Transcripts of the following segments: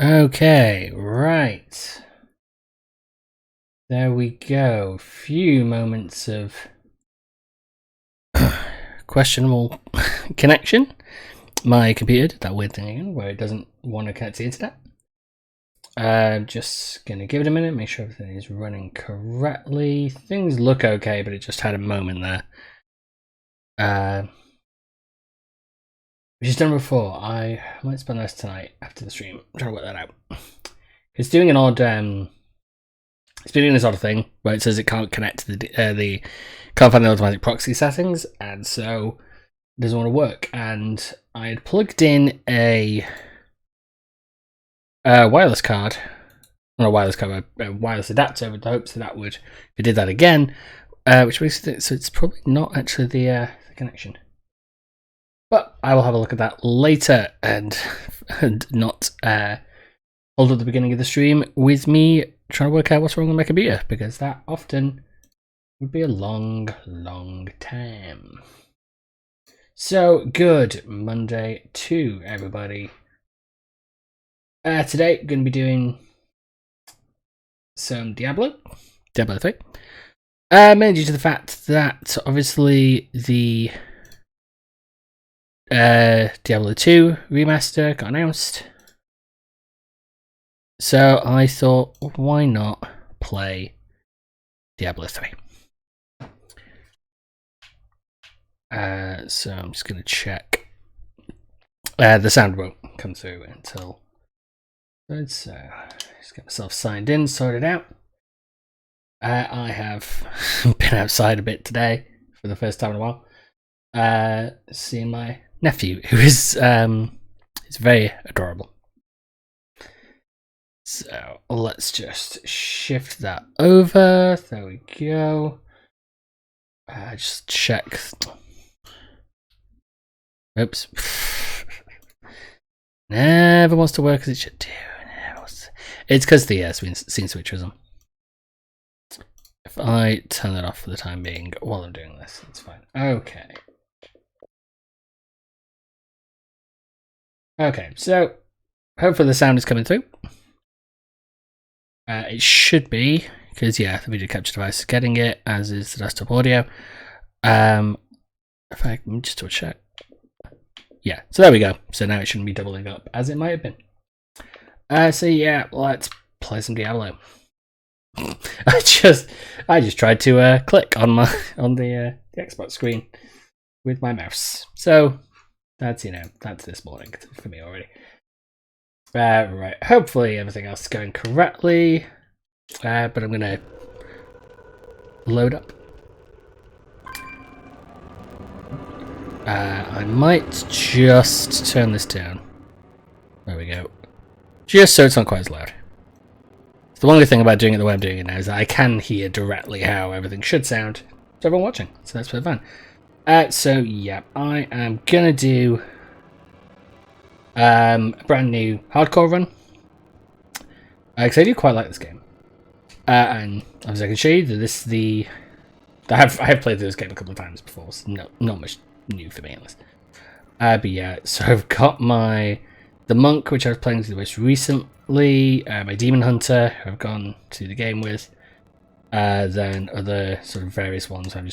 Okay, right. There we go. Few moments of questionable connection. My computer did that weird thing again where it doesn't want to connect to the internet. I'm just going to give it a minute, make sure everything is running correctly. Things look okay, but it just had a moment there. Which is done before. I might spend the rest tonight after the stream trying to work that out. It's doing an odd... it's been doing this odd thing where it says it can't connect to the can't find the automatic proxy settings, and so it doesn't want to work. And I had plugged in a wireless card, not a wireless card, a wireless adapter, with the hopes that would, if it did that again, which makes it so it's probably not actually the connection. But I will have a look at that later and not hold at the beginning of the stream with me trying to work out what's wrong with my computer, because that often would be a long, long time. So, good Monday to everybody. Today, going to be doing some Diablo 3. Mainly due to the fact that, obviously, the Diablo 2 remaster got announced. So I thought, why not play Diablo 3? So I'm just going to check. The sound won't come through until... Let's just get myself signed in, sorted out. I have been outside a bit today for the first time in a while. Seeing my nephew, who is very adorable. So let's just shift that over. There we go. Just check. Oops. Never wants to work as it should do. It's because the scene switcher is on. If I turn that off for the time being while I'm doing this, it's fine. Okay. Okay, so hopefully the sound is coming through. It should be, because yeah, the video capture device is getting it, as is the desktop audio. If I can just do a check. Yeah, so there we go. So now it shouldn't be doubling up as it might have been. So yeah, let's play some Diablo. I just tried to click on the Xbox screen with my mouse. So that's that's this morning for me already. Right, hopefully everything else is going correctly, but I'm going to load up. I might just turn this down. There we go. Just so it's not quite as loud. The one good thing about doing it the way I'm doing it now is that I can hear directly how everything should sound to everyone watching, so that's pretty fun. So yeah, I am going to do a brand new hardcore run, because I do quite like this game, and as I can show you that this is I have played this game a couple of times before, so not much new for me on this. But yeah, so I've got the monk, which I was playing the most recently, my demon hunter, who I've gone to the game with, then other sort of various ones. I've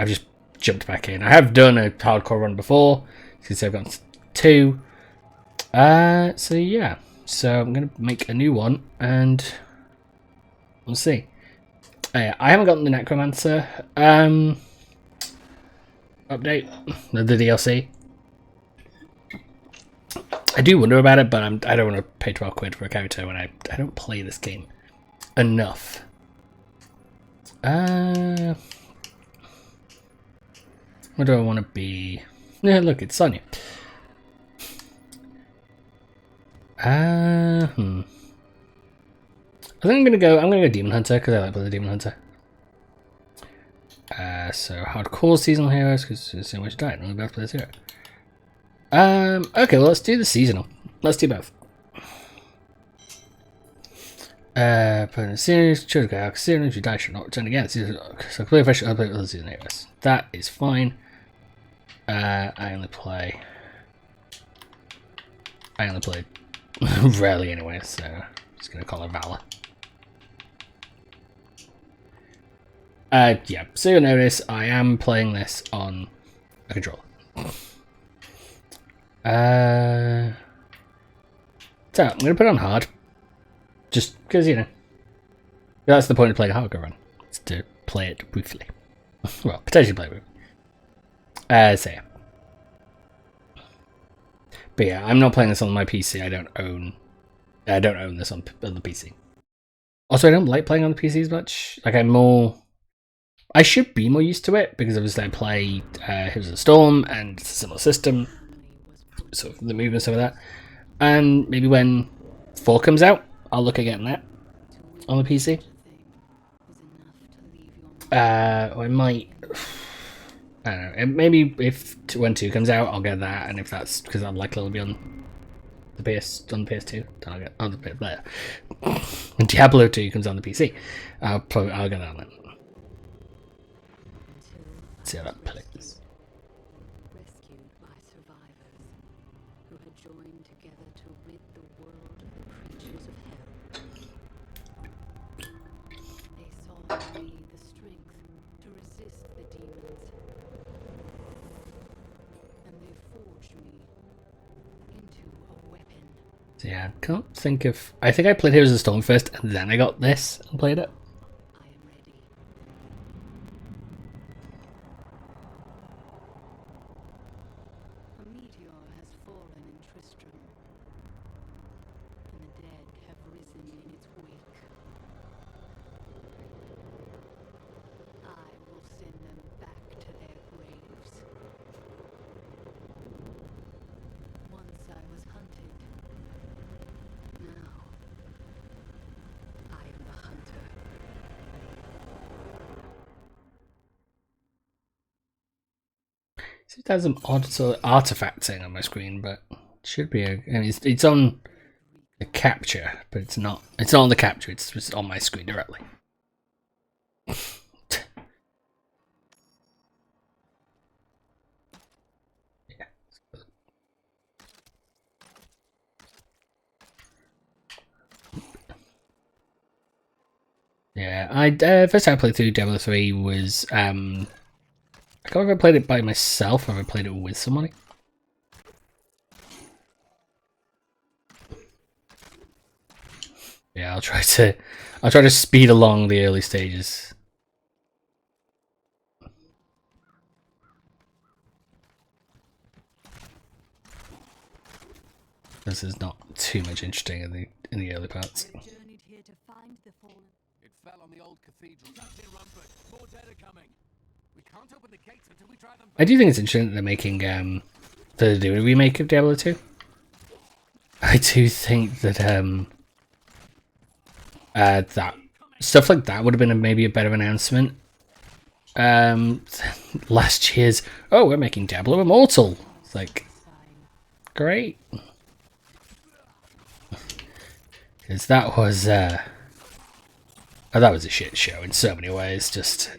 just jumped back in. I have done a hardcore run before, since I've got 2. So yeah, so I'm gonna make a new one and we'll see. I haven't gotten the Necromancer update, the DLC. I do wonder about it, but I don't want to pay 12 quid for a character when I don't play this game enough. What do I want to be? Yeah, look, it's Sonya. I think I'm gonna go Demon Hunter, because I like playing the Demon Hunter. So hardcore seasonal heroes, because there's so much diet, only best play this hero. Okay, well, let's do the seasonal. Let's do both. Put in a series, choose a series, if you die, should not return again. So play fresh, I'll play with other season heroes. That is fine. I only play Rarely anyway, so I'm just gonna call her Valor. Yeah, so you'll notice I am playing this on a controller. So I'm gonna put it on hard. Just because, you know, that's the point of playing a hardcore run. It's to play it briefly. Well, potentially play it briefly. So yeah. But yeah, I'm not playing this on my PC. I don't own this on the PC. Also, I don't like playing on the PC as much. Like, I should be more used to it because obviously I play Heroes of the Storm and it's a similar system, so the movement stuff like that. And maybe when 4 comes out, I'll look at getting that on the PC. I might. I don't know. Maybe if when 2 comes out, I'll get that, and if that's because I'm likely to be on the PS2, I'll get on the there. When Diablo 2 comes on the PC, I'll get that on it. See how that plays. Rescued by survivors who had joined together to rid the world of the creatures of hell. They saw in me the strength to resist the demons, and they forged me into a weapon. So yeah, I can't think of. I think I played Heroes of the Storm first, and then I got this and played it. I am ready. A meteor has fallen in Tristram, and the dead have risen in its wake. I will send them back to their graves. Once I was hunted. Now, I am the hunter. It has some odd sort of artifact thing on my screen, but it should be. It's on the capture, but it's not. It's not on the capture. It's just on my screen directly. Yeah. Yeah. First time I played through Diablo 3 was I can't remember if I played it by myself or if I played it with somebody. Yeah, I'll try to speed along the early stages. This is not too much interesting in the early parts. I journeyed here to find the fallen. It fell on the old cathedral. Captain Rumford, more dead are coming. We can't open the gates until we try them. I do think it's interesting that they're making they're doing a remake of Diablo 2. I do think that that stuff like that would have been maybe a better announcement. Last year's we're making Diablo Immortal. It's like great. Because that was a shit show in so many ways. Just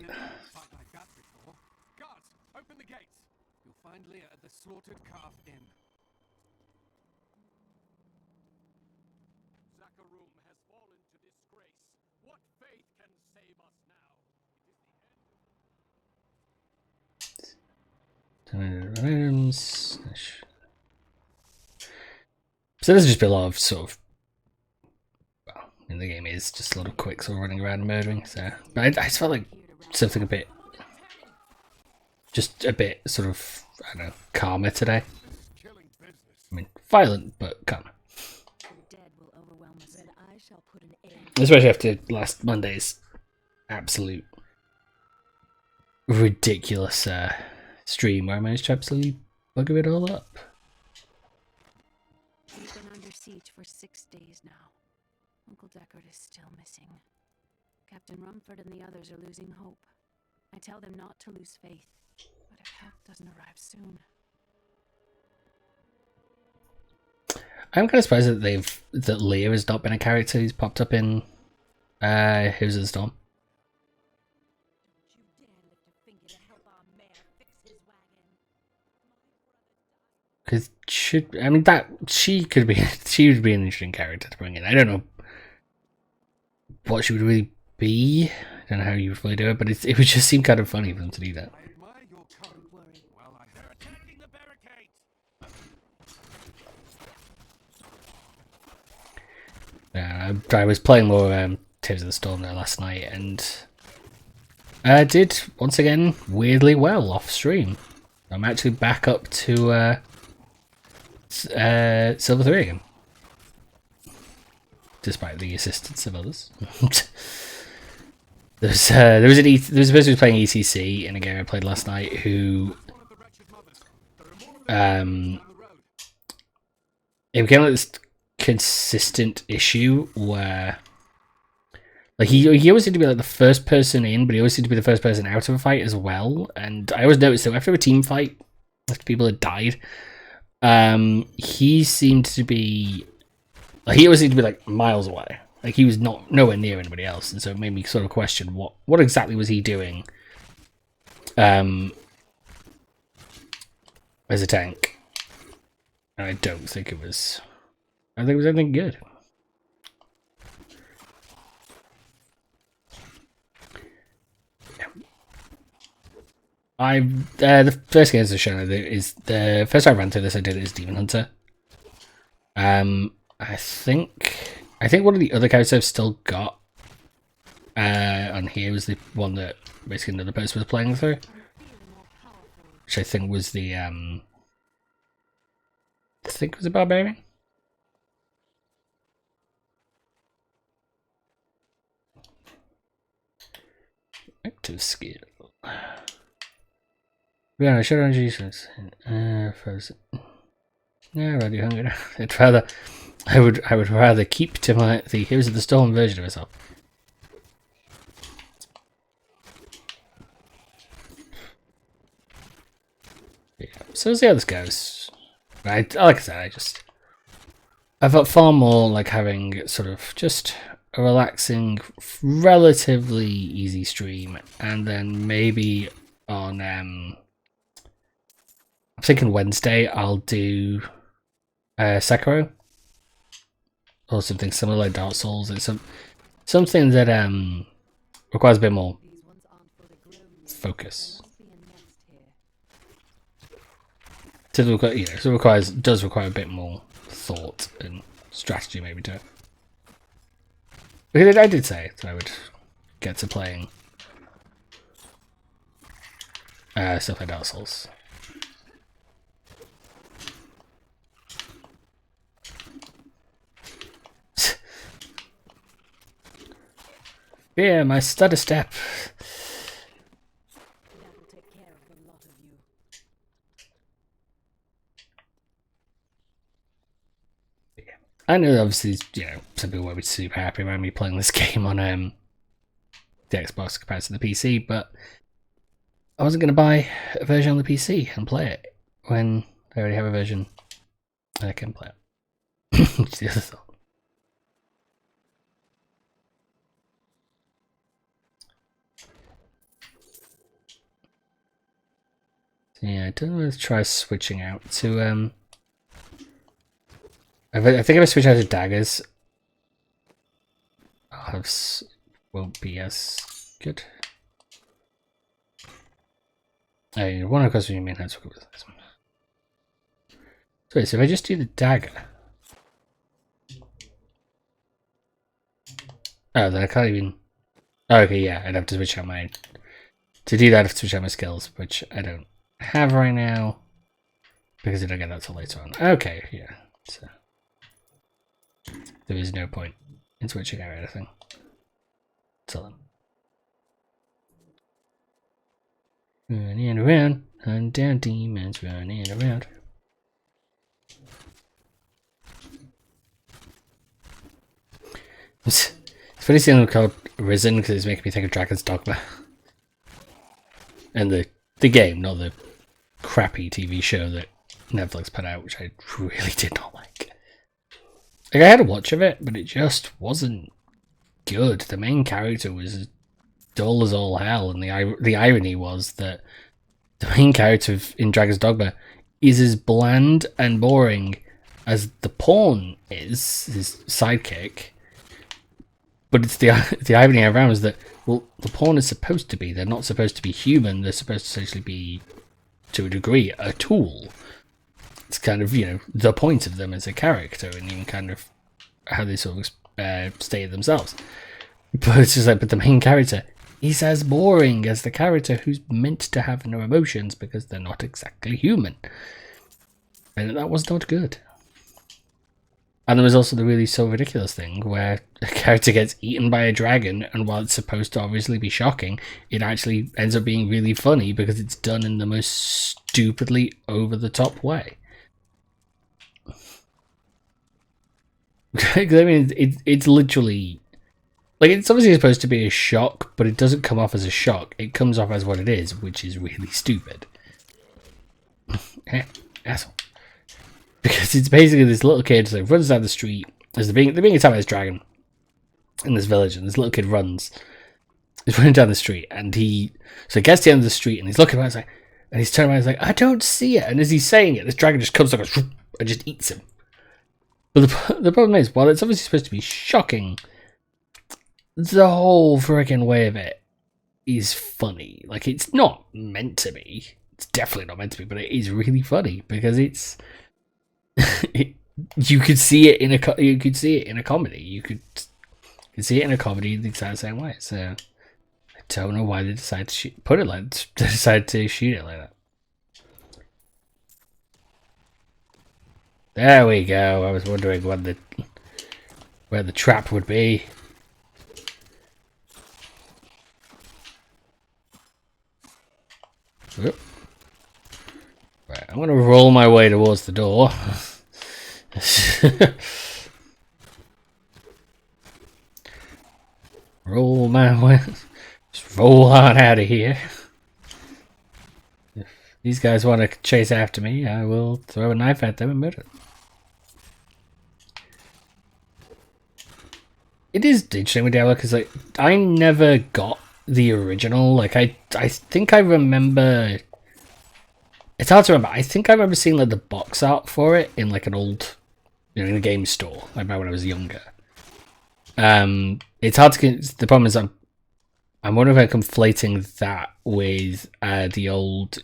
Guards, open the gates. You'll find Leah at the Slaughtered Calf Inn. Zakharum has fallen to disgrace. What faith can save us now? items. So this is just a lot of sort of. In the game is just a lot of quicks all running around and murdering, so but I just felt like something a bit sort of, I don't know, calmer today. I mean, violent but calmer. Especially after last Monday's absolute ridiculous stream where I managed to absolutely bugger it all up. We've been under siege for 6 days now. Uncle Deckard is still missing. Captain Rumford and the others are losing hope. I tell them not to lose faith, but if help doesn't arrive soon... I'm kind of surprised that Leah has not been a character who's popped up in Heroes of the Storm. Because I mean that she would be an interesting character to bring in. I don't know what she would really be. I don't know how you would really do it, but it would just seem kind of funny for them to do that. I admire your courage. Well, they're attacking the barricades. I was playing more Tears of the Storm there last night, and I did once again weirdly well off stream. I'm actually back up to Silver 3 again, despite the assistance of others. there was a person who was playing ECC in a game I played last night who it became like this consistent issue where like he always seemed to be like the first person in, but he always seemed to be the first person out of a fight as well. And I always noticed that after a team fight, after people had died, he seemed to be like he always seemed to be like miles away. Like he was nowhere near anybody else, and so it made me sort of question what exactly was he doing as a tank. And I don't think it was anything good. The first game to show is the first time I ran through this. I did it as Demon Hunter. I think one of the other characters I've still got on here was the one that basically another person was playing through, which I think was the was a barbarian. Active skill. Yeah, I should have Jesus. Frozen. Yeah, already hungry now. I would rather keep to the Heroes of the Storm version of myself. Yeah, so we'll see how this goes. Like I said, I felt far more like having sort of just a relaxing, relatively easy stream, and then maybe on I'm thinking Wednesday I'll do Sekiro or something similar like Dark Souls. It's something that requires a bit more focus. Does require a bit more thought and strategy maybe to it. Because I did say that I would get to playing stuff like Dark Souls. Yeah, my stutter step. I know, obviously, some people won't be super happy about me playing this game on the Xbox compared to the PC, but I wasn't going to buy a version on the PC and play it when I already have a version and I can play it. Which is the other thought. So yeah, I don't want to try switching out to I think if I switch out to daggers, won't be as good. One of course you mean that's with this one. So wait, so if I just do the dagger, oh, then I can't even. Oh, okay, yeah, I'd have to switch out my. To do that, I have to switch out my skills, which I don't have right now because I don't get that till later on. Okay, yeah, so. There is no point in switching out anything. Till then. Running around, hunting down demons, running around. It's funny seeing them called Risen because it's making me think of Dragon's Dogma. And the game, not the crappy TV show that Netflix put out, which I really did not like. Like, I had a watch of it, but it just wasn't good. The main character was dull as all hell, and the irony was that the main character in Dragon's Dogma is as bland and boring as the pawn is, his sidekick. But it's the irony around is that, well, the pawn is supposed to be. They're not supposed to be human. They're supposed to essentially be, to a degree, a tool. It's kind of, you know, the point of them as a character, and even kind of how they sort of state themselves. But it's just like, but the main character is as boring as the character who's meant to have no emotions because they're not exactly human. And that was not good. And there was also the really so ridiculous thing where a character gets eaten by a dragon, and while it's supposed to obviously be shocking, it actually ends up being really funny because it's done in the most stupidly over-the-top way. I mean, it's literally... Like, it's obviously supposed to be a shock, but it doesn't come off as a shock. It comes off as what it is, which is really stupid. Asshole. Because it's basically this little kid that runs down the street. They're being attacked by this dragon in this village, and this little kid runs. He's running down the street, and he gets to the end of the street, and he's looking around, and he's turning around, he's like, I don't see it. And as he's saying it, this dragon just comes up and just eats him. But the problem is, while it's obviously supposed to be shocking, the whole freaking way of it is funny. Like, it's not meant to be. It's definitely not meant to be, but it is really funny because it's... you could see it in a comedy. You could see it in a comedy in the exact same way. So I don't know why they decided to decided to shoot it like that. There we go. I was wondering where the trap would be. Whoop. Right, I'm going to roll my way towards the door. Roll my way. Just roll on out of here. If these guys want to chase after me, I will throw a knife at them and murder them. It is interesting with Diablo because, like, I never got the original. Like, I think I remember... It's hard to remember. I think I remember seeing, like, the box art for it in, like, an old... You know, in a game store. I remember when I was younger. It's hard to get... The problem is I'm wondering if I'm conflating that with the old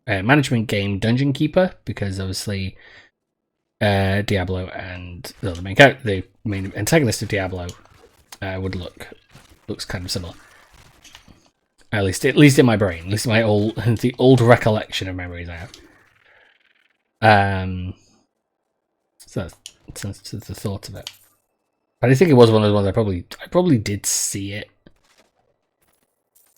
management game Dungeon Keeper, because obviously Diablo and the main antagonist of Diablo looks kind of similar. At least in my brain, at least my the old recollection of memories I have. So that's the thought of it. But I think it was one of those ones I probably did see it.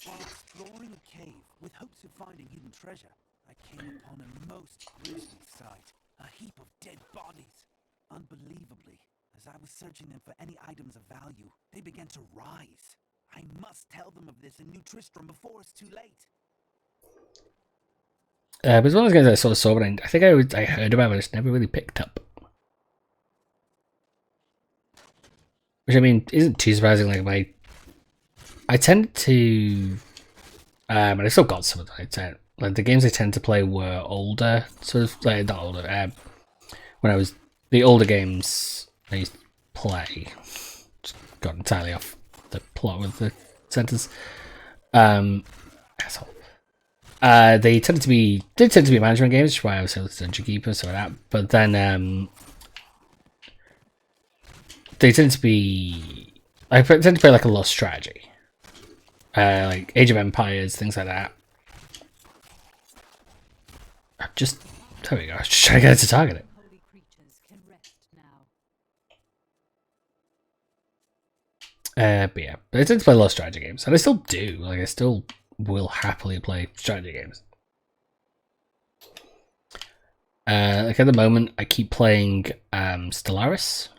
While exploring a cave with hopes of finding hidden treasure, I came upon a most grisly sight. A heap of dead bodies. Unbelievably, as I was searching them for any items of value, they began to rise. I must tell them of this in New Tristram before it's too late. But it's one of those games I sort of saw, but I think I heard about it, but I just never really picked up. Which, I mean, isn't too surprising. Like, I tend to... and I still got some of them. Like, the games I tend to play were older. Sort of, like, not older. When I was... The older games I used to play. Just got entirely off the plot with the sentence. Asshole. They tended to be management games, which is why I was a Dungeon Keeper, so that. But then they tend to be... I tend to play like a lot of strategy. Like Age of Empires, things like that. There we go. I was just trying to get it to target it. But yeah, I tend to play a lot of strategy games, and I still do. Like, I still will happily play strategy games. Like at the moment, I keep playing Stellaris.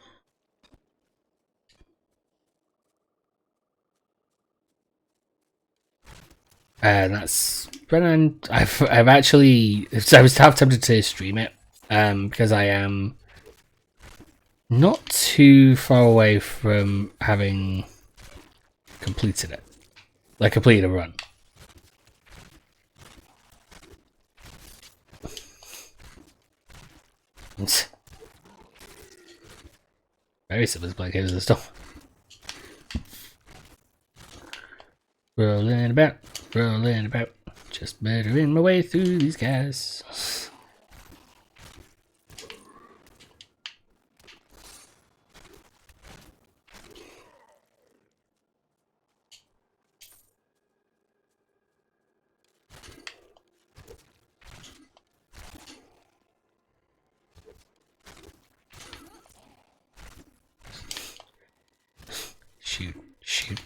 And that's when I've actually... I was half tempted to stream it, because I am not too far away from having completed it. Like, completed a run. Very similar to playing Heroes of the Storm. Rolling about, just murdering my way through these guys. Shoot, shoot,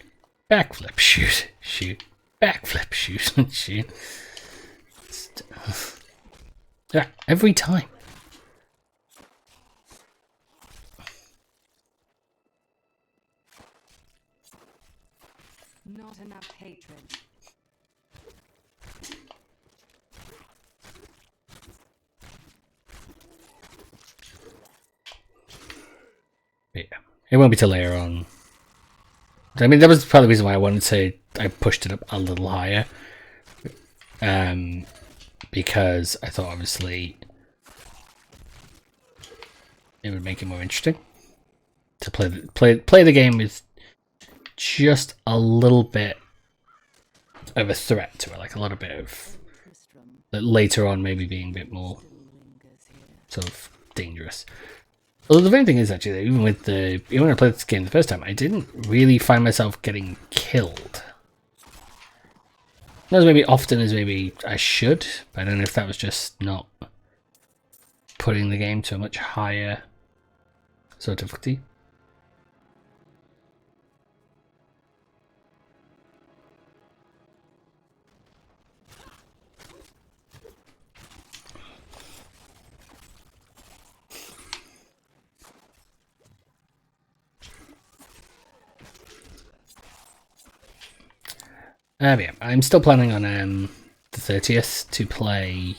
backflip, shoot, shoot, backflip, shoot, shoot. Yeah, every time. Not enough hatred. Yeah, it won't be till later on. I mean, that was probably the reason why I pushed it up a little higher. Because I thought obviously it would make it more interesting to play the game with just a little bit of a threat to it, like a little bit of later on maybe being a bit more sort of dangerous. Although the funny thing is actually, even when I played this game the first time, I didn't really find myself getting killed. Not as maybe often as maybe I should, but I don't know if that was just not putting the game to a much higher sort of difficulty. Yeah, I'm still planning on the 30th to play.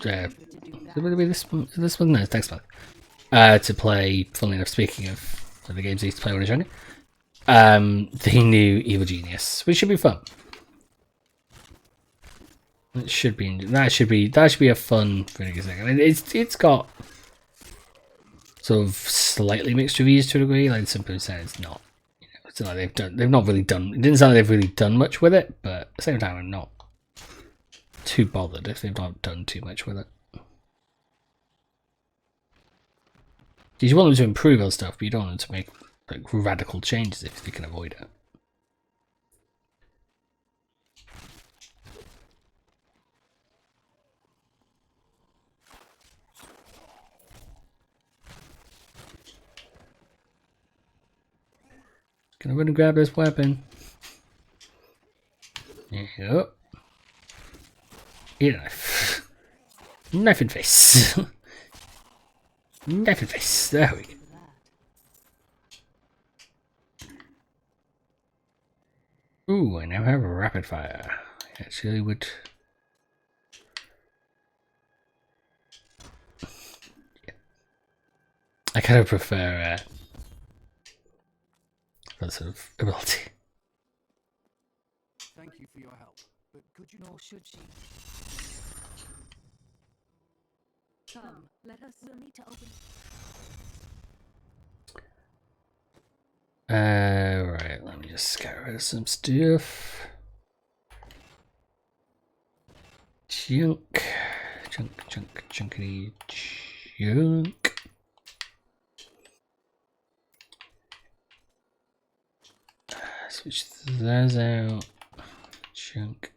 Will it be this one? This one? No, thanks, man. To play. Funnily enough, speaking of the games I used to play when I was younger, the new Evil Genius, which should be fun. It should be. That should be a fun video game. I mean, it's got sort of slightly mixed reviews to a degree. Like some people say it's not. It's not like they've not really done. It didn't sound like they've really done much with it, but at the same time, I'm not too bothered if they've not done too much with it. Because you want them to improve on stuff, but you don't want them to make like radical changes if they can avoid it. Gonna run and grab this weapon. Yep. Eat a knife. Knife in face. Knife in face. There we go. Ooh, I now have a rapid fire. Actually, would. Yeah. I kind of prefer that sort of ability. Thank you for your help, but could you Nor should she. Come, let us. We'll need to open. Right, let me just get rid of some stuff. Junk. Junkity junk. Switch those out. Junk.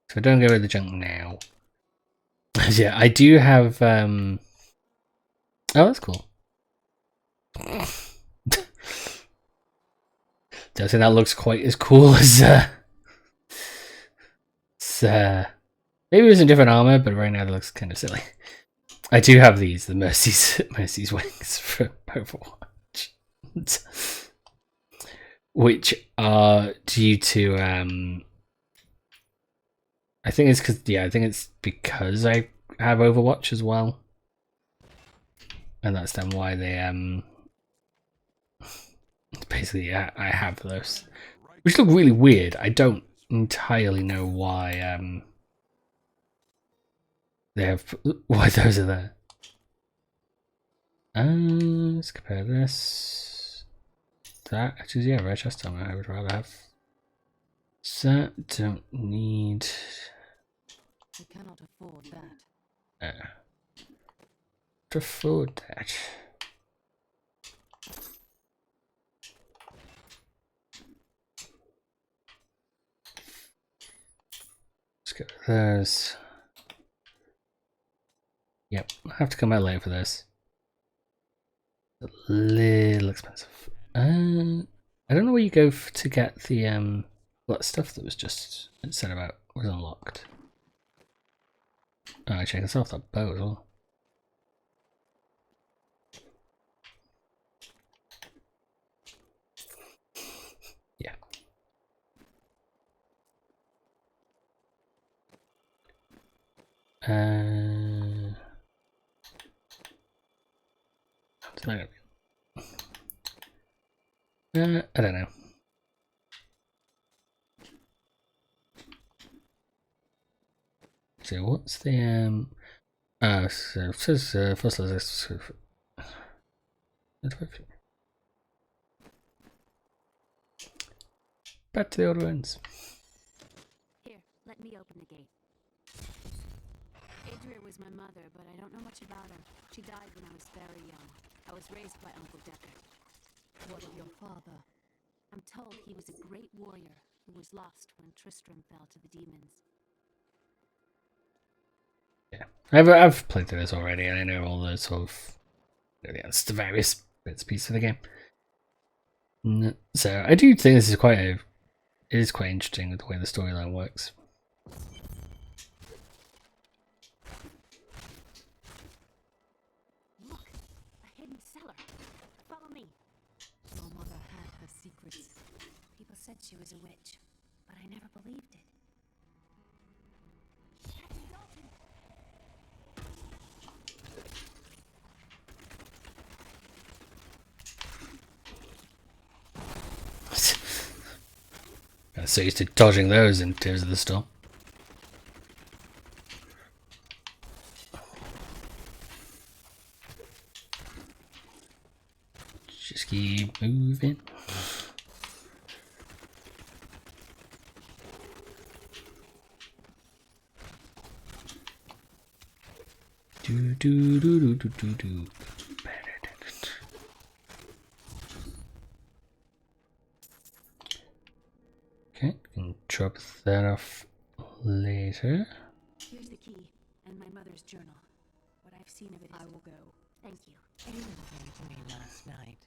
So don't get rid of the junk now. Yeah, I do have oh, that's cool. Don't think that looks quite as cool as maybe it was in different armor, but right now it looks kind of silly. I do have these, the Mercy's wings for Overwatch, which are due to I think it's because I have Overwatch as well, and that's then why they basically I have those, which look really weird. I don't entirely know why they have why those are there. Let's compare this. That actually, yeah, rare chest armor. I would rather have. So don't need. We cannot afford that. To afford that. Let's get rid of those. Yep, I have to come out later for this. A little expensive. I don't know where you go to get the that stuff that was just said about was unlocked. Oh, I check this off that bow as well. Yeah. I don't know. So what's the so it says fossilized. Back to the old ruins. Here, let me open the gate. Adria was my mother, but I don't know much about her. She died when I was very young. I was raised by Uncle Decker. What of your father? I'm told he was a great warrior who was lost when Tristram fell to the demons. Yeah, I've played through this already, and I know all the sort of it's the various bits and pieces of the game. So I do think this is it is quite interesting with the way the storyline works. Look, a hidden cellar. Follow me. Your mother had her secrets. People said she was a witch, but I never believed it. Captain Dalton! I'm so used to dodging those in Tears of the Storm. Just keep moving. Do do do do do do do. Okay, can drop that off later. Here's the key, and my mother's journal. What I've seen of it is... I will go. Thank you. Aiden came to me last night.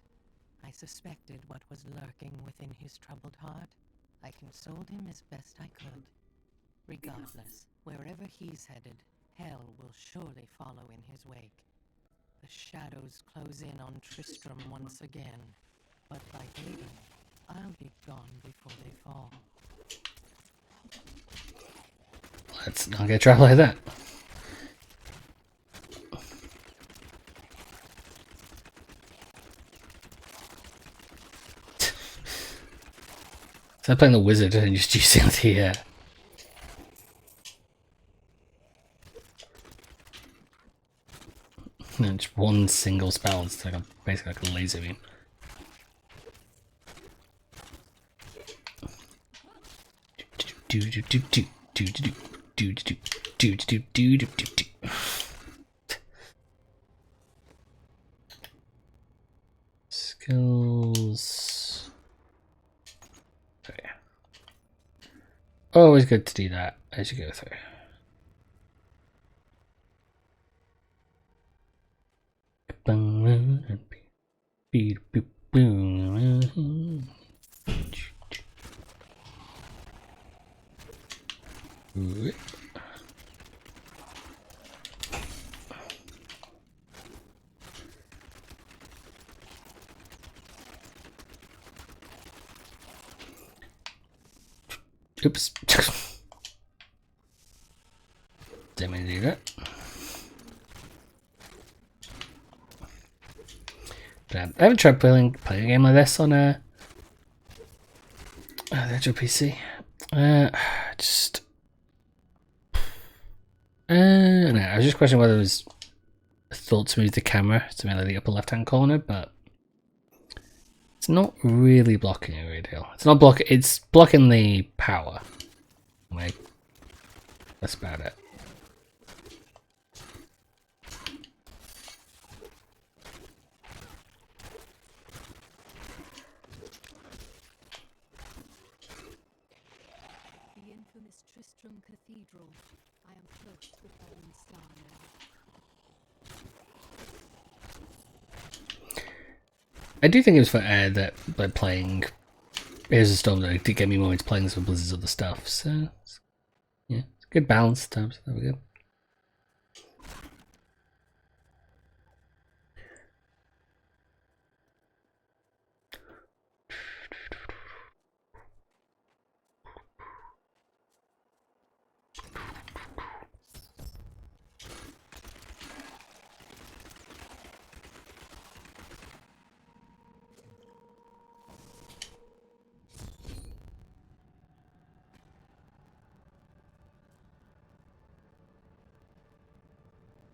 I suspected what was lurking within his troubled heart. I consoled him as best I could. Regardless, wherever he's headed, hell will surely follow in his wake. The shadows close in on Tristram once again, but like Aiden, I'll be gone before they fall. Let's not get trapped like that. So I'm playing the wizard and just using the just one single spell. It's like basically like a laser beam. Do do do do do do do do do do do do do. Skills. Oh yeah. Always good to do that as you go through. Oops. Didn't mean to do that. But I haven't tried playing a game like this on the actual PC. I No, I was just questioning whether it was a thought to move the camera to maybe the upper left-hand corner, but it's not really blocking a great deal. It's not blocking. It's blocking the power. Like, that's about it. The infamous Tristram Cathedral. I am close to the fallen star now. I do think it was for air that by playing Here's a Storm that did get me more into playing some Blizzard's other stuff. So yeah, it's a good balance times. There we go.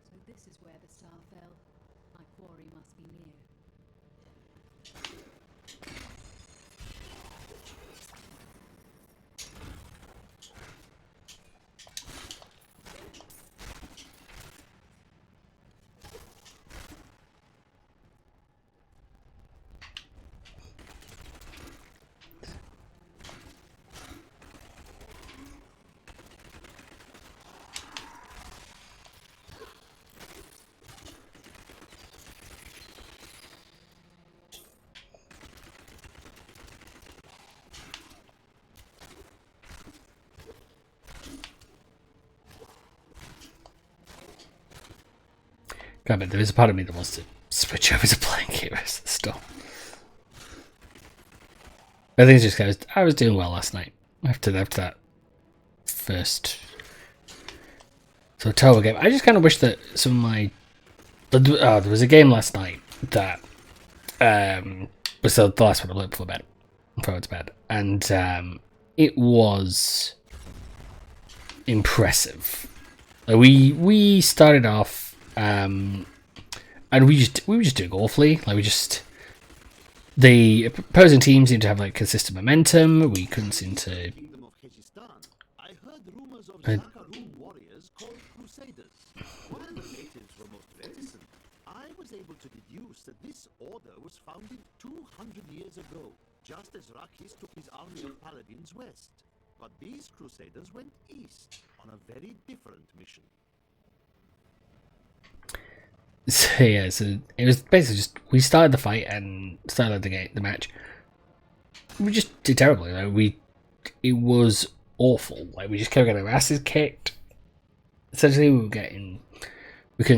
So this is where the star fell. My quarry must be near. God, but there is a part of me that wants to switch over to playing Heroes of the Storm. I think it's just because I was doing well last night after that first sort of total game. I just kind of wish that some of my there was a game last night that was the last one I played before bed, before I went to bed, and it was impressive. Like we started off. And we were just doing awfully. Like the opposing team seemed to have like consistent momentum. We couldn't seem to. I heard rumors of Zakarum warriors called Crusaders. While the natives were most reticent, I was able to deduce that this order was founded 200 years ago, just as Rakis took his army of paladins west. But these Crusaders went east on a very different mission. So yeah, so it was basically just we started the fight and started the match. We just did terribly. Like it was awful. Like we just kept getting our asses kicked. Essentially, we couldn't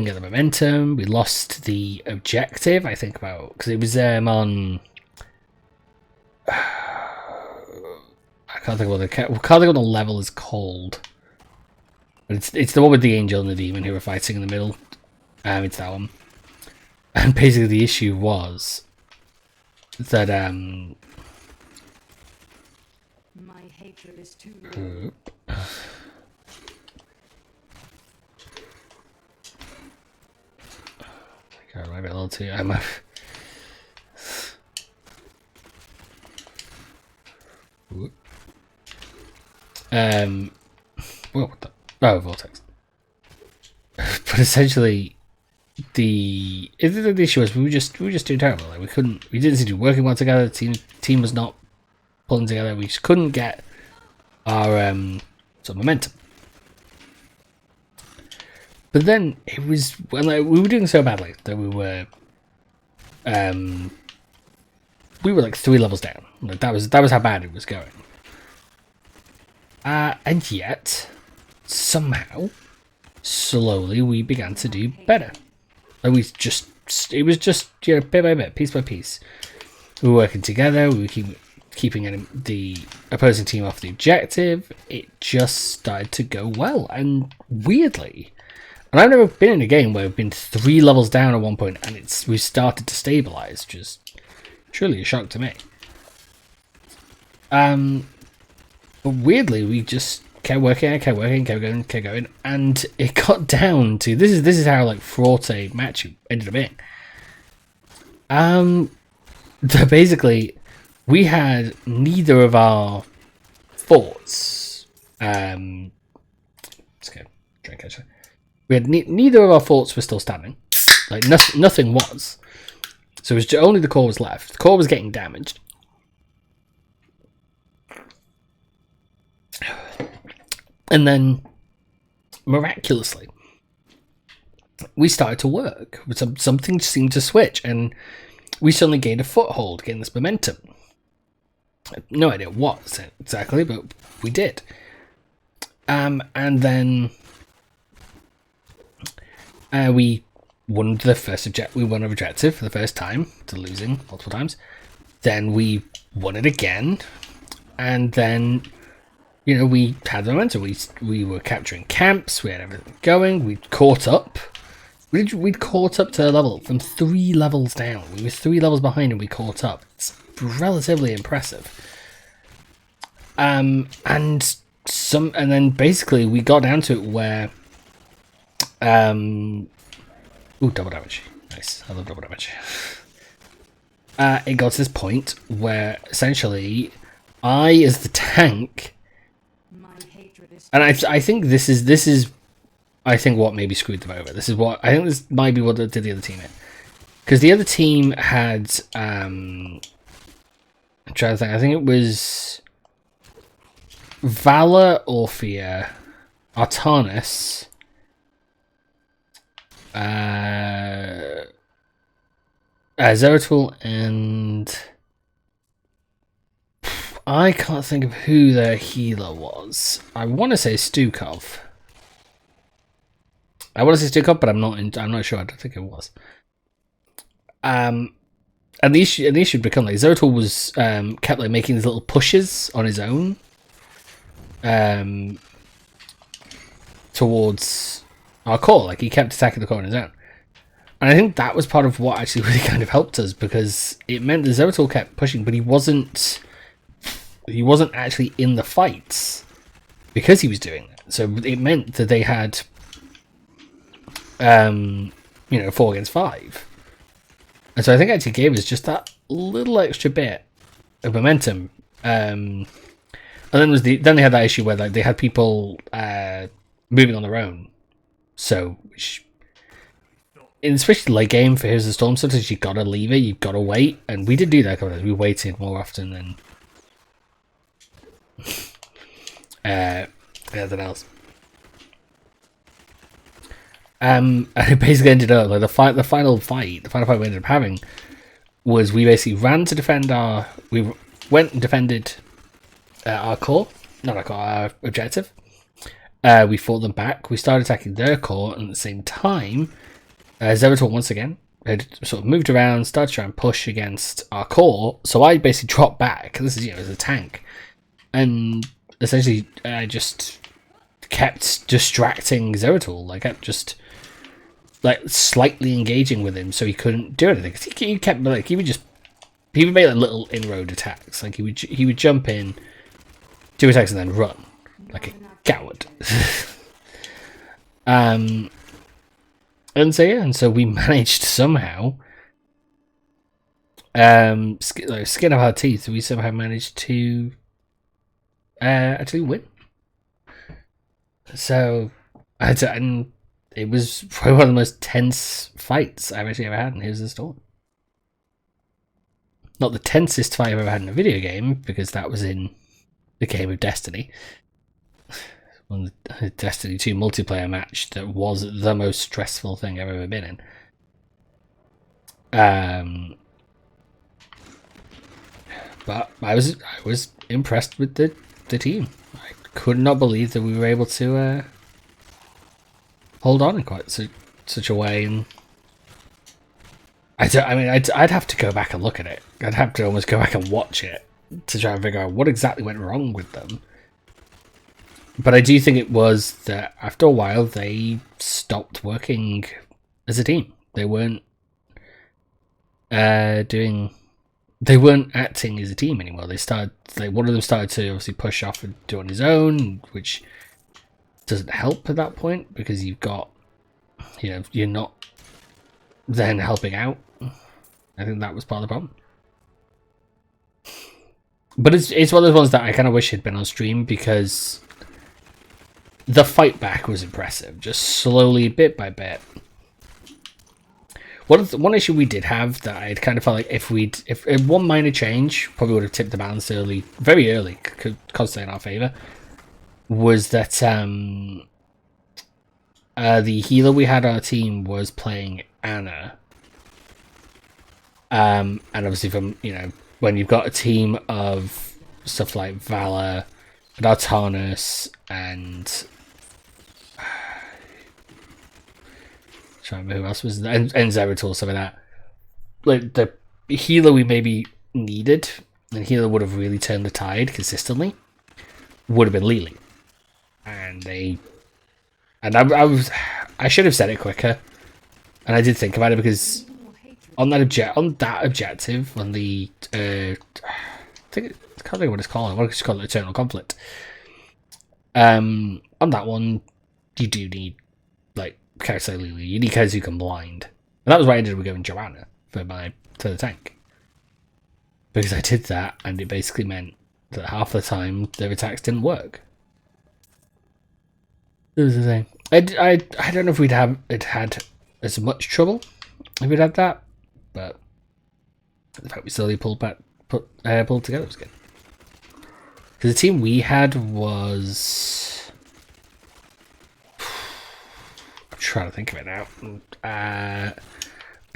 get the momentum. We lost the objective. I think about because it was on. I can't think what the level is called. But it's the one with the angel and the demon who were fighting in the middle. It's that one. And basically the issue was that My hatred is too low. God, maybe a little too. I'm a. Well, what the? Oh, vortex. But essentially, the issue was we were just doing terrible. Like we didn't seem to be working well together. The team was not pulling together. We just couldn't get our sort of momentum. But then it was when we were doing so badly that we were like 3 levels down. Like that was how bad it was going. And yet somehow, slowly, we began to do better. And it was just bit by bit, piece by piece. We were working together. We were keeping the opposing team off the objective. It just started to go well, and weirdly, and I've never been in a game where we've been 3 levels down at one point, and we've started to stabilize. Which is truly a shock to me. But weirdly, we kept working, kept going, and it got down to this is how like fraught a match ended up being. So basically, we had neither of our forts. Let's go drink actually. We had neither of our forts were still standing. Like nothing was. So it was only the core was left. The core was getting damaged. And then, miraculously, we started to work. Something seemed to switch, and we suddenly gained a foothold, gained this momentum. No idea what exactly, but we did. And then we won the first we won our objective for the first time, to losing multiple times. Then we won it again, and then we had the momentum. We were capturing camps. We had everything going. We'd caught up. We'd caught up to a level from 3 levels down. We were 3 levels behind, and we caught up. It's relatively impressive. And then basically we got down to it where, ooh, double damage. Nice. I love double damage. It got to this point where essentially I, as the tank, and I think this is I think what maybe screwed them over. This might be what did the other team in, because the other team had I'm trying to think. I think it was Valor, Orphea, Artanis, Zeratul, and I can't think of who their healer was. I want to say Stukov. But I'm not sure. I don't think it was. And the issue had become like Zeratul was kept like making these little pushes on his own, towards our core. Like he kept attacking the core on his own. And I think that was part of what actually really kind of helped us, because it meant that Zeratul kept pushing, but he wasn't actually in the fights because he was doing that. So it meant that they had 4 against 5. And so I think it actually gave us just that little extra bit of momentum. And then then they had that issue where like they had people moving on their own. So especially late game for Heroes of the Storm, sometimes you gotta leave it, you've gotta wait, and we did do that. We waited more often than anything else. And it basically ended up like the final fight we ended up having was we basically ran to defend we went and defended our core, not our core, our objective. We fought them back. We started attacking their core, and at the same time, Zeratul once again had sort of moved around, started to try and push against our core. So I basically dropped back. This is as a tank, and essentially I just kept distracting Zeratul. Like I kept just like slightly engaging with him, so he couldn't do anything. Cause he kept like he would make like little inroad attacks. Like he would jump in, do attacks, and then run like a coward. And so we managed somehow, skin of our teeth. We somehow managed to actually win. So, and it was probably one of the most tense fights I've actually ever had in Heroes of the Storm. Not the tensest fight I've ever had in a video game, because that was in the game of Destiny. On the Destiny 2 multiplayer match that was the most stressful thing I've ever been in. But I was impressed with the team. I could not believe that we were able to hold on in quite such a way. And I'd have to go back and look at it. I'd have to almost go back and watch it to try and figure out what exactly went wrong with them. But I do think it was that after a while they stopped working as a team. They weren't doing they weren't acting as a team anymore. They started, like, one of them started to obviously push off and do it on his own, which doesn't help at that point because you've got, you know, you're not then helping out. I think that was part of the problem. But it's one of those ones that I kind of wish had been on stream because the fight back was impressive. Just slowly, bit by bit. One issue we did have that I kind of felt like if one minor change probably would have tipped the balance early, very early, constantly in our favor, was that the healer we had on our team was playing Anna. And obviously from, you know, when you've got a team of stuff like Valor and Artanis and trying to remember who else was there, and Zeratul, stuff like that. Like the healer we maybe needed, and healer would have really turned the tide consistently, would have been Lily. And I should have said it quicker, and I did think about it because on that objective, on the I can't think what it's called. What it's called, Eternal Conflict. On that one, you do need like character like Lily. You need characters who can blind, and that was why I ended up going Joanna for the tank, because I did that, and it basically meant that half the time their attacks didn't work. It was the same. I don't know if we'd had as much trouble if we'd had that, but the fact we slowly pulled together was good. Because the team we had was, I'm trying to think of it now. I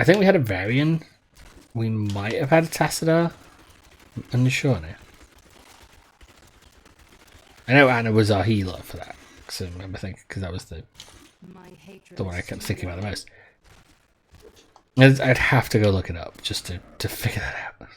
think we had a Varian. We might have had a Tassadar. I'm unsure now. I know Anna was our healer for that. So I remember thinking, because that was the one I kept thinking about the most. I'd have to go look it up just to figure that out.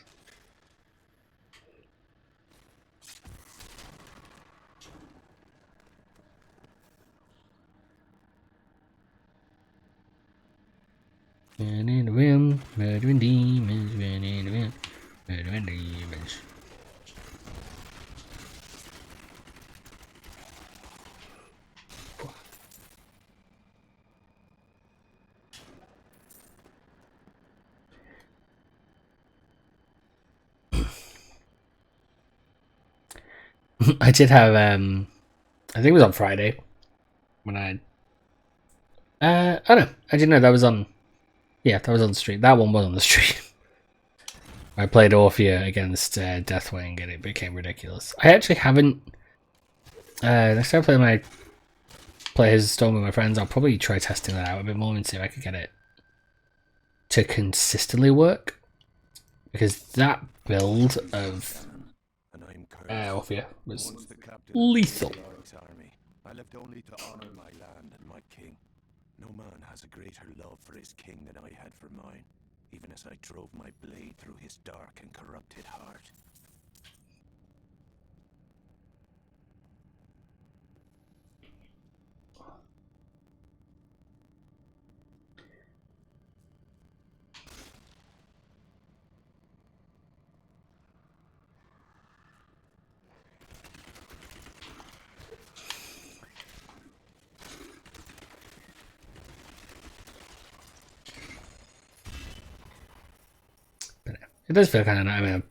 Man in the wind, murdering demons, man in the wind, murdering demons. I did have I think it was on Friday when I oh no, I didn't know that was on. Yeah, that was on the stream. That one was on the stream. I played Orphea against Deathwing and it became ridiculous. I actually haven't next time I play his Storm with my friends, I'll probably try testing that out a bit more and see if I can get it to consistently work. Because that build of Orphea was lethal. I lived only to honor my land and my king. No man has a greater love for his king than I had for mine, even as I drove my blade through his dark and corrupted heart. It does feel kind of nice. I mean, I'm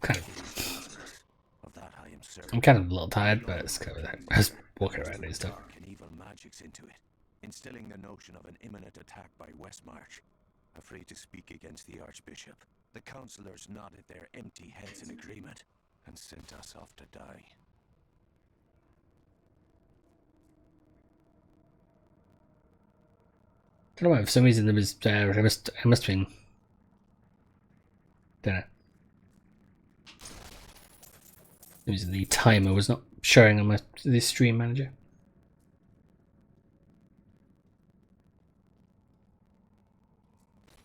kind of a little tired, but it's kind of I was walking around and stuff. And evil magics into it, instilling the notion of an imminent attack by Westmarch. Afraid to speak against the Archbishop, the councillors nodded their empty heads in agreement and sent us off to die. I don't know why, for some reason there was it must have been, don't know. The timer was not showing on the stream manager.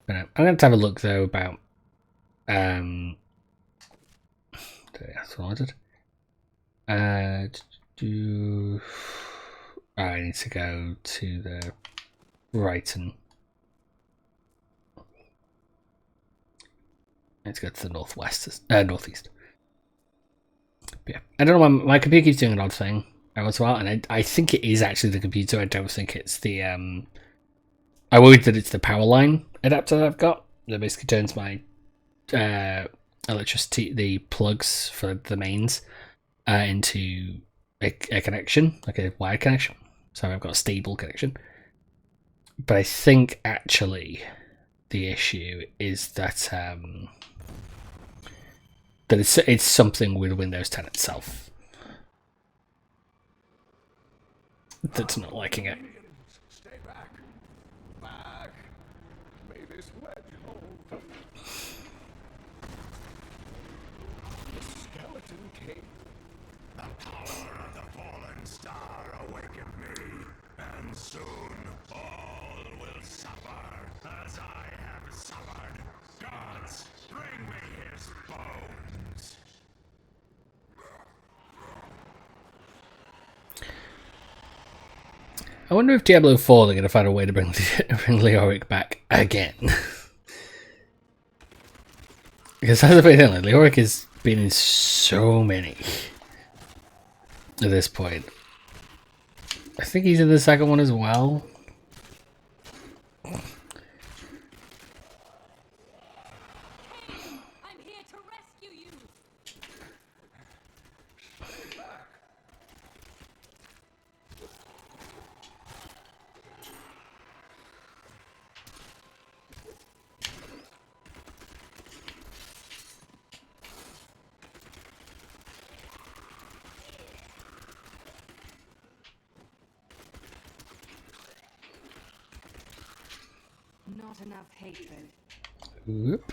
But no, I'm going to have a look though about that's what I did. I need to go to the Brighton. Let's go to the northwest, northeast. But yeah, I don't know why my computer keeps doing an odd thing as well, and I think it is actually the computer. I don't think it's the I worried that it's the power line adapter that I've got that basically turns my electricity, the plugs for the mains, into a connection, like a wired connection. So I've got a stable connection. But I think actually the issue is that it's something with Windows 10 itself that's not liking it. Stay back. Back. May this wedge hold. The skeleton king. The power of the fallen star awakened me, and soon all will suffer as I have suffered. Gods, bring me his bones. I wonder if Diablo 4 they're going to find a way to bring Leoric back again. Because as I've been saying, Leoric has been in so many at this point. I think he's in the second one as well. I'm here to rescue you. Not enough hatred. Whoop.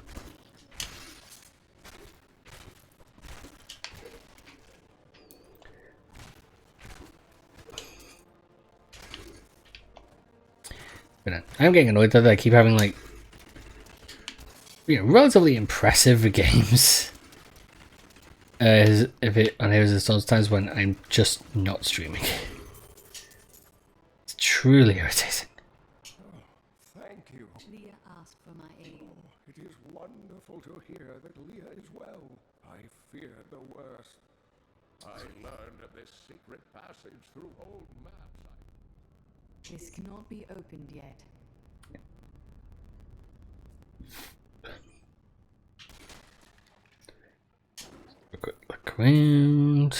But I'm getting annoyed that I keep having like, relatively impressive games. If it on Heroes and Storms times when I'm just not streaming. It's truly irritating. Thank you. Leah asked for my aid. It is wonderful to hear that Leah is well. I feared the worst. I learned of this secret passage through old maps. This cannot be opened yet. A quick look around.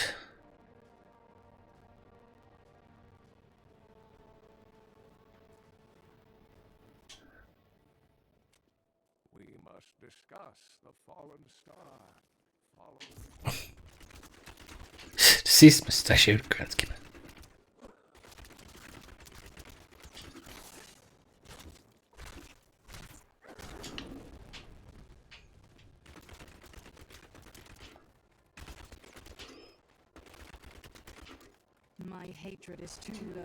We must discuss the fallen star. Follow. Deceased mustachioed Granskin. My hatred is too low.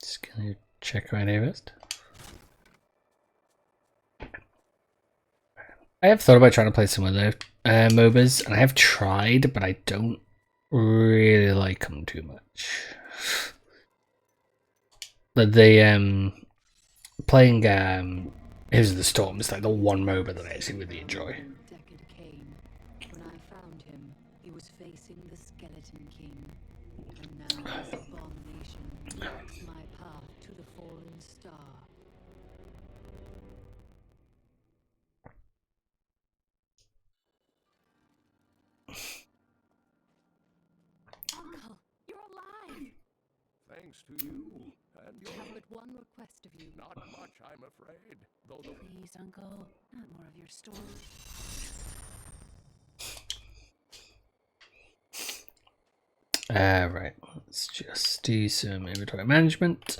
Just gonna check around here first. I have thought about trying to play some other MOBAs, and I have tried, but I don't really like them too much. But playing Heroes of the Storm is like the one MOBA that I actually really enjoy. Deckard came. When I found him, he was facing the Skeleton King. And now this abomination blocks my path to the fallen star. Uncle, you're alive! Thanks to you and I your have but one request of you. not much, I'm afraid. Though the Please, Uncle, not more of your story. Right, let's just do some inventory management.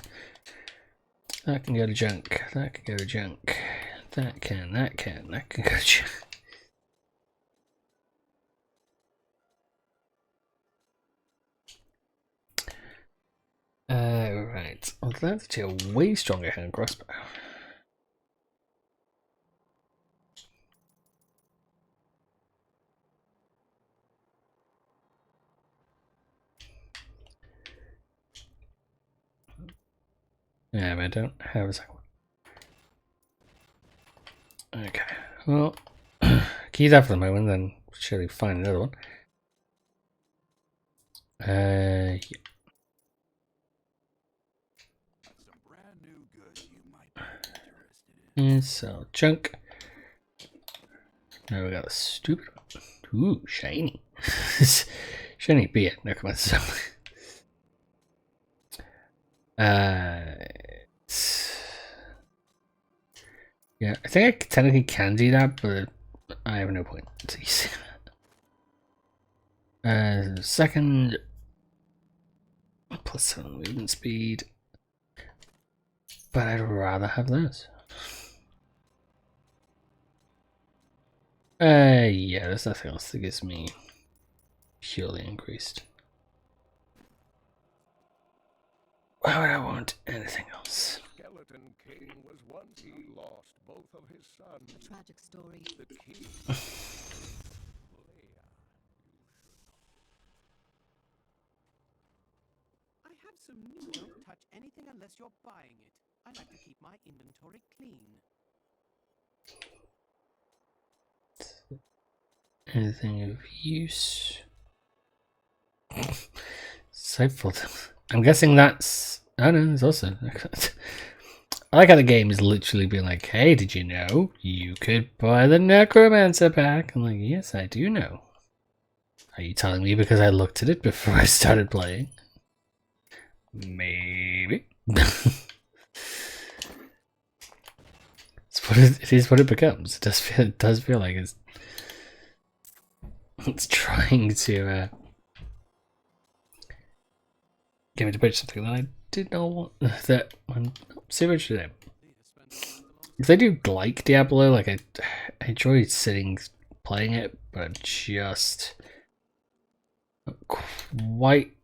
That can go to junk, that can go to junk. That can go to junk. Right, well that's a way stronger hand crossbow. Yeah, but I don't have a second one. Okay, well, keys out for the moment, then surely find another one. Yeah. Some brand new goods you might be interested in. Yeah, so junk. Now we got a stupid one. Ooh, shiny. Shiny beard. No, come on. So, yeah, I think I technically can do that, but I have no point. Second, +7 movement speed, but I'd rather have those. Yeah, there's nothing else that gives me purely increased. Why would I want anything else? Skeleton King was once he lost both of his sons. A tragic story. The king. Leia, I have some new. Don't touch anything unless you're buying it. I like to keep my inventory clean. Anything of use? Sightful. I'm guessing that's. Oh no, there's also. I like how the game is literally being like, hey, did you know you could buy the Necromancer pack? I'm like, yes, I do know. Are you telling me because I looked at it before I started playing? Maybe. It is what it becomes. It does feel like it's trying to get me to purchase something that I did not want. That one. See what you do. Because I do like Diablo, like I enjoy sitting playing it, but just not quite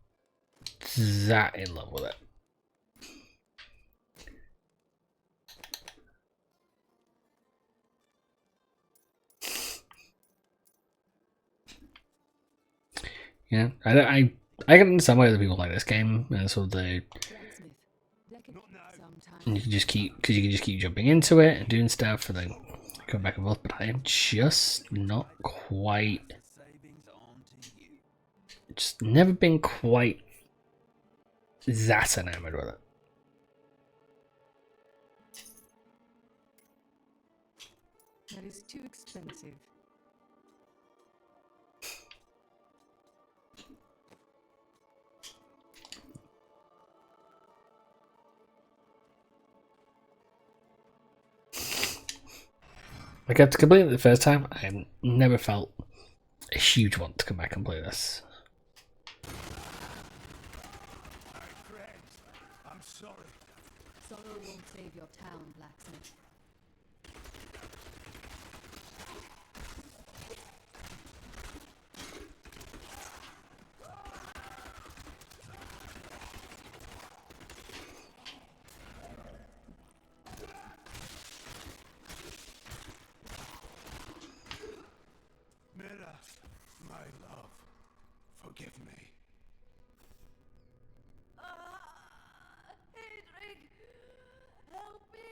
that in love with it. Yeah, I can understand why other people like this game, and so they you can just keep jumping into it and doing stuff, and then come back and forth. But I am just not quite, just never been quite that enamored with it. That is too expensive. Like after completing it the first time, I never felt a huge want to come back and play this. My friend, I'm sorry. Sorrow won't save your town, blacksmith. Mira, my love, forgive me. Hedrick! Help me!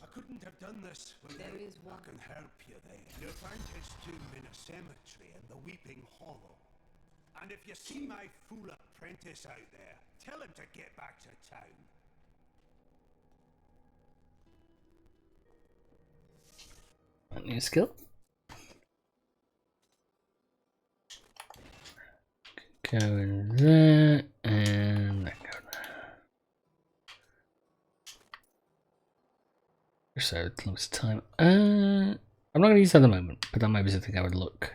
I couldn't have done this without. There is one. I can help you there. You'll find his tomb in a cemetery in the Weeping Hollow. And if you see my fool apprentice out there, tell him to get back to town. New skill. Go in there and that go there. So it looks time. I'm not going to use that at the moment, but that might be something I would look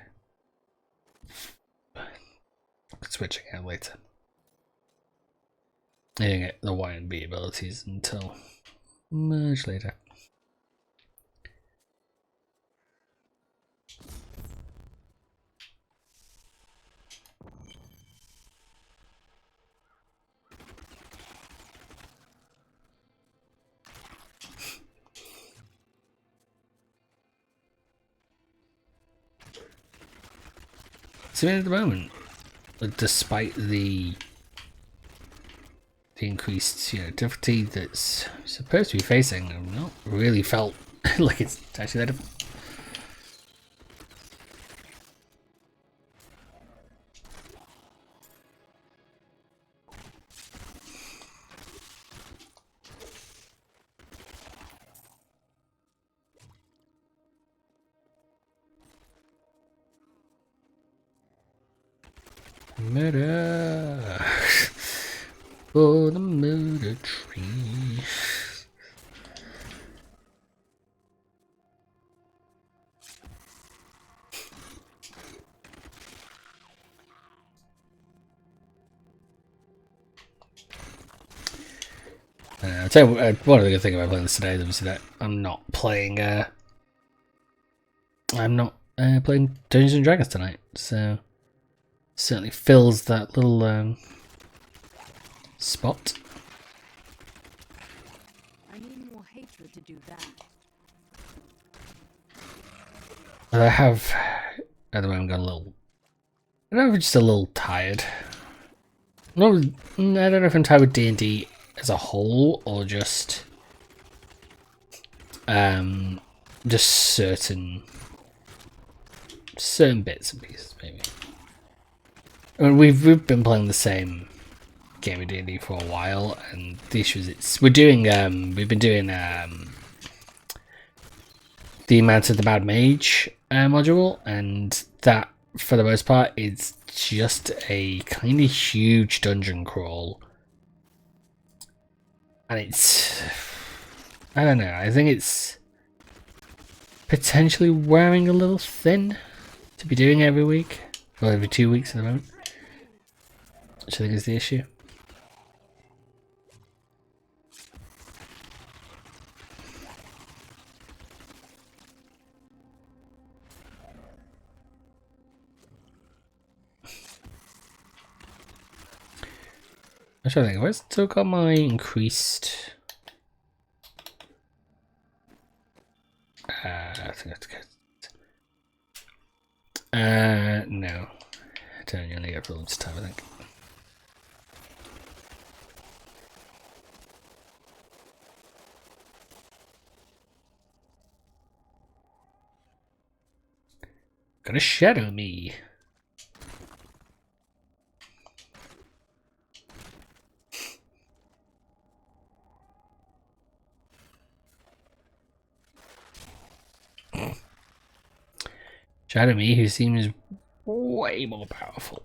switching out later. I didn't get the Y and B abilities until much later. So at the moment, despite the increased, difficulty that's supposed to be facing, I've not really felt like it's actually that difficult. Murder for the murder tree. I'll tell you one of the good things about playing this today is obviously that I'm not playing. I'm not playing Dungeons and Dragons tonight, so certainly fills that little spot. I need more hatred to do that. But I have, at the moment, got a little. I don't know if I'm just a little tired. No, I don't know if I'm tired with D&D as a whole or just certain bits and pieces, maybe. I mean, we've been playing the same game of D&D for a while, and the issue is we've been doing the Mount of the Bad Mage module, and that for the most part is just a kind of huge dungeon crawl, and it's, I don't know, I think it's potentially wearing a little thin to be doing every week or every 2 weeks at the moment, which I think is the issue. I'm trying to think, have I still got my increased? I think that's good. No. I don't only get for this time, I think. Gonna shadow me. Shadow me, who seems way more powerful.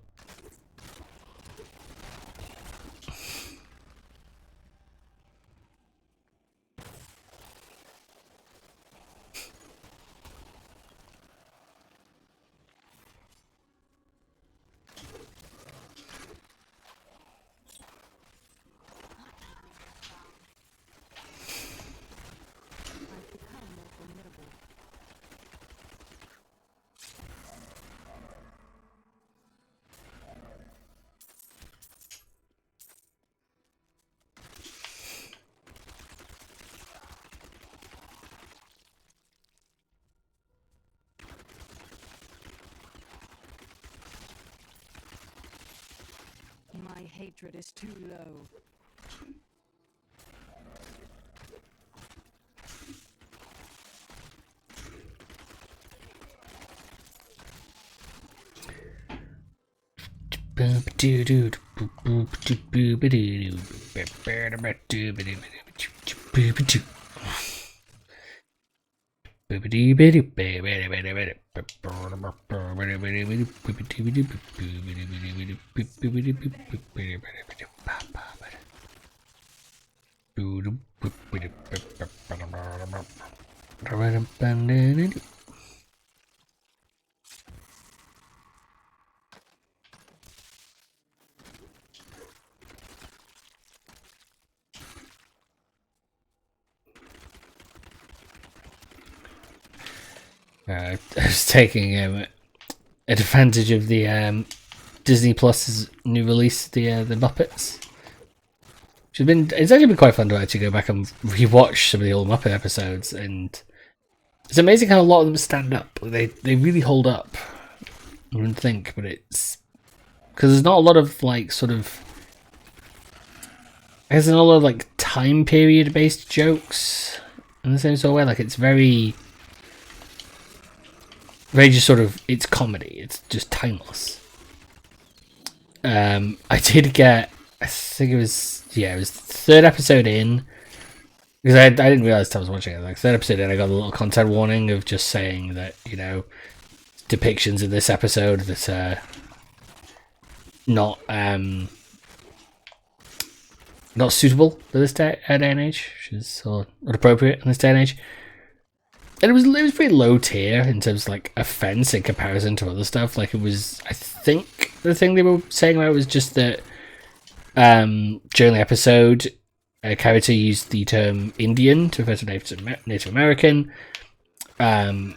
My hatred is too low. I was taking advantage of the Disney Plus's new release, the Muppets. It's actually been quite fun to actually go back and rewatch some of the old Muppet episodes, and it's amazing how a lot of them stand up. They really hold up. I wouldn't think, but it's because there's not a lot of like sort of. There's not a lot of like time period based jokes in the same sort of way. Like it's very just sort of it's comedy. It's just timeless. I did get, I think it was the third episode in, because I didn't realize I was watching it. Like third episode in, I got a little content warning of just saying that depictions in this episode that are not suitable for this day and age, which is not appropriate in this day and age. And it was pretty low tier in terms of like offense in comparison to other stuff. Like it was, I think the thing they were saying about it was just that during the episode, a character used the term Indian to refer to Native American, and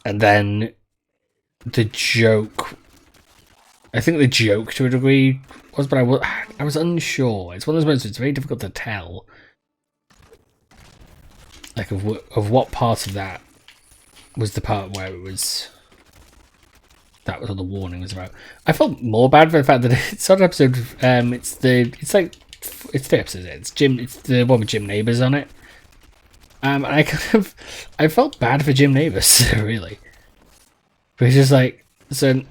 then the joke. I think the joke to a degree was, but I was unsure. It's one of those moments. It's very difficult to tell. Like of what part of that was the part where it was that was what the warning was about. I felt more bad for the fact that it's not an episode. It's the episode. It's the one with Jim Neighbours on it. And I felt bad for Jim Neighbours really, but he's just like so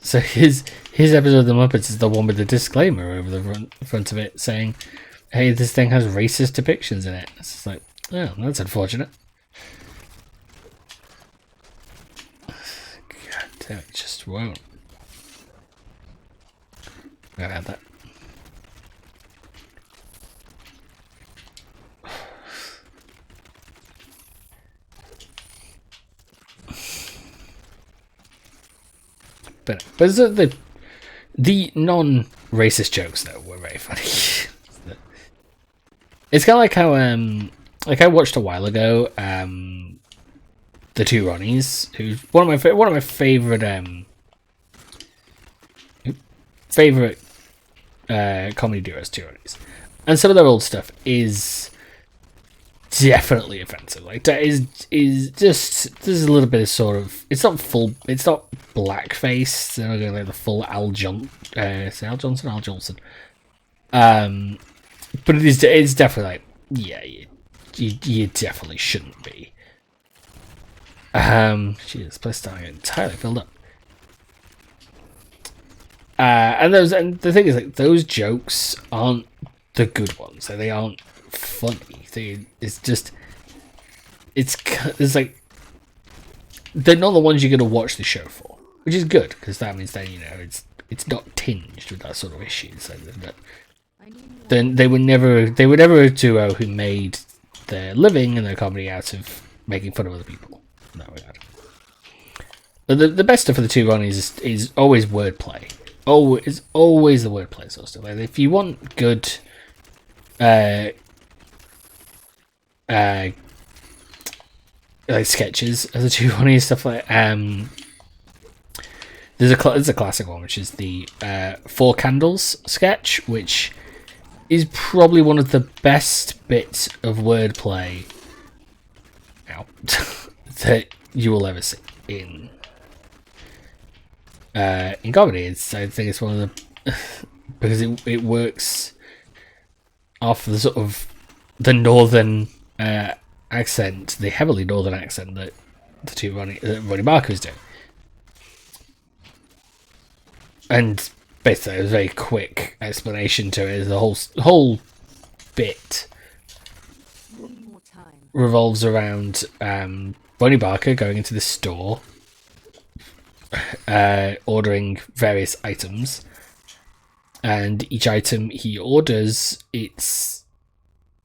his episode of the Muppets is the one with the disclaimer over the front of it saying, "Hey, this thing has racist depictions in it." It's just like. Oh, that's unfortunate. God damn it, just won't. I had that. But the non-racist jokes though were very funny. It's kind of like how I watched a while ago, the Two Ronnies, who's one of my favorite comedy duos, Two Ronnies, and some of their old stuff is definitely offensive. Like that is just there's a little bit of sort of it's not blackface. They're not going like the full Al Johnson, but it's definitely like You definitely shouldn't be. Jeez, this place is starting to get entirely filled up. And the thing is, like, those jokes aren't the good ones. Like, they aren't funny. It's like they're not the ones you're gonna watch the show for, which is good because that means that it's not tinged with that sort of issues. Like, then they were never a duo who made their living and their comedy out of making fun of other people. In that regard. But the best stuff for the Two Ronnies is always wordplay. Always the wordplay sort of stuff. Like if you want good like sketches of the Two Ronnies, stuff like there's a classic one which is the Four Candles sketch, which is probably one of the best bits of wordplay that you will ever see in comedy. I think it's one of the because it works off the sort of the northern accent, the heavily northern accent that the two Ronnie Barker was doing, and basically a very quick explanation to it. The whole bit revolves around Ronnie Barker going into the store, ordering various items, and each item he orders, it's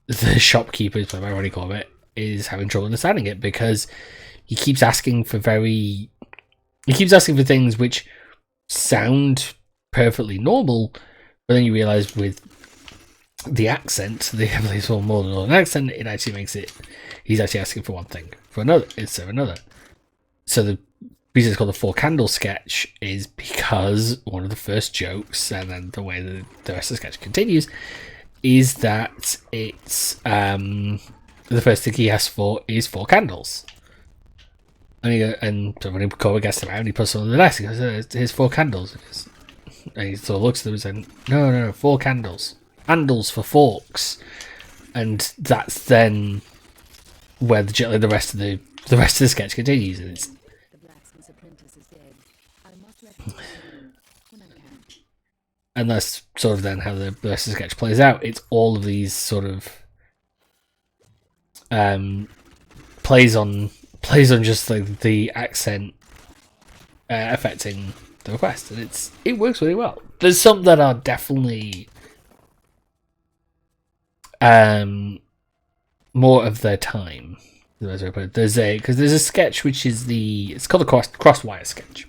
the shopkeeper, played by Ronnie Corbett, is having trouble understanding it because he keeps asking for things which sound perfectly normal, but then you realise with the accent, the heavily more northern accent, it actually makes it he's actually asking for one thing for another instead of another. So the reason it's called the Four Candle sketch is because one of the first jokes, and then the way that the rest of the sketch continues, is that it's the first thing he asks for is 4 candles. And so when Cobra gets him out, he puts on the desk. He goes, "Here's 4 candles." And he sort of looks at them and says, "No, 4 candles. Handles for forks." And that's then where the rest of the sketch continues. And it's The blacksmith's apprentice is dead. I must recognize him when I can. and that's sort of then how the rest of the sketch plays out. It's all of these sort of plays on just like the accent affecting the request, and it works really well. There's some that are definitely more of their time. There's a sketch which is it's called the crosswire sketch,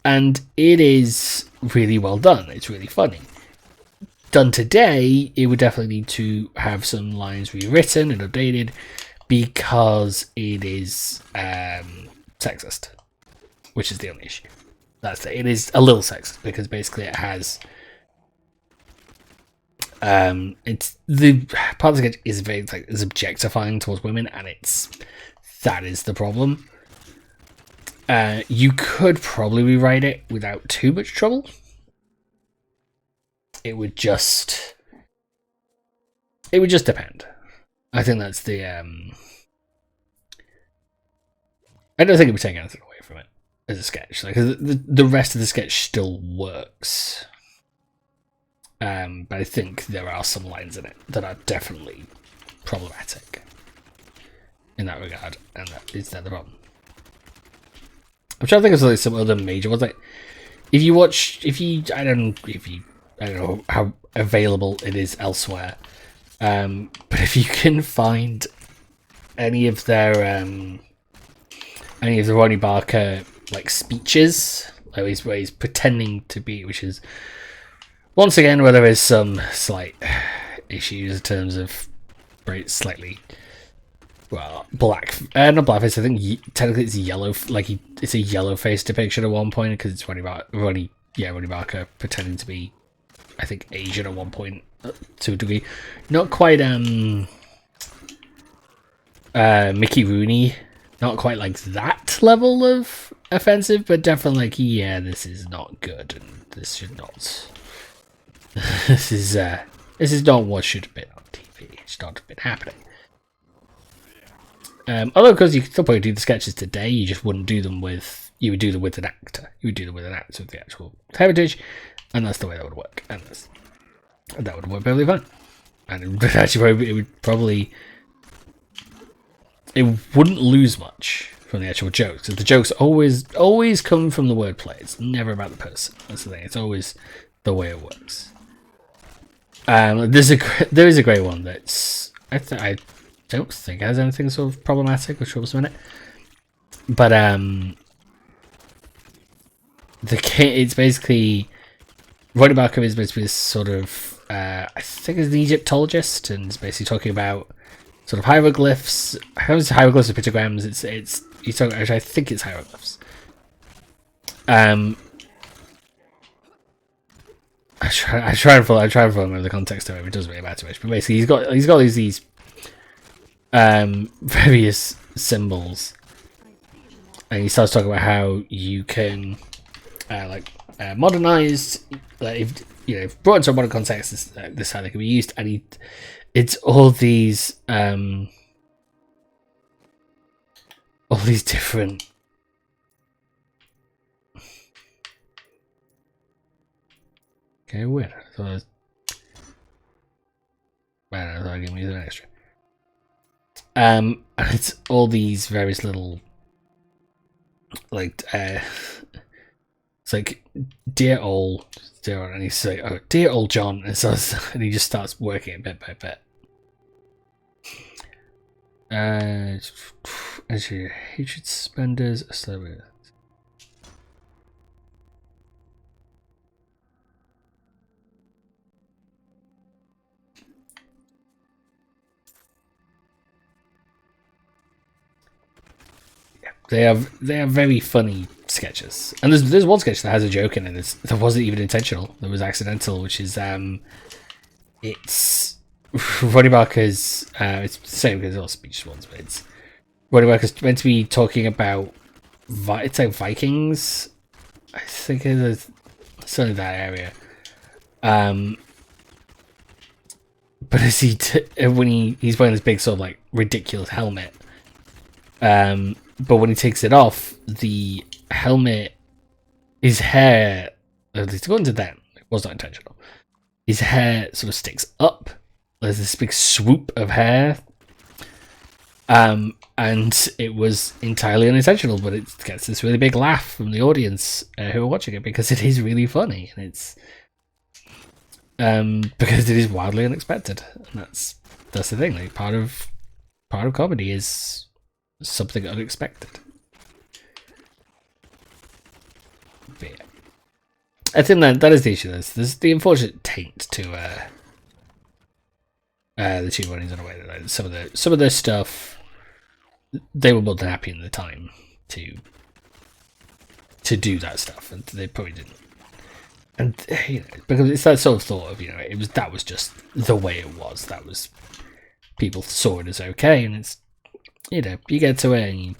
and it is really well done. It's really funny. Done today, it would definitely need to have some lines rewritten and updated because it is sexist, which is the only issue. It is a little sexist because basically it has it's the part of the sketch is very is objectifying towards women, and that is the problem. You could probably rewrite it without too much trouble. It would just depend. I think that's the I don't think it would take anything away from it as a sketch. Like the rest of the sketch still works. But I think there are some lines in it that are definitely problematic in that regard, and that is the problem. I'm trying to think of like some other major ones. Like I don't know how available it is elsewhere, but if you can find any of the Ronnie Barker like speeches, like where he's pretending to be, which is once again where there is some slight issues in terms of slightly not blackface. I think technically it's yellow, it's a yellow face depiction at one point because it's Ronnie Barker pretending to be, I think, Asian at one point to a degree. Not quite Mickey Rooney, not quite like that level of offensive, but definitely like, yeah, this is not good, and this should not. This is not what should have been on TV. It should not have been happening. Although, because you could still probably do the sketches today, you just wouldn't do them with. You would do them with an actor. You would do them with an actor with the actual heritage, and that's the way that would work. And that would work perfectly fine. And it wouldn't lose much from the actual jokes. Because the jokes always come from the wordplay. It's never about the person. That's the thing. It's always the way it works. There is a great one that's I don't think it has anything sort of problematic or troublesome in it, but it's basically Ronnie Barker is basically this sort of I think is an Egyptologist, and is basically talking about sort of hieroglyphs. How is hieroglyphs or pictograms? He's talking. Actually, I think it's hieroglyphs. I try and follow the context of it. It doesn't really matter much, but basically he's got these various symbols, and he starts talking about how you can modernize, if brought into a modern context, this is how they can be used, and it's all these different. Okay, weird. So I thought I'd give me an extra. And it's all these various little, it's like dear old, and he's like, oh, dear old John, and he just starts working it bit by bit. As your hatred spenders, slow. They are very funny sketches, and there's one sketch that has a joke in it that wasn't even intentional. That was accidental, which is it's Ronnie Barker's. It's the same because it's all speech ones, but Roddy Barker's meant to be talking about it's like Vikings. I think it's certainly that area. But as when he's wearing this big sort of like ridiculous helmet, but when he takes it off, the helmet, his hair, at least according to them, it was not intentional. His hair sort of sticks up. There's this big swoop of hair. And it was entirely unintentional, but it gets this really big laugh from the audience who are watching it because it is really funny, and it's because it is wildly unexpected, and that's the thing. Like part of comedy is something unexpected. But yeah. I think that is the issue. There's the unfortunate taint to the two runnings in a way that like, some of their stuff, they were more than happy in the time to do that stuff, and they probably didn't. And you know, because it's that sort of thought of, you know, that was just the way it was. That was, people saw it as okay, and it's, you know, you get to it and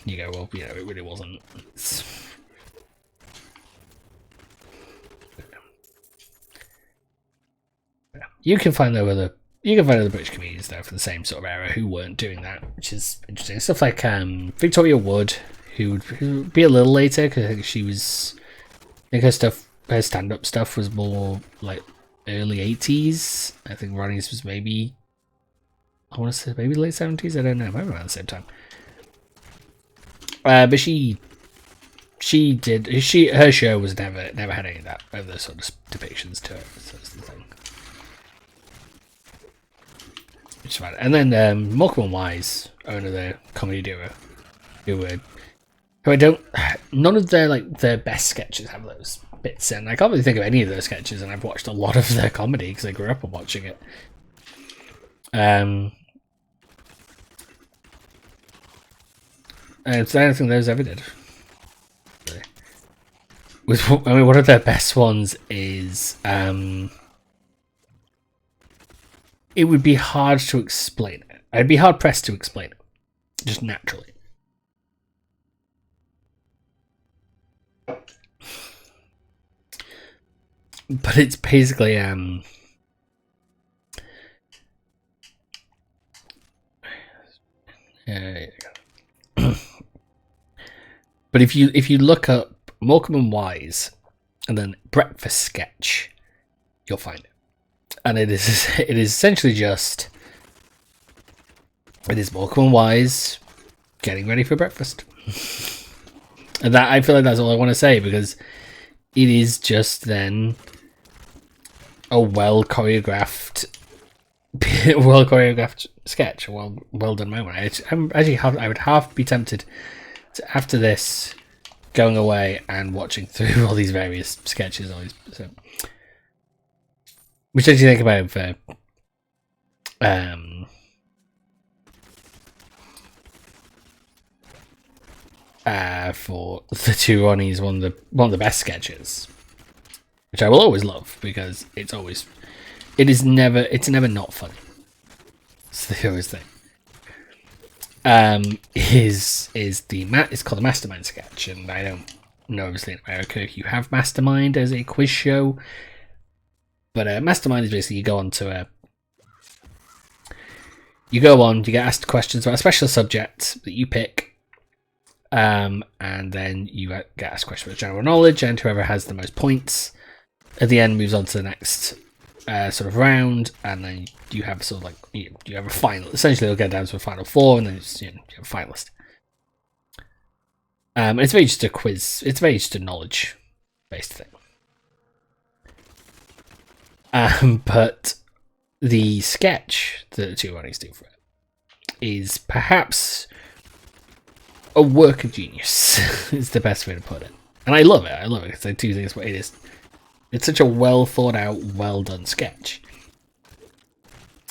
you go, well, you know, it really wasn't. You can find other British comedians though for the same sort of era who weren't doing that, which is interesting. Stuff like Victoria Wood, who would be a little later because I think she was. I think her stand-up stuff was more like early 80s. I think Ronnie's was maybe, I want to say maybe late 70s. I don't know. Maybe around the same time. But her show was never had any of that, of those sort of depictions to it. So that's the thing. Which is fine. And then Morecambe and Wise, owner of the comedy duo, who I don't, none of their best sketches have those bits in. I can't really think of any of those sketches, and I've watched a lot of their comedy because I grew up on watching it. And it's the only thing those ever did. Really. One of their best ones is it would be hard to explain it. I'd be hard pressed to explain it, just naturally. But it's basically but if you look up Morecambe and Wise and then breakfast sketch, you'll find it. And it is essentially just, it is Morecambe and Wise getting ready for breakfast. And that, I feel like that's all I want to say, because it is just then a well choreographed sketch, a well done moment. I would half be tempted to, after this, going away and watching through all these various sketches. Which did you think about for the two Ronnies, one of the best sketches, which I will always love because it's never not funny. It's the always thing. It's called the Mastermind sketch, and I don't know, obviously in America if you have Mastermind as a quiz show, but Mastermind is basically you get asked questions about a special subject that you pick. And then you get asked questions about general knowledge, and whoever has the most points at the end moves on to the next sort of round, and then you have sort of like you have a final. Essentially, it'll get down to a final four, and then you have a finalist. It's very just a quiz. It's very just a knowledge-based thing. But the sketch that the two Ronnies do for it is perhaps a work of genius. Is the best way to put it, and I love it because I do think it's what it is. It's such a well thought out, well done sketch,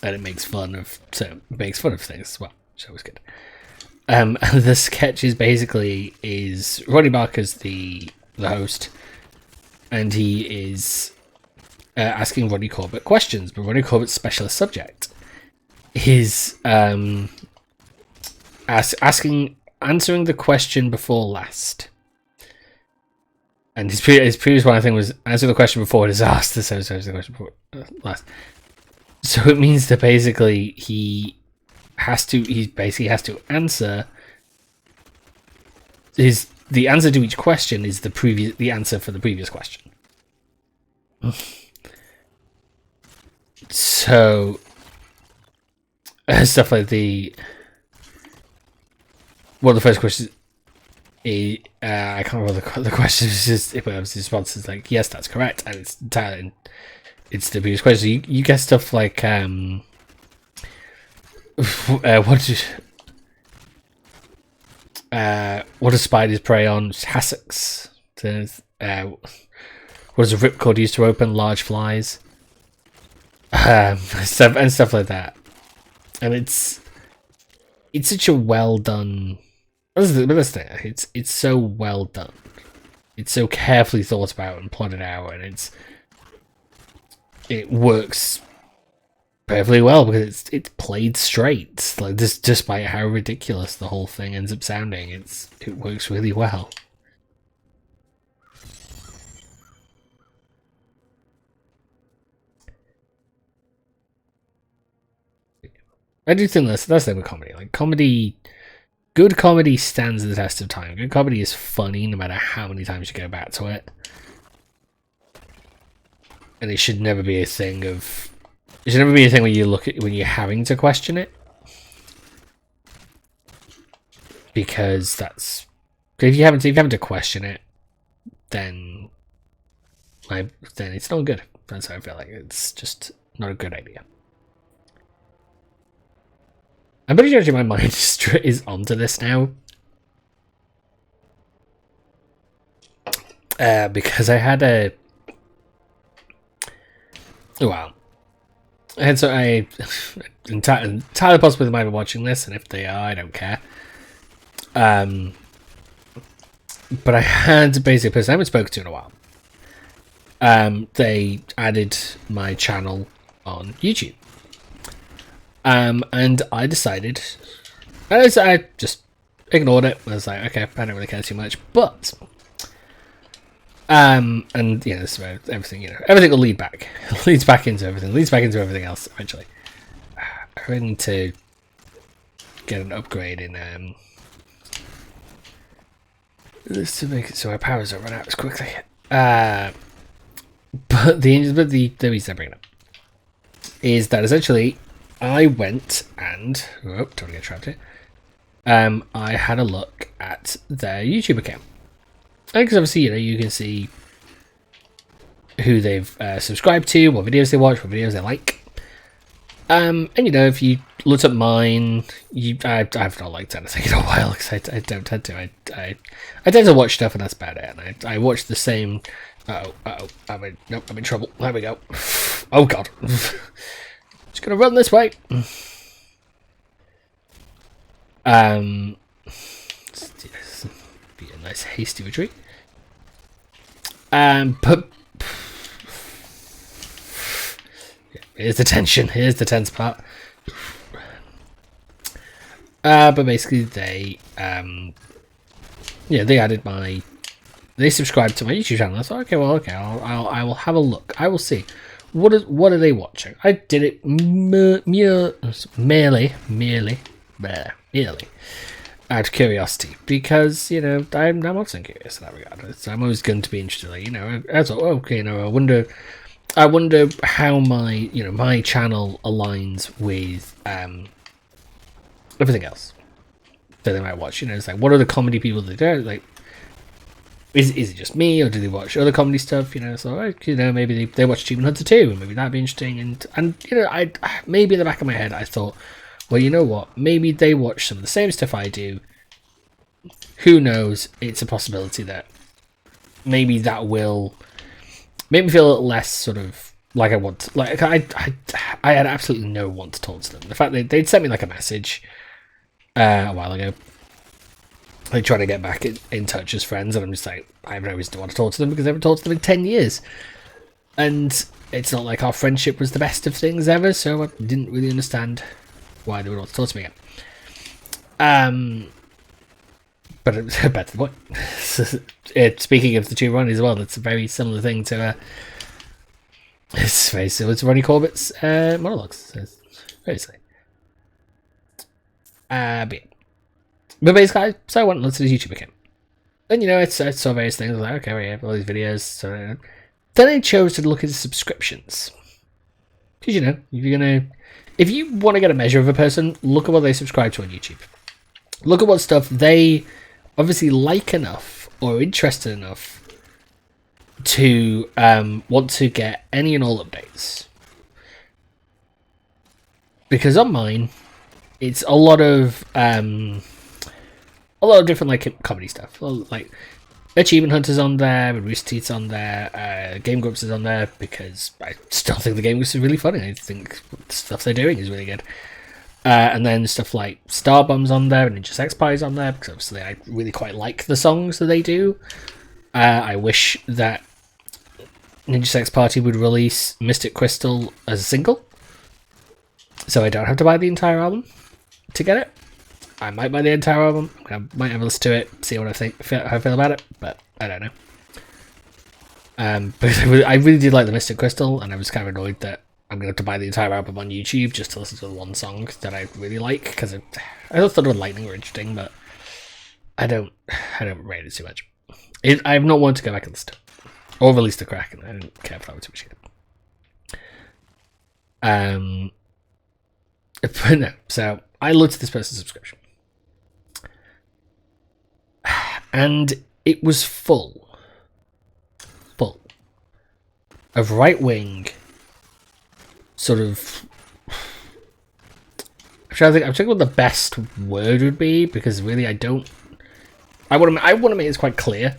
and it makes fun of things as well, which is always good. And the sketch is Ronnie Barker's the host, and he is asking Ronnie Corbett questions, but Ronnie Corbett's specialist subject is answering the question before last. And his previous one, I think, was answer the question before it is asked. So the question before last. So it means that basically he basically has to answer the answer to each question is the answer for the previous question. So stuff like one of the first questions. I can't remember the question. It's just his response is like, yes, that's correct, and it's entirely it's the previous question. So you get stuff like what do spiders prey on? Hassocks. What does a ripcord used to open? Large flies. Stuff like that. And it's such a well done. It's so well done. It's so carefully thought about and plotted out, and it works perfectly well because it's played straight. Like this, despite how ridiculous the whole thing ends up sounding, it works really well. I do think that's the thing with comedy. Like good comedy stands the test of time. Good comedy is funny no matter how many times you go back to it. And it should never be a thing where you look at when you're having to question it. Because if you haven't to question it, then it's not good. That's how I feel like it's just not a good idea. I'm pretty sure my mind is onto this now. Because I had entirely possibly they might be watching this, and if they are, I don't care. But I had basically a person I haven't spoken to in a while. They added my channel on YouTube. And I decided, I just ignored it. I was like, okay, I don't really care too much, but, and you know, this is about everything. You know, everything will lead back, leads back into everything else eventually. I need to get an upgrade in this to make it so my powers don't run out as quickly. But the reason I bring it up is that essentially. I went and don't get trapped here. I had a look at their YouTube account because obviously you can see who they've subscribed to, what videos they watch, what videos they like. And if you looked at mine, I've not liked anything in a while because I don't tend to. I tend to watch stuff and that's about it. And I watch the same. I'm in trouble. There we go. Oh god. Just gonna run this way. Be a nice hasty retreat. But here's the tension. Here's the tense part. But basically, they they subscribed to my YouTube channel. I thought, okay, I will have a look. I will see. What are they watching? I did it merely out of curiosity because I'm also curious in that regard. So I'm always going to be interested. I thought, okay, I wonder how my my channel aligns with everything else that they might watch. It's like what are the comedy people they do like. Is it just me, or do they watch other comedy stuff? So maybe they watch Achievement Hunter too, and maybe that'd be interesting. And I maybe in the back of my head I thought, well, you know what? Maybe they watch some of the same stuff I do. Who knows? It's a possibility that maybe that will make me feel a little less sort of like I want. Like I had absolutely no want to talk to them. The fact they'd sent me like a message a while ago. They try to get back in touch as friends, and I'm just like, I have no reason to want to talk to them because I haven't talked to them in 10 years. And it's not like our friendship was the best of things ever, so I didn't really understand why they would want to talk to me again. But back to the point. Speaking of the two Ronnies as well, that's a very similar thing to it's very similar to Ronnie Corbett's monologues. So it's very silly. But basically, so I went and looked at his YouTube account. And I saw various things. I was like, okay, we have all these videos. So then I chose to look at his subscriptions. Because if you want to get a measure of a person, look at what they subscribe to on YouTube. Look at what stuff they obviously like enough or interested enough to want to get any and all updates. Because on mine, it's a lot of different like comedy stuff, like Achievement Hunter's on there, and Rooster Teeth's on there, Game Grumps is on there because I still think the Game Grumps is really funny. I think the stuff they're doing is really good. And then stuff like Starbomb's on there, and Ninja Sex Party's on there because obviously I really quite like the songs that they do. I wish that Ninja Sex Party would release Mystic Crystal as a single, so I don't have to buy the entire album to get it. I might buy the entire album. I might have a listen to it, see what how I feel about it, but I don't know. But I really did like the Mystic Crystal, and I was kind of annoyed that I'm going to have to buy the entire album on YouTube just to listen to the one song that I really like, because I thought the Lightning were interesting, but I don't rate it too much. I have not wanted to go back and listen to it. Or release the Kraken. I don't care if that was too much either. But no, so I looked at this person's subscription. And it was full of right-wing sort of... I'm trying to think what the best word would be, because really I want to make this quite clear.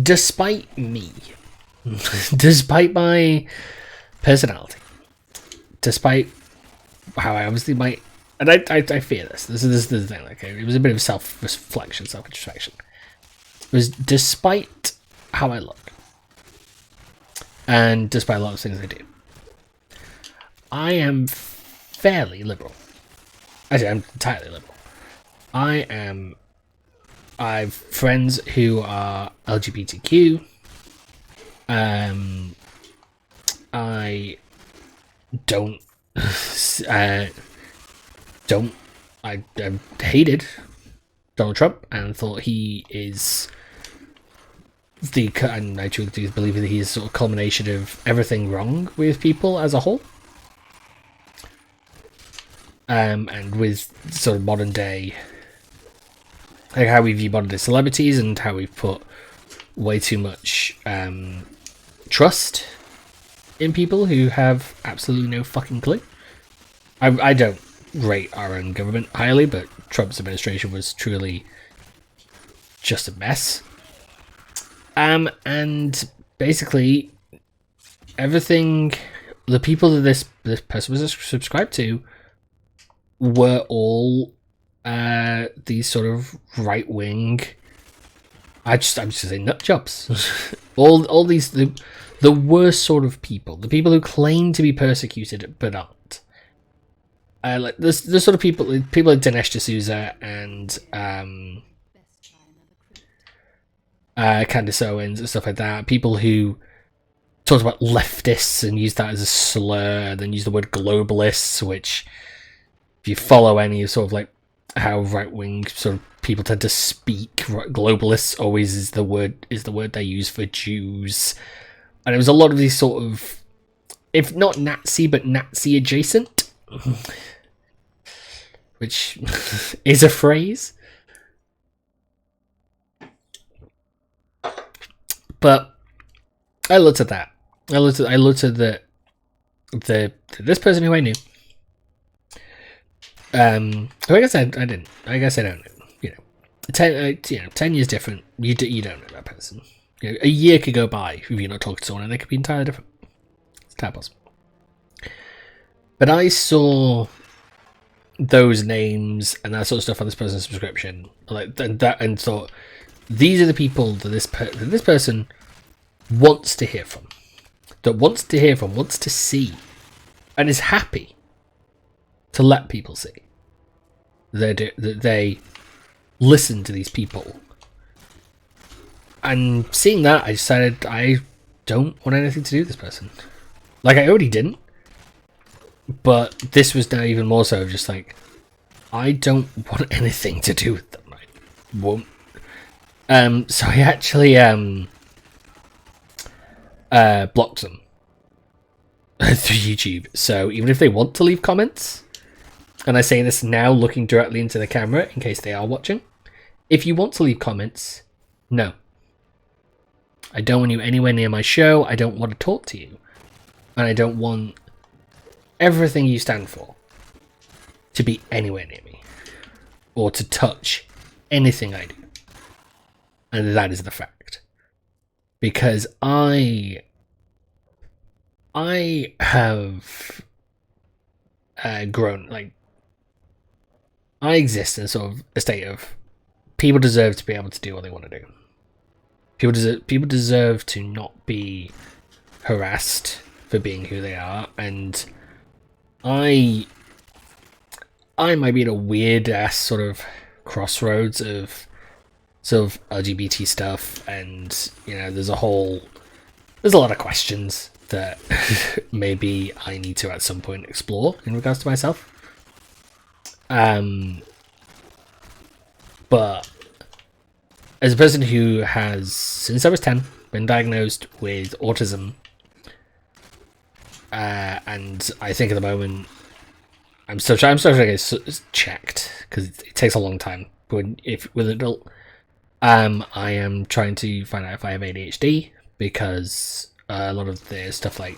Despite me, despite my personality, despite how I obviously might... And I fear this. This is the thing. Like, it was a bit of self-reflection, self-introspection. It was despite how I look, and despite a lot of things I do, I am fairly liberal. Actually, I'm entirely liberal. I've friends who are LGBTQ. I don't. I hated Donald Trump and thought he is and I truly do believe that he is sort of culmination of everything wrong with people as a whole. And with sort of modern day, like how we view modern day celebrities and how we've put way too much trust in people who have absolutely no fucking clue. I don't rate our own government highly, but Trump's administration was truly just a mess. And basically everything, the people that this person was subscribed to were all these sort of right wing. I'm just saying nut jobs. all these the worst sort of people, the people who claim to be persecuted but aren't. Like the sort of people like Dinesh D'Souza and Candace Owens and stuff like that. People who talked about leftists and used that as a slur, and then use the word globalists, which, if you follow any sort of like how right wing sort of people tend to speak, globalists always is the word they use for Jews, and it was a lot of these sort of, if not Nazi but Nazi adjacent. Which is a phrase. But I looked at that. I looked at this person who I knew. Who I guess I didn't. I guess I don't know. 10 years different. You don't know that person. A year could go by if you're not talking to someone, and they could be entirely different. It's entirely possible. But I saw those names and that sort of stuff on this person's subscription, and thought, these are the people that this person wants to hear from, wants to see, and is happy to let people see. that they listen to these people. And seeing that, I decided I don't want anything to do with this person. Like, I already didn't, but this was now even more so just like, I don't want anything to do with them. I won't. So I actually blocked them through YouTube. So even if they want to leave comments, and I say this now looking directly into the camera in case they are watching, if you want to leave comments, no. I don't want you anywhere near my show, I don't want to talk to you, and I don't want everything you stand for to be anywhere near me, or to touch anything I do. And that is the fact. Because I have grown, like, I exist in sort of a state of people deserve to be able to do what they want to do. People deserve to not be harassed for being who they are, and I might be at a weird ass sort of crossroads of sort of LGBT stuff, and you know, there's a lot of questions that maybe I need to at some point explore in regards to myself. But as a person who has, since I was 10, been diagnosed with autism, and I think at the moment I'm still trying to get checked because it takes a long time. But with an adult, I am trying to find out if I have ADHD, because a lot of the stuff, like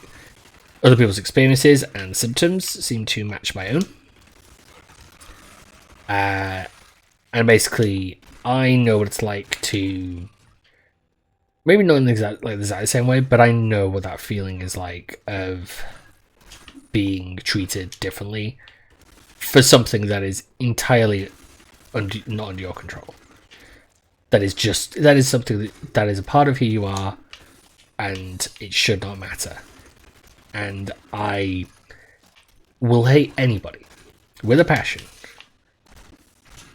other people's experiences and symptoms, seem to match my own. And basically, I know what it's like to, maybe not in the exact same way, but I know what that feeling is like of being treated differently for something that is entirely not under your control. That is something that is a part of who you are, and it should not matter. And I will hate anybody with a passion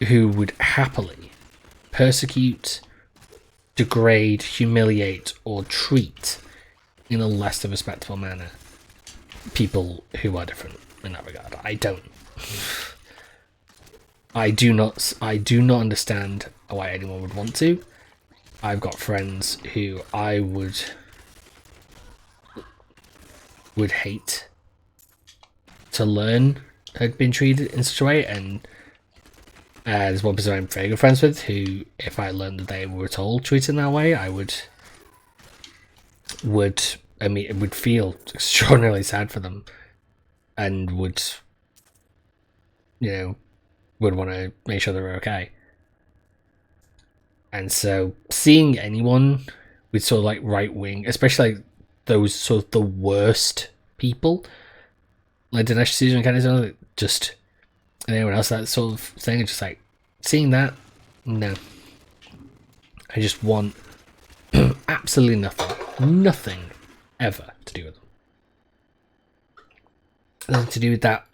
who would happily persecute, degrade, humiliate, or treat in a less than respectful manner people who are different in that regard. I do not understand why anyone would want to. I've got friends who I would hate to learn had been treated in such a way, and there's one person I'm very good friends with who, if I learned that they were at all treated in that way, I would feel extraordinarily sad for them, and would want to make sure they're okay. And so seeing anyone with sort of like right wing, especially like those sort of the worst people, like Dinesh Susan kind of just, and anyone else, that sort of thing, it's just like seeing that, no. I just want absolutely nothing ever to do with them. Nothing to do with that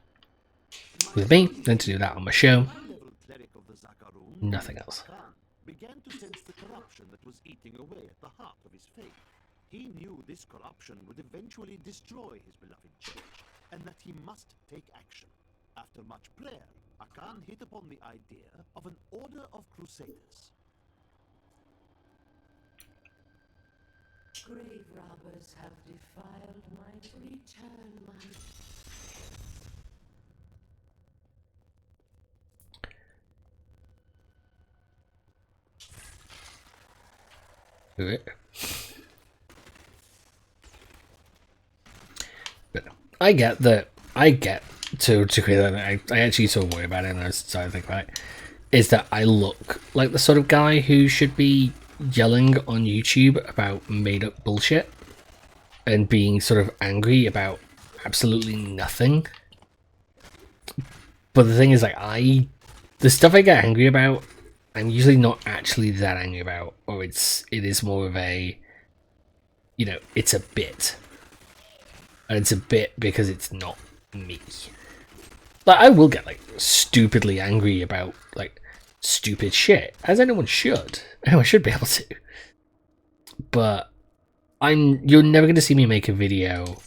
with me, nothing to do with that on my show, nothing else. Began to sense the corruption that was eating away at the heart of his faith. He knew this corruption would eventually destroy his beloved church, and that he must take action. After much prayer, Akan hit upon the idea of an order of crusaders. Grave robbers have defiled my return, my... But I get to create that. I actually sort of worry about it, and I started to think about it, is that I look like the sort of guy who should be yelling on YouTube about made up bullshit and being sort of angry about absolutely nothing. But the thing is, like, the stuff I get angry about, I'm usually not actually that angry about, or it is more of a, it's a bit. And it's a bit because it's not me. like I will get like stupidly angry about like stupid shit, as anyone should. Anyone should be able to. But you're never gonna see me make a video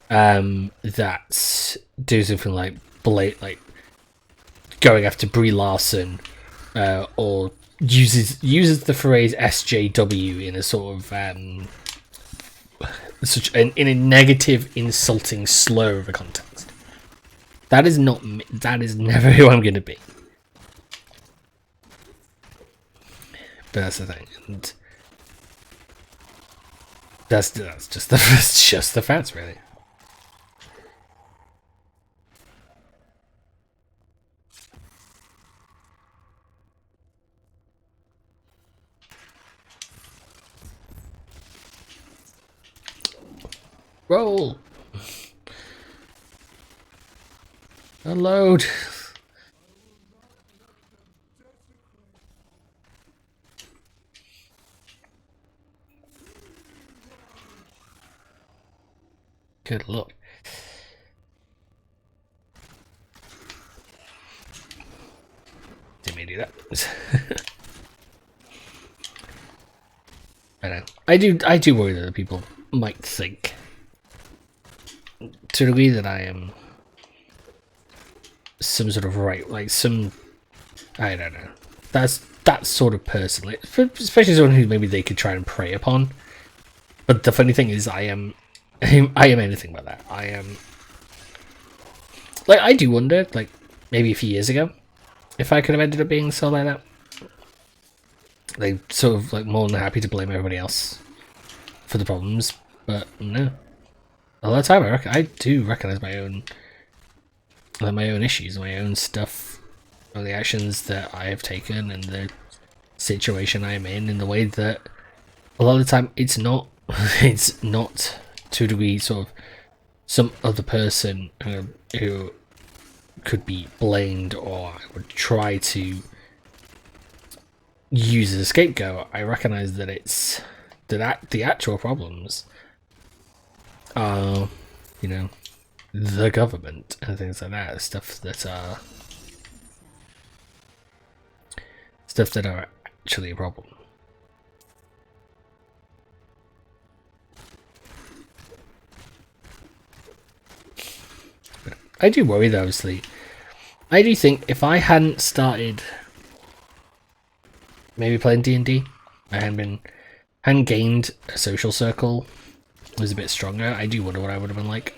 that's do something like like going after Brie Larson, or uses the phrase SJW in a sort of in a negative, insulting slur of a context. That is not me. That is never who I'm going to be. But that's the thing, and that's just the facts, really. Roll. Unload. Good luck. Didn't mean to do that. I know. I do worry that people might think to the degree that I am some sort of like some, I don't know. That's that sort of person, like, especially someone who maybe they could try and prey upon. But the funny thing is, I am anything but that. I am like, I do wonder, like maybe a few years ago, if I could have ended up being so like that. Like sort of like more than happy to blame everybody else for the problems, but no. A lot of time I do recognize my own issues, my own stuff, or the actions that I have taken, and the situation I am in the way that a lot of the time it's not to a degree sort of some other person who could be blamed or I would try to use as a scapegoat. I recognize that it's that the actual problems are, you know, the government and things like that, stuff that are actually a problem. But I do worry though, obviously. I do think if I hadn't started maybe playing D&D, I hadn't gained a social circle, was a bit stronger, I do wonder what I would have been like.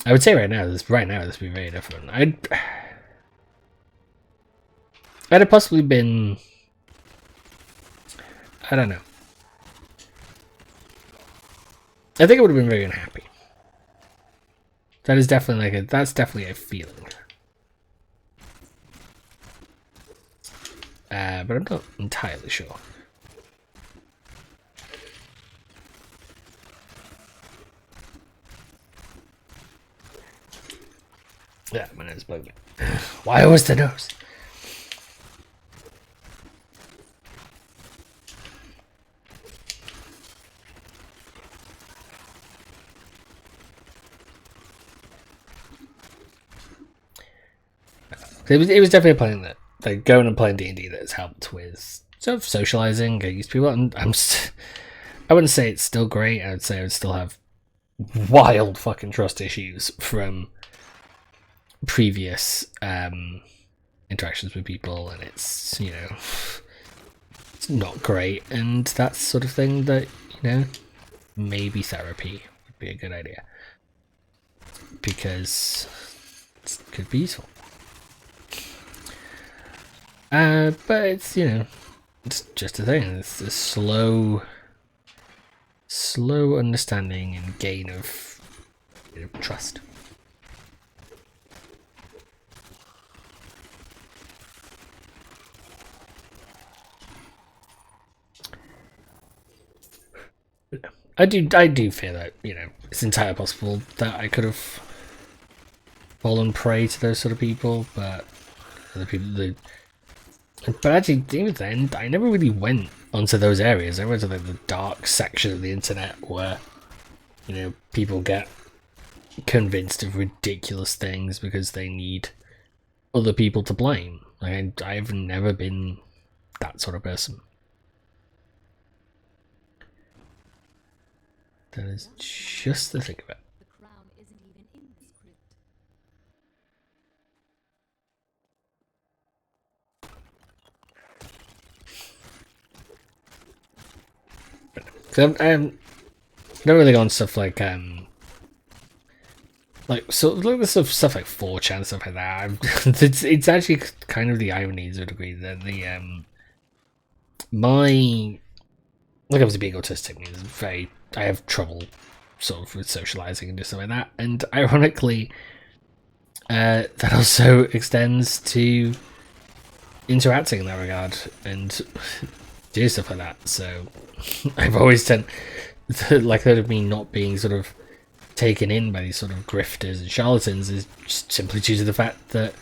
I would say right now this would be very different. I'd have possibly been, I don't know. I think I would have been very unhappy. That's definitely a feeling. But I'm not entirely sure. Yeah, my nose bugged me. Why always the nose? It was definitely playing that, like going and playing D&D that has helped with sort of socializing, getting used to people. And I wouldn't say it's still great. I would say I would still have wild fucking trust issues from previous interactions with people, and it's, you know, it's not great, and that sort of thing that, you know, maybe therapy would be a good idea, because it could be useful. But it's, you know, it's just a thing. It's a slow understanding and gain of, you know, trust. I do fear that, you know, it's entirely possible that I could have fallen prey to those sort of people, but actually, even then, I never really went onto those areas. I went to the dark section of the internet where, you know, people get convinced of ridiculous things because they need other people to blame. Like, I've never been that sort of person. That is just the thing of it. The crown isn't even in this crypt. 'Cause I don't really go on stuff like so look at stuff like 4chan and stuff like that. It's actually kind of the irony to a degree that my like obviously being autistic means I have trouble sort of with socializing and just stuff like that, and ironically that also extends to interacting in that regard and do stuff like that. So I've always tend to, like, that of me not being sort of taken in by these sort of grifters and charlatans is just simply due to the fact that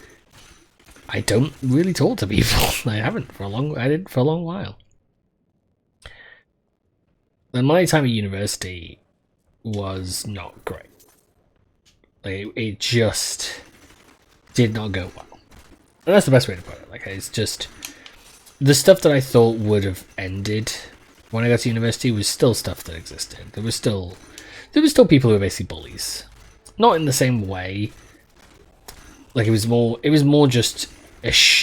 I don't really talk to people. I did for a long while. And my time at university was not great. Like, it just did not go well. And that's the best way to put it. Like, it's just the stuff that I thought would have ended when I got to university was still stuff that existed. There was still people who were basically bullies. Not in the same way. Like, it was more just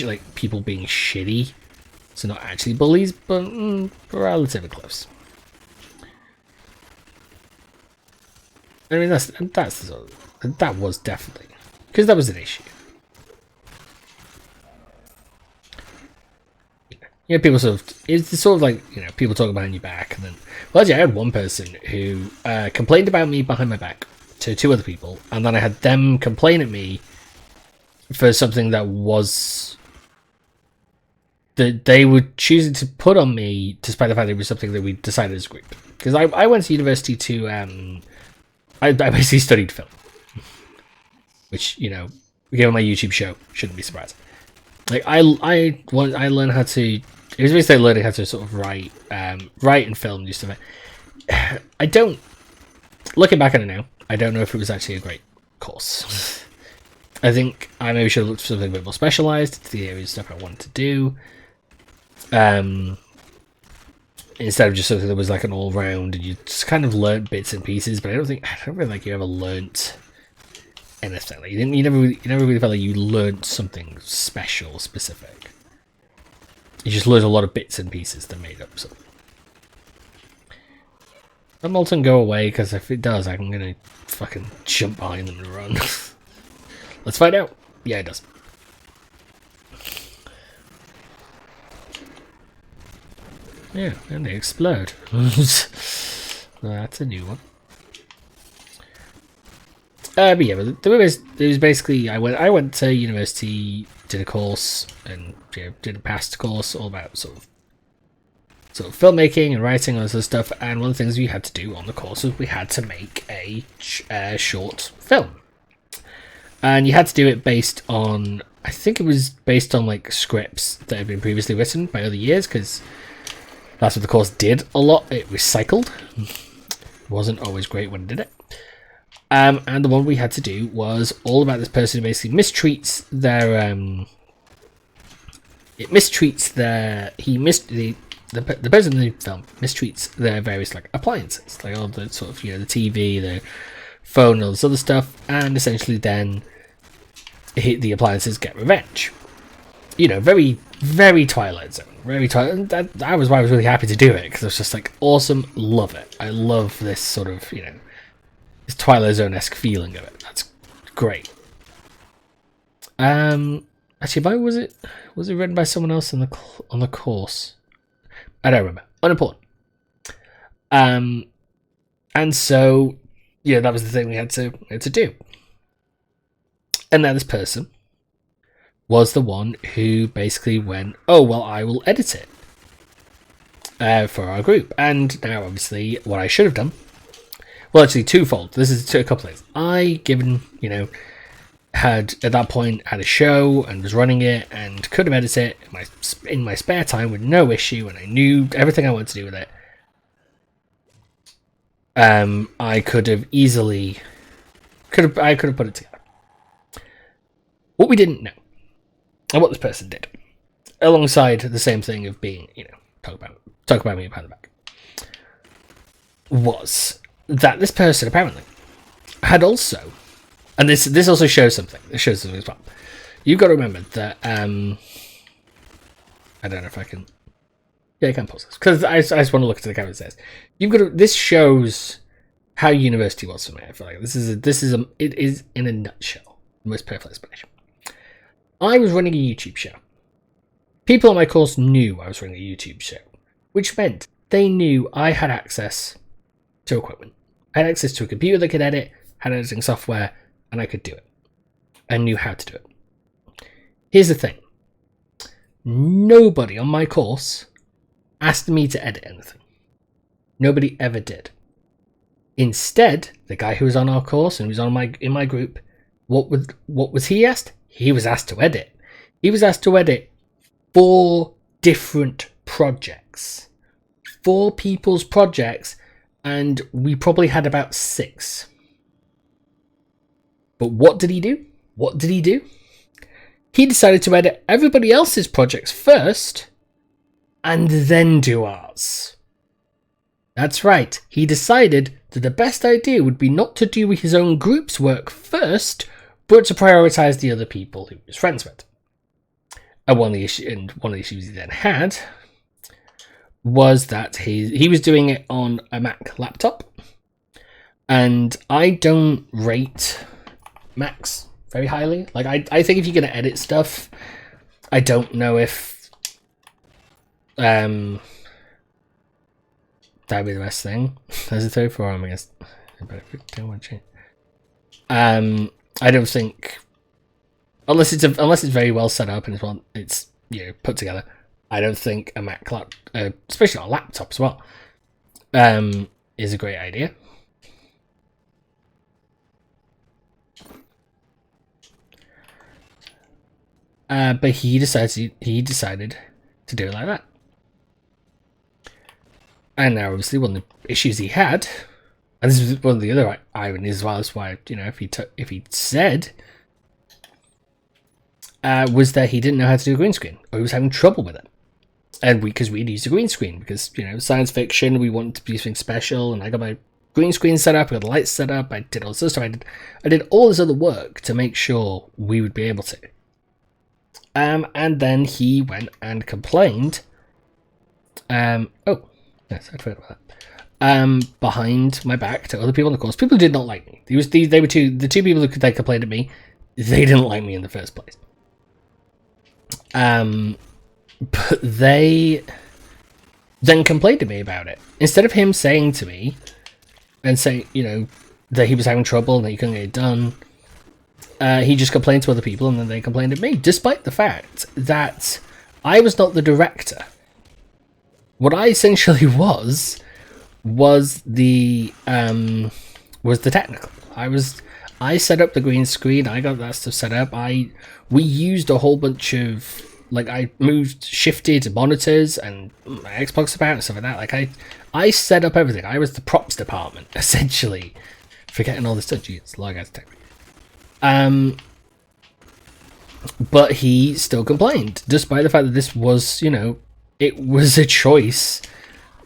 like people being shitty. So not actually bullies, but relatively close. I mean, that's the sort of, that was definitely, because that was an issue. Yeah, people sort of, it's sort of like, you know, people talk behind your back, and then, well, actually, I had one person who complained about me behind my back to 2 other people, and then I had them complain at me for something that was, that they were choosing to put on me, despite the fact that it was something that we decided as a group. Because I went to university to, I basically studied film, which, you know, given my YouTube show, shouldn't be surprised. Like, I learned how to. It was basically learning how to sort of write and film and stuff. I don't. Looking back on it now, I don't know if it was actually a great course. I think I maybe should have looked for something a bit more specialised to the area of stuff I wanted to do. Instead of just something that was like an all round, and you just kind of learnt bits and pieces. But I don't really like you ever learnt anything. Like, you never really felt like you learnt something special, specific. You just learned a lot of bits and pieces that made up something. Let Molten go away, because if it does, I'm gonna fucking jump behind them and run. Let's find out. Yeah, it does. Yeah, and they explode. That's a new one. But yeah, but it was basically, I went to university, did a course, and, you know, did a past course all about sort of filmmaking and writing and all this other stuff. And one of the things we had to do on the course was we had to make a short film, and you had to do it based on, I think it was based on like scripts that had been previously written by other years, because that's what the course did a lot. It recycled. It wasn't always great when it did it. And the one we had to do was all about this person who basically mistreats their the person in the film mistreats their various like appliances, like all the sort of, you know, the TV, the phone, and all this other stuff, and essentially then the appliances get revenge. You know, very, very Twilight Zone, very Twilight. And that was why I was really happy to do it, because I was just like, awesome, love it. I love this sort of, you know, this Twilight Zone-esque feeling of it. That's great. Actually, was it written by someone else on the course? I don't remember. Unimportant. And so, yeah, that was the thing we had to do. And now this person was the one who basically went, oh, well, I will edit it for our group. And now, obviously, what I should have done, well, actually, twofold. This is a couple of things. Had at that point had a show and was running it and could have edited it in my spare time with no issue, and I knew everything I wanted to do with it. I could have easily I could have put it together. What we didn't know, and what this person did, alongside the same thing of being, talk about me behind the back, was that this person apparently had also, and this also shows something. This shows something as well. You've got to remember that I don't know if I can. Yeah, I can pause this because I just want to look at the camera. It says you've got to. This shows how university was for me. I feel like it is in a nutshell the most perfect explanation. I was running a YouTube show. People on my course knew I was running a YouTube show, which meant they knew I had access to equipment. I had access to a computer that could edit, had editing software, and I could do it. I knew how to do it. Here's the thing. Nobody on my course asked me to edit anything. Nobody ever did. Instead, the guy who was on our course and who was in my group, what was he asked? He was asked to edit. He was asked to edit 4 different projects. 4 people's projects, and we probably had about 6. But what did he do? He decided to edit everybody else's projects first, and then do ours. That's right, he decided that the best idea would be not to do his own group's work first, but to prioritise the other people he was friends with. And one of the issues he then had was that he was doing it on a Mac laptop, and I don't rate Macs very highly. Like I think if you're gonna edit stuff, I don't know if that'd be the best thing. There's a 34 arm, I guess. But I don't want to change. I don't think unless it's very well set up and it's put together. I don't think a Mac especially on a laptop as well, is a great idea. But he decided to do it like that. And now, obviously, one of the issues he had, and this is one of the other ironies as well, that's why, if he said, was that he didn't know how to do a green screen, or he was having trouble with it. And because we'd used a green screen, because, science fiction, we wanted to do something special, and I got my green screen set up, I got the lights set up, I did all this stuff, I did all this other work to make sure we would be able to. And then he went and complained. Oh, yes, I'd forgot about that. Behind my back to other people in the course. People did not like me. They were the two people that complained at me. They didn't like me in the first place. But they then complained to me about it. Instead of him saying to me and saying, that he was having trouble and that he couldn't get it done, he just complained to other people and then they complained at me, despite the fact that I was not the director. What I essentially was the technical. I set up the green screen, I got that stuff set up, we used a whole bunch of, I shifted monitors and my Xbox about and stuff like that. I set up everything. I was the props department, essentially, for getting all this stuff. Jeez, log out to tech. But he still complained, despite the fact that this was, it was a choice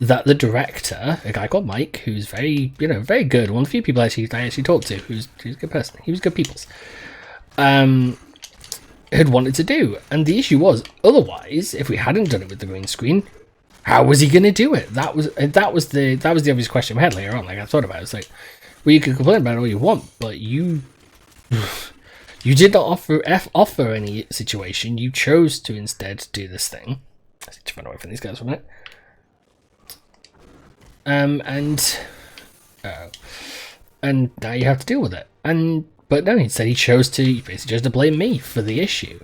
that the director, a guy called Mike, who's very, very good, one of the few people I actually talked to, who's a good person, he was good people's, had wanted to do. And the issue was, otherwise, if we hadn't done it with the green screen, how was he going to do it? That was the obvious question we had later on. I thought about it. It's like, well, you can complain about it all you want, but you did not offer any situation. You chose to instead do this thing. I need to run away from these guys for a minute. And now you have to deal with it. But no, he said he basically chose to blame me for the issue.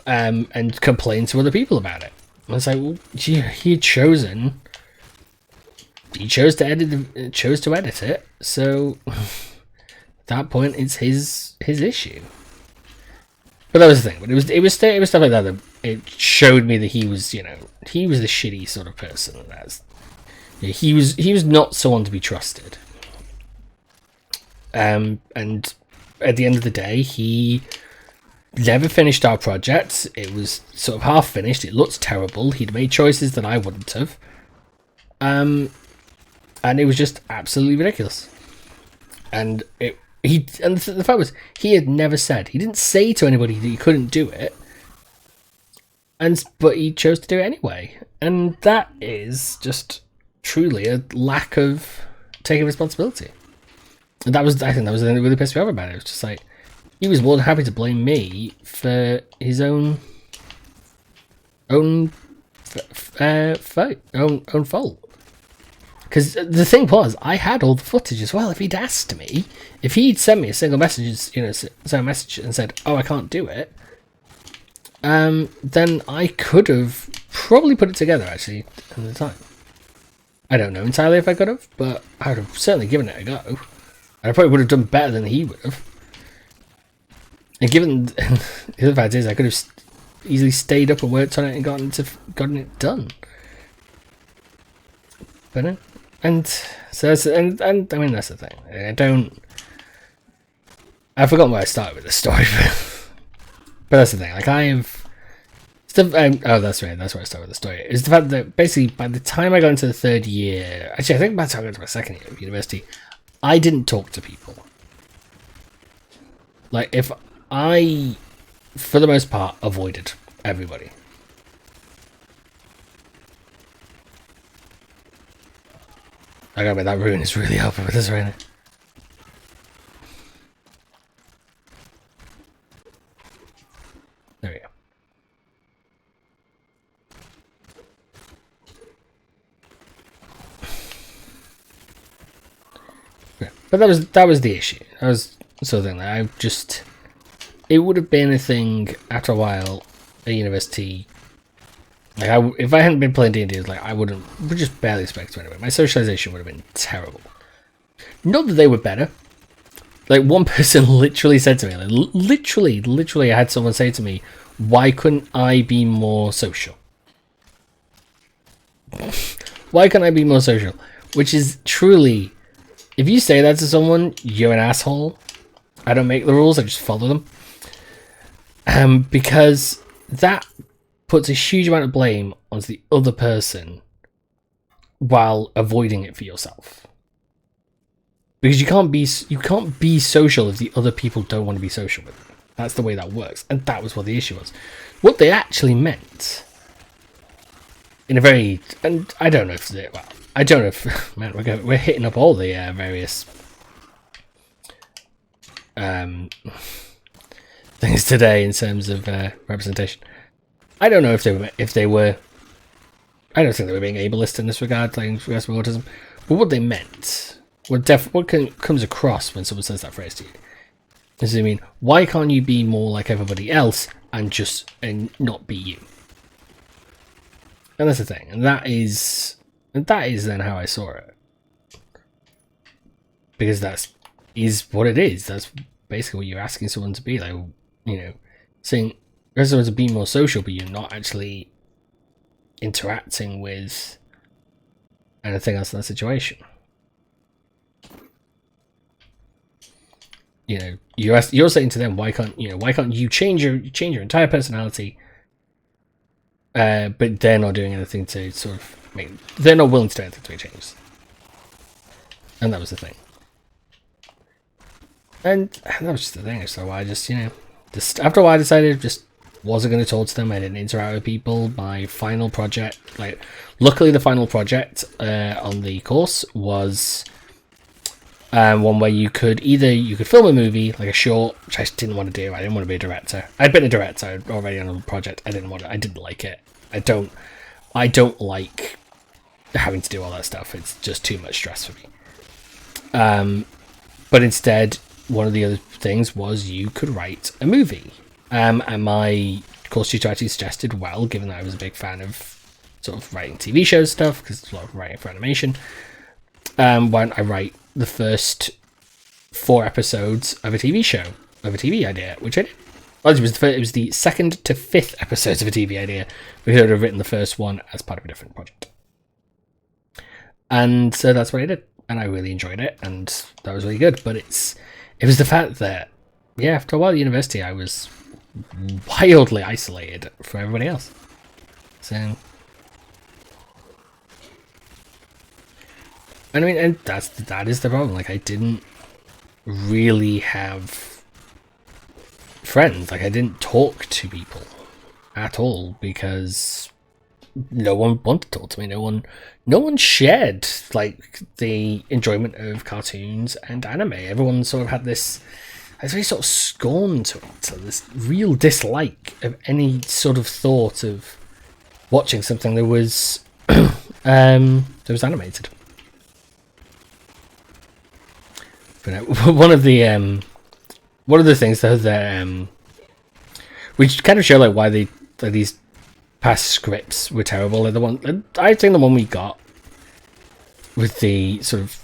And complain to other people about it. I was like, well, he chose to edit it, so at that point it's his issue. But that was the thing. But it was stuff like that it showed me that he was the shitty sort of person. He was not someone to be trusted. And at the end of the day, he never finished our project. It was sort of half finished. It looked terrible. He'd made choices that I wouldn't have. And it was just absolutely ridiculous. And the fact was, he had never said, he didn't say to anybody that he couldn't do it. But he chose to do it anyway. And that is just truly a lack of taking responsibility. And I think that was the thing that really pissed me off about it. It was just like, he was more than happy to blame me for his own fault. Because the thing was, I had all the footage as well. If he'd asked me, if he'd sent me a single message, sent a message and said, "Oh, I can't do it," then I could have probably put it together actually at the time. I don't know entirely if I could have, but I would have certainly given it a go. And I probably would have done better than he would have. And given the other fact is, I could have easily stayed up and worked on it and gotten it done. But no. And so and I mean that's the thing. I've forgotten where I started with this story, but that's the thing. Like I have stuff. Oh, that's right. That's where I started with the story. It's the fact that basically by the time I got into the third year, actually I think by the time I got into my second year of university, I didn't talk to people. Like if I, for the most part, avoided everybody. I gotta admit, that rune is really helping with this right now. There we go. Yeah, but that was the issue. That was sort of thing. Like it would have been a thing after a while at university. Like if I hadn't been playing D&D, like I would just barely speak to anyone. My socialization would have been terrible. Not that they were better. Like one person literally said to me, like literally, I had someone say to me, "Why couldn't I be more social?" Why can't I be more social? Which is truly, if you say that to someone, you're an asshole. I don't make the rules; I just follow them. Because that puts a huge amount of blame onto the other person while avoiding it for yourself. Because you can't be social if the other people don't want to be social with you. That's the way that works, and that was what the issue was. What they actually meant, in a very, and I don't know if I don't know if man, we're hitting up all the various things today in terms of representation. I don't know if they were. I don't think they were being ableist in this regard, like in regards to autism. But what they meant, what comes across when someone says that phrase to you, is I mean, why can't you be more like everybody else and not be you? And that's the thing, and that is then how I saw it, because that is what it is. That's basically what you're asking someone to be, like, saying. Because someone to be more social, but you're not actually interacting with anything else in that situation. You're saying to them, why can't you change your entire personality? But they're not doing anything to sort of they're not willing to do anything to make changes. And that was the thing. And that was just the thing. So I just after a while I decided just wasn't going to talk to them. I didn't interact with people. My final project, luckily the final project on the course was one where you could film a movie, like a short, which I just didn't want to do. I didn't want to be a director. I'd been a director already on a project. I didn't like it. I don't like having to do all that stuff. It's just too much stress for me. But instead, one of the other things was you could write a movie. And my course tutor actually suggested, well, given that I was a big fan of sort of writing TV shows stuff, because it's a lot of writing for animation, why don't I write the first 4 episodes of a TV show, of a TV idea, which I did. Well, it was the 2nd to 5th episodes of a TV idea, because I would have written the first one as part of a different project. And so that's what I did. and I really enjoyed it, and that was really good. But it was the fact that, yeah, after a while at university, I was wildly isolated from everybody else. So, and I mean, and that is the problem. Like, I didn't really have friends. Like, I didn't talk to people at all because no one wanted to talk to me. No one shared like the enjoyment of cartoons and anime. Everyone sort of had this very sort of scorn to it, so this real dislike of any sort of thought of watching something that was animated. But one of the things though that which kind of show like why these past scripts were terrible. Like the one I think the one we got with the sort of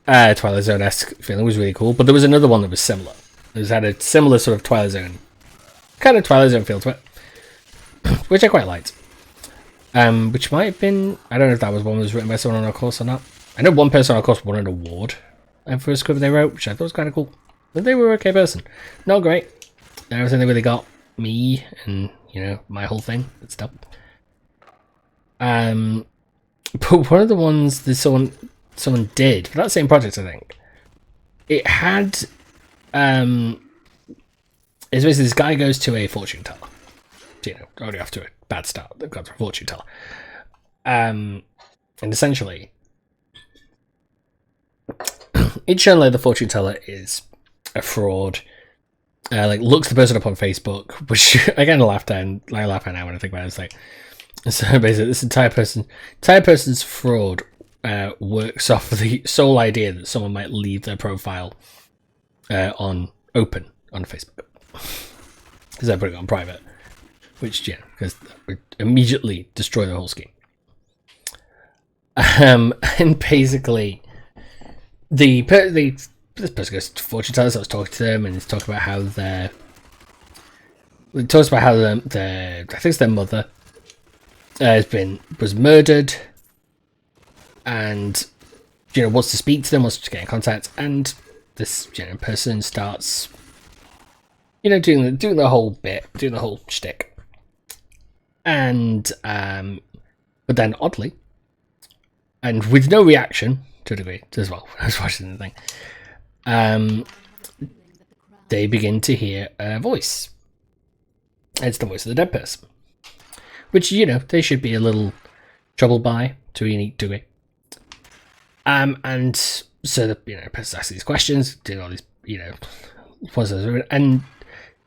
Twilight Zone-esque feeling was really cool, but there was another one that was similar. It had a similar sort of Twilight Zone feel to it, which I quite liked. Which might have been, I don't know if that was one that was written by someone on our course or not. I know one person on our course won an award for a script they wrote, which I thought was kind of cool. But they were an okay person. Not great. I don't think they really got me and, you know, my whole thing and stuff. But one of the ones that someone did for that same project, I think, it had it's basically this guy goes to a fortune teller. You know, already off to a bad start. They've got to a fortune teller. And essentially, each shown like the fortune teller is a fraud. Like looks the person up on Facebook, which I kind of laugh at now when I think about it. It's like, so basically, this entire person's fraud works off the sole idea that someone might leave their profile on open on Facebook because they're putting it on private, which because that would immediately destroy the whole scheme. And basically, this person goes to fortune tellers. I was talking to them, and he's talking about how I think it's their mother was murdered, and wants to speak to them, wants to get in contact, and this person starts doing the whole bit, doing the whole shtick, and but then oddly, and with no reaction to a degree as well, I was watching the thing. They begin to hear a voice. It's the voice of the dead person, which they should be a little troubled by to a unique degree. And so the person asks these questions, doing all these and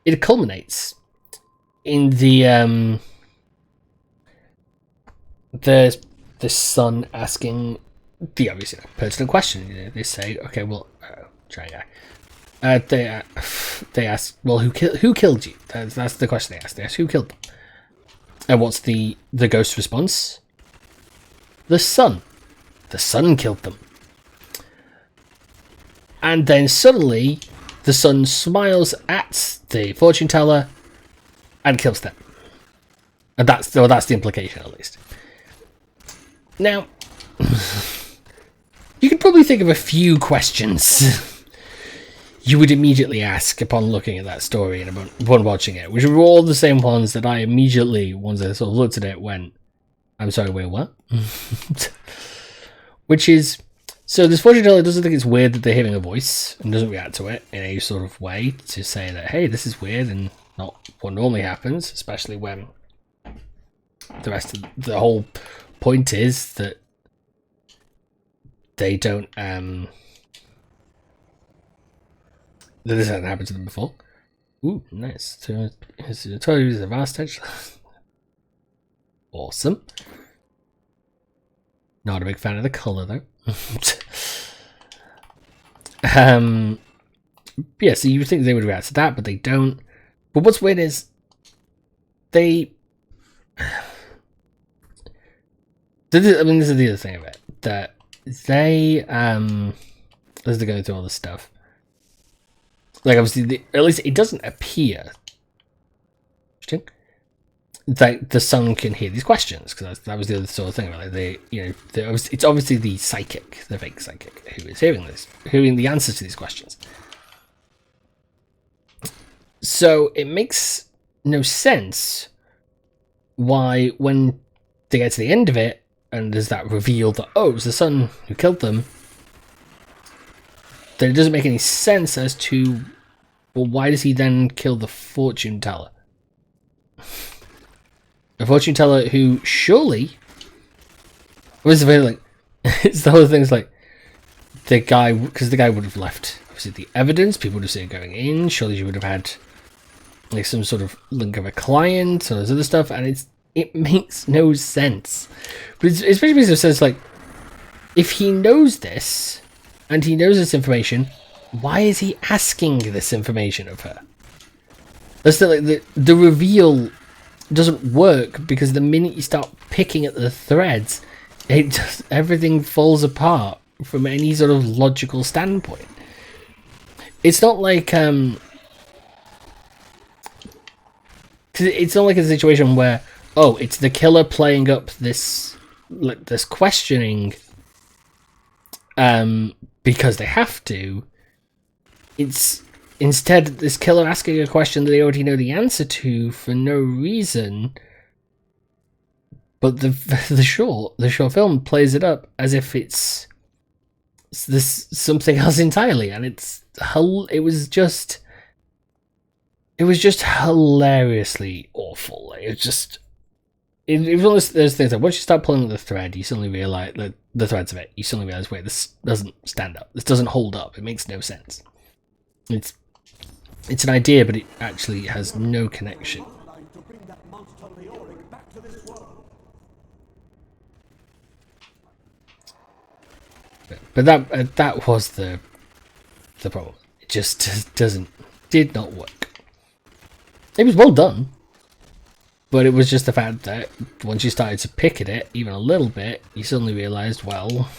it culminates in the son asking the obvious personal question. They say, okay, well, try guy. They ask, well, who killed you? That's the question they ask. They ask, who killed them? And what's the ghost's response? The son. The son killed them. And then suddenly, the son smiles at the fortune teller and kills them. And that's the implication, at least. Now, you could probably think of a few questions you would immediately ask upon looking at that story and upon watching it, which were all the same ones that I immediately, once I sort of looked at it, went, I'm sorry, wait, what? Which is, so this fortune teller doesn't think it's weird that they're hearing a voice and doesn't react to it in any sort of way to say that, hey, this is weird and not what normally happens, especially when the whole point is that they don't, that this hasn't happened to them before. Ooh, nice. So, I told you it was a vast edge. Awesome. Not a big fan of the colour though. Yeah, so you would think they would react to that, but they don't. But what's weird is this is the other thing of it, that they as they're going through all this stuff, like obviously at least it doesn't appear that the son can hear these questions, because that was the other sort of thing. Like it's obviously the psychic, the fake psychic, who is hearing the answers to these questions. So it makes no sense why, when they get to the end of it and there's that reveal that it was the son who killed them, that it doesn't make any sense as to, well, why does he then kill the fortune teller? A fortune teller who surely was very like it's the whole thing's like the guy, because the guy would have left obviously the evidence, people would have seen it going in, surely you would have had like some sort of link of a client or this other stuff, and it makes no sense. But it's especially because it says, like, if he knows this and he knows this information, why is he asking this information of her? That's the reveal doesn't work, because the minute you start picking at the threads, everything falls apart from any sort of logical standpoint. It's not like it's not like a situation where, oh, it's the killer playing up this questioning because they have to. It's instead this killer asking a question that they already know the answer to for no reason. But the short film plays it up as if it's this something else entirely, and it was just hilariously awful. It was one of those things that once you start pulling the thread, you suddenly realize the threads of it. You suddenly realize, wait, this doesn't stand up. This doesn't hold up. It makes no sense. It's an idea, but it actually has no connection. But that was the problem. It just did not work. It was well done, but it was just the fact that once you started to pick at it even a little bit, you suddenly realised, well,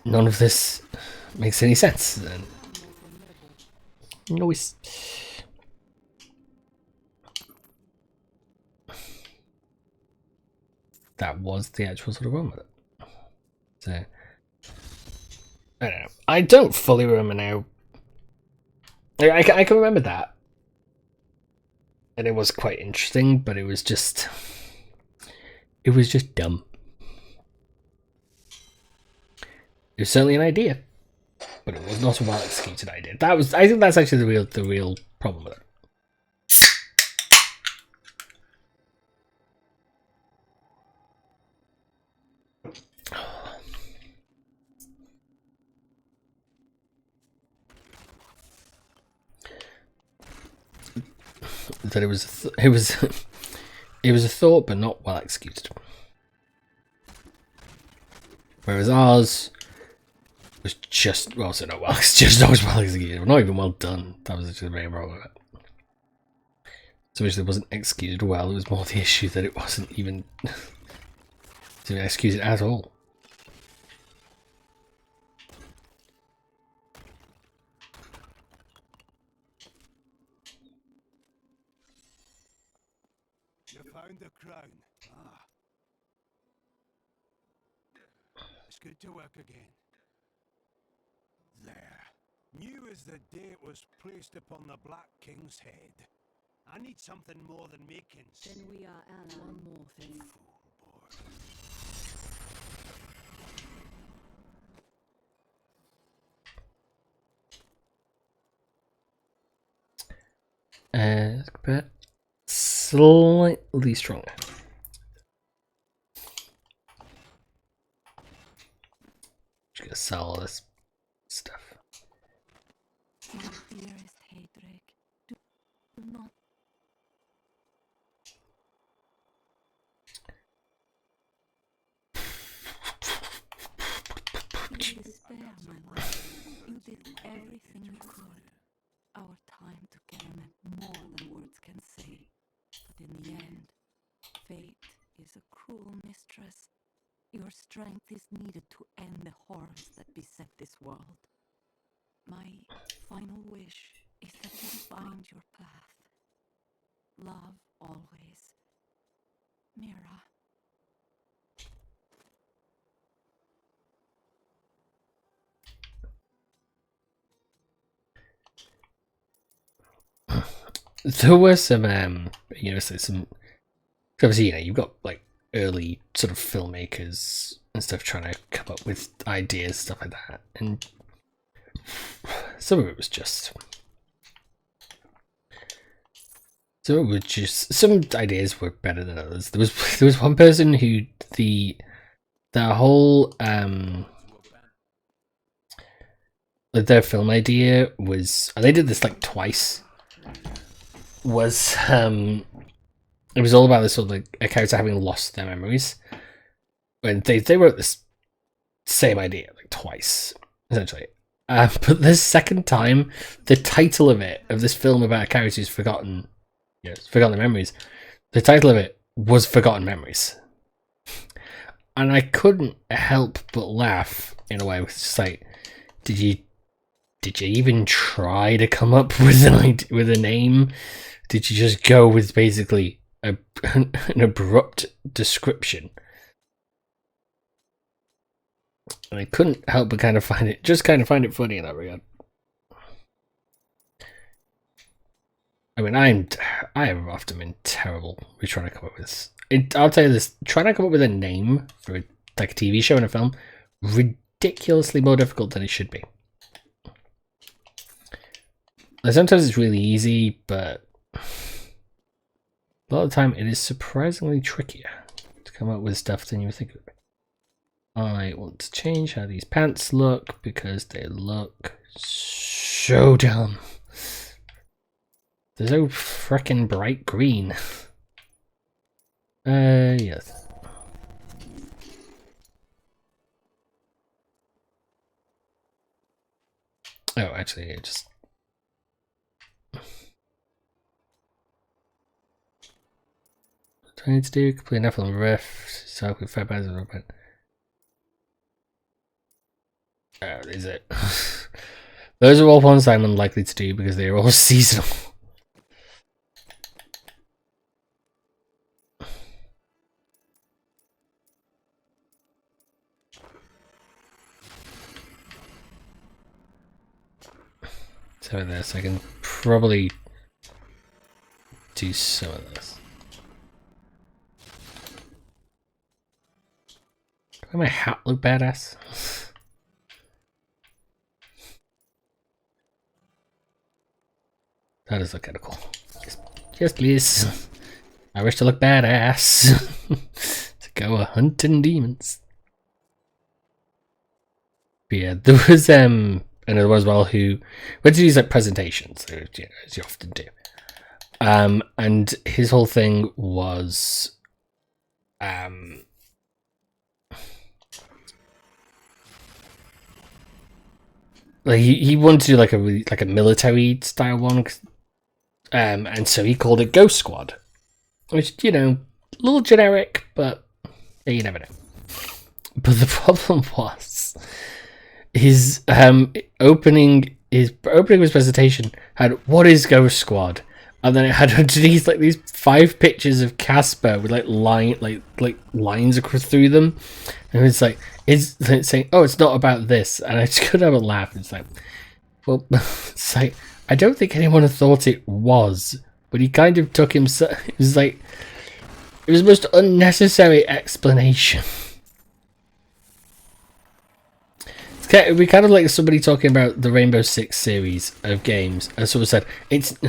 none of this makes any sense. And noise. That was the actual sort of run with it. So I don't know. I don't fully remember now. I can remember that, and it was quite interesting, but it was just dumb. It was certainly an idea, but it was not a well executed idea. I think that's actually the real problem with it. That it was a thought, but not well executed. Whereas ours was just not well executed, not even well done. That was actually very wrong with it. So it wasn't executed well. It was more the issue that it wasn't even executed at all. The crown. It's good to work again. There. New as the day it was placed upon the Black King's head. I need something more than makings. Then we are allies. One more thing. But slightly stronger. Just gonna sell all this stuff. My dearest Heydrich, do not. You despair, my love. You did everything you could. Our time together meant more than words can say. But in the end, fate is a cruel mistress. Your strength is needed to end the horrors that beset this world. My final wish is that you find your path. love always. Mira. There were some, so some. Obviously, you've got like early sort of filmmakers and stuff trying to come up with ideas, stuff like that, and some of it was just. Some ideas were better than others. There was one person who their whole their film idea was, and they did this like twice. Was it was all about this sort of like a character having lost their memories, and they wrote this same idea like twice essentially. But the second time, the title of this film about a character who's forgotten their memories, the title of it was Forgotten Memories, and I couldn't help but laugh in a way. It's just like, did you even try to come up with a name? Did you just go with basically an abrupt description? And I couldn't help but kind of find it funny in that regard. I mean, I have often been terrible with trying to come up with. I'll tell you this: trying to come up with a name for like a TV show and a film, ridiculously more difficult than it should be. Like, sometimes it's really easy, but a lot of the time it is surprisingly trickier to come up with stuff than you think it would be. I want to change how these pants look because they look so dumb. They're so frickin' bright green. Yes. Oh, actually, it just. What do I need to do? Complete enough on the rift. So with 5 bands of rubber. Oh, is it? Those are all ones I'm unlikely to do because they are all seasonal. So this, I can probably do some of this. Does my hat look badass? That does look kind of cool. Yes, please. I wish to look badass. To go hunting demons. But yeah, there was another one as well who went to these like presentations, as you often do. And his whole thing was like he wanted to do like a military style one, and so he called it Ghost Squad, which, a little generic, but yeah, you never know. But the problem was his opening his presentation had "What is Ghost Squad?" and then it had underneath like these 5 pictures of Casper with like lines across through them, and it's like it's saying, "Oh, it's not about this," and I just couldn't have a laugh. It's like, well, it's like, I don't think anyone had thought it was, but he kind of took himself. It was like, it was the most unnecessary explanation. It'd be kind of like somebody talking about the Rainbow Six series of games, and someone said it's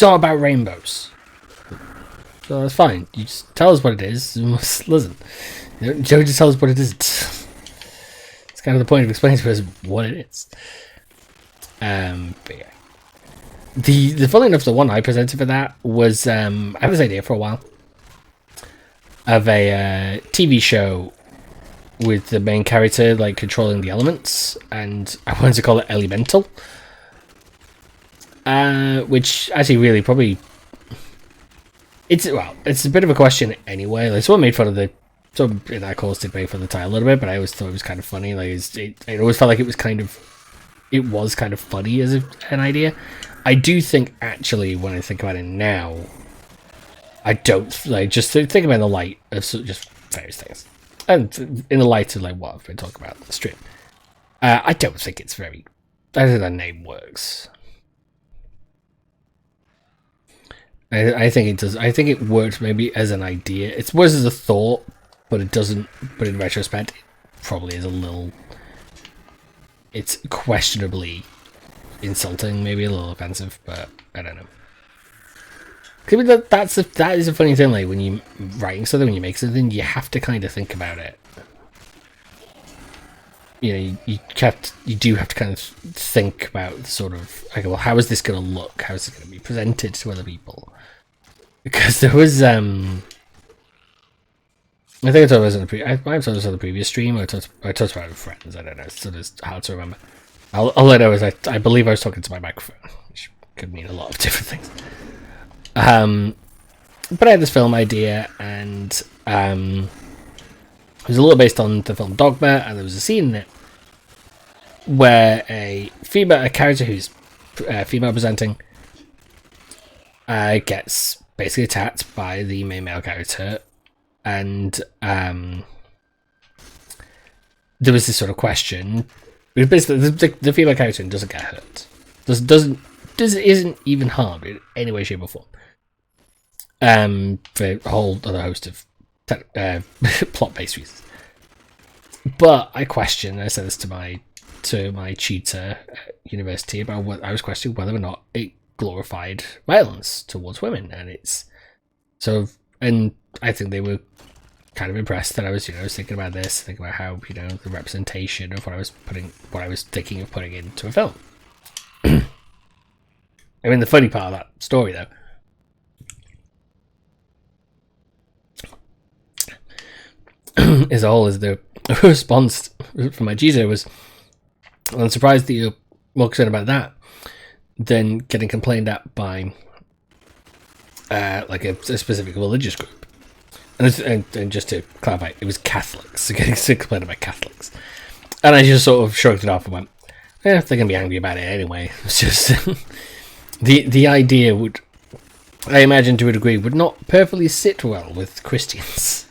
not about rainbows. So that's fine. You just tell us what it is. And listen, you don't just tell us what it isn't. It's kind of the point of explaining to us what it is. But yeah, the funny enough, the one I presented for that was I had this idea for a while of a TV show with the main character like controlling the elements, and I wanted to call it Elemental, which actually really probably it's a bit of a question anyway. Like, someone made fun of some in that course did make fun of the title a little bit, but I always thought it was kind of funny. Like it always felt like it was kind of it was kind of funny as an idea. I do think, actually, when I think about it now, I don't, like, just think about it in the light of just various things. And in the light of, like, what I've been talking about on the stream. I don't think it's very, I don't think that name works. I think it does. I think it worked maybe as an idea. It works as a thought, but it doesn't. But in retrospect, it probably is a little. It's questionably insulting, maybe a little offensive, but I don't know. Could be that is a funny thing. Like when you writing something, when you make something, you have to kind of think about it. You know, you do have to kind of think about sort of like, well, how is this going to look? How is it going to be presented to other people? Because there was, I think I talked about this I might have told this on the previous stream. Or I talked about it with friends. I don't know. So it's hard to remember. All I know is I believe I was talking to my microphone, which could mean a lot of different things. But I had this film idea, and it was a little based on the film Dogma, and there was a scene in it where a character who's female presenting gets basically attacked by the main male character, and there was this sort of question. Basically, the female character doesn't get hurt, isn't even harmed in any way, shape, or form. For a whole other host of plot-based reasons. But I said this to my tutor at university about what I was questioning whether or not it glorified violence towards women, and it's so. And I think they were kind of impressed that I was, thinking about this, thinking about how, the representation of what I was thinking of putting into a film. I mean, the funny part of that story, though, is the response from my tutor was, well, I'm surprised that you're more concerned about that than getting complained at by like a specific religious group. And just to clarify, it was Catholics. So getting complained about Catholics. And I just sort of shrugged it off and went, they're going to be angry about it anyway. It's just the idea would, I imagine to a degree, would not perfectly sit well with Christians.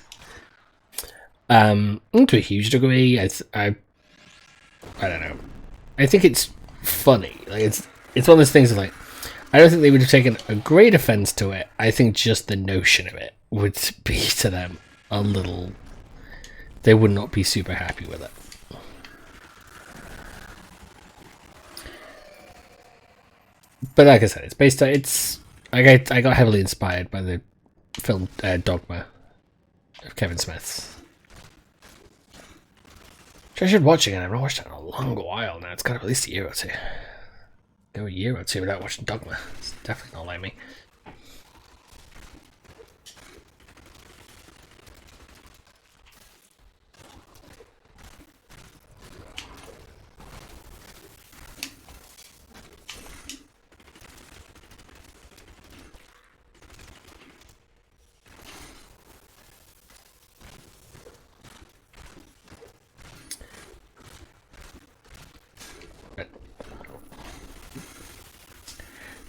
To a huge degree, I don't know. I think it's funny. Like it's one of those things like, I don't think they would have taken a great offense to it. I think just the notion of it would be to them a little. They would not be super happy with it. But like I said, it's based on I got heavily inspired by the film Dogma of Kevin Smith's. Which I should watch again. I've not watched it in a long while now. It's got at least a year or two. Go a year or two without watching Dogma. It's definitely not like me.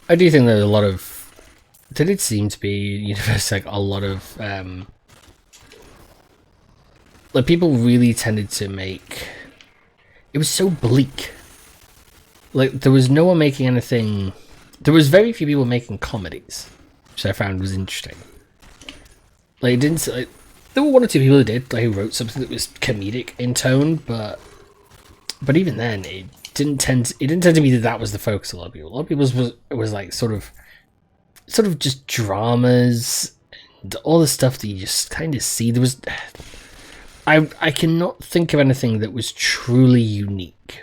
I do think there's a lot of. There did seem to be, like a lot of. Like people really tended to make. It was so bleak. Like there was no one making anything. There was very few people making comedies, which I found was interesting. Like it didn't. Like, there were one or two people who did, like who wrote something that was comedic in tone, but even then it didn't tend to be that was the focus of a lot of people. A lot of people was like sort of just dramas and all the stuff that you just kind of see. There was I cannot think of anything that was truly unique.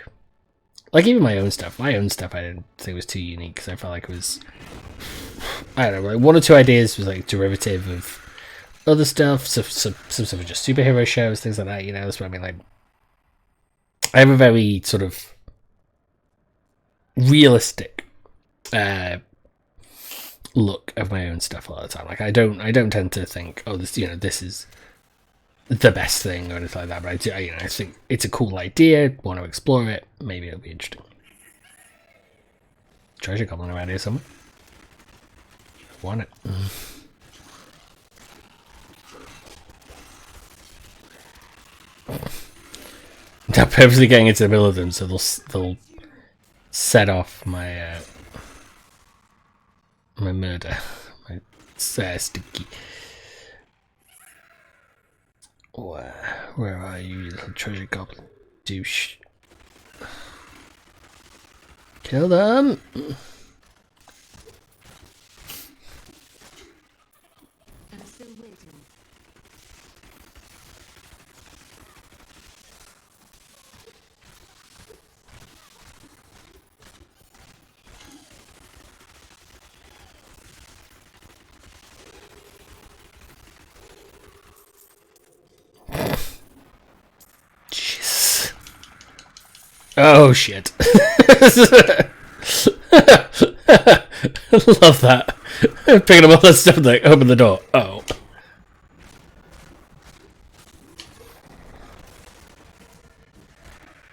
Like even my own stuff I didn't think was too unique because I felt like it was, I don't know, like one or two ideas was like derivative of other stuff. Some stuff was just superhero shows, things like that. That's what I mean. Like I have a very sort of realistic look of my own stuff a lot of the time. Like I don't tend to think, oh, this is the best thing or anything like that. But I think it's a cool idea. Want to explore it? Maybe it'll be interesting. treasure goblin around here somewhere. I want it. I'm purposely getting into the middle of them so they'll set off my my murder, my sticky. Where are you, little treasure goblin douche? Kill them! I'm still waiting. Jesus. Oh shit. Love that. Picking up all that stuff like open the door. Oh.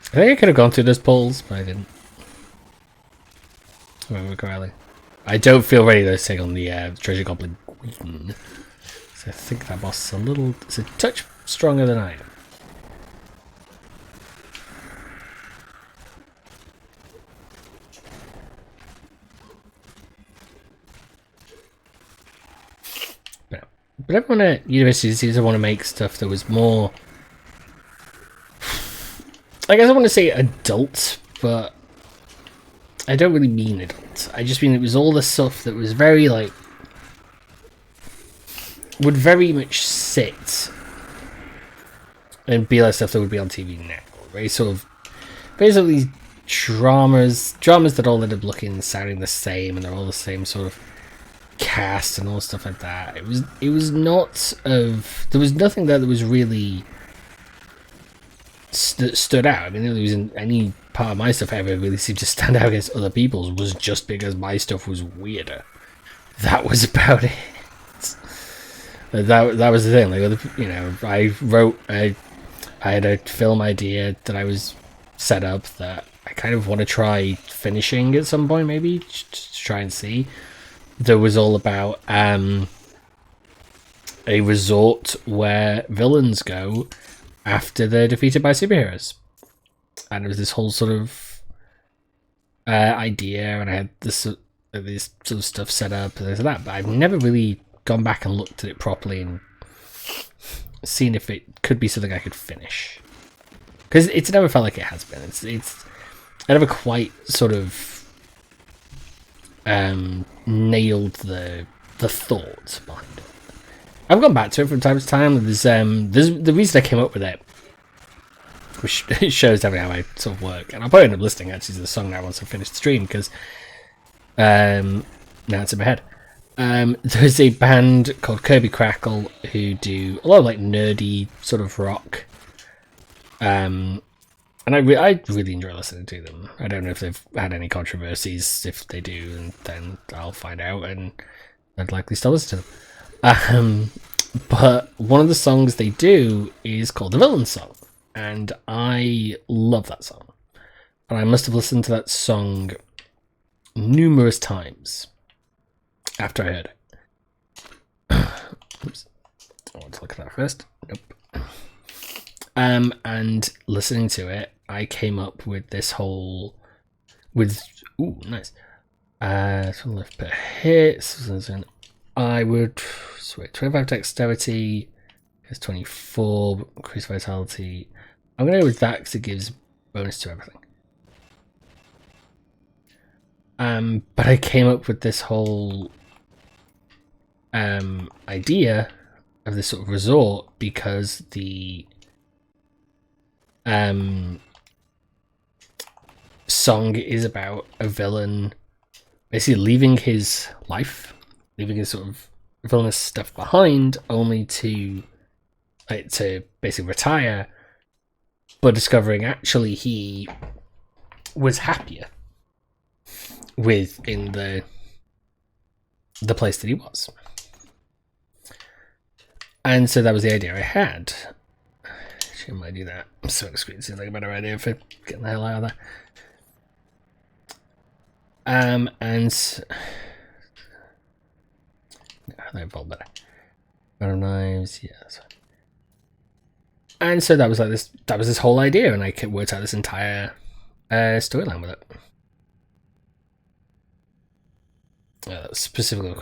I think I could have gone through those poles, but I didn't. Remember correctly. I don't feel ready to take on the treasure goblin queen. So I think that boss is it's a touch stronger than I am. But everyone at university seems to want to make stuff that was more, I guess I want to say adult, but I don't really mean adult. I just mean it was all the stuff that was very like, would very much sit and be like stuff that would be on TV now. Very sort of, basically dramas that all end up looking and sounding the same, and they're all the same sort of cast and all stuff like that. It was not of, there was nothing there that was really stood out. I mean, there wasn't any part of my stuff ever really seemed to stand out against other people's, was just because my stuff was weirder. That was about it. That was the thing. Like, you know, I had a film idea that I was set up that I kind of want to try finishing at some point, maybe to try and see. That was all about a resort where villains go after they're defeated by superheroes, and it was this whole sort of idea, and I had this sort of stuff set up and this and that, but I've never really gone back and looked at it properly and seen if it could be something I could finish, because it's never felt like it has been. I never quite sort of nailed the thought behind it. I've gone back to it from time to time. There's the reason I came up with it, which shows how I sort of work, and I'll probably end up listening actually to the song now once I finish the stream, because now it's in my head. There's a band called Kirby Crackle who do a lot of like nerdy sort of rock, and I really enjoy listening to them. I don't know if they've had any controversies. If they do, and then I'll find out, and I'd likely still listen to them. But one of the songs they do is called The Villain Song, and I love that song. And I must have listened to that song numerous times after I heard it. Oops. I want to look at that first. Nope. And listening to it, I came up with this whole ooh, nice. So left per hit. I would swear 25 dexterity, has 24, increased vitality. I'm gonna go with that because it gives bonus to everything. But I came up with this whole idea of this sort of resort because the song is about a villain basically leaving his life, leaving his sort of villainous stuff behind, only to basically retire, but discovering actually he was happier within the place that he was. And so that was the idea I had. Actually, I might do that. So the screen seems like a better idea for getting the hell out of there. And they evolve better. Out knives, yeah, that's fine. And so that was like this. That was this whole idea, and I worked out this entire storyline with it. Specifically,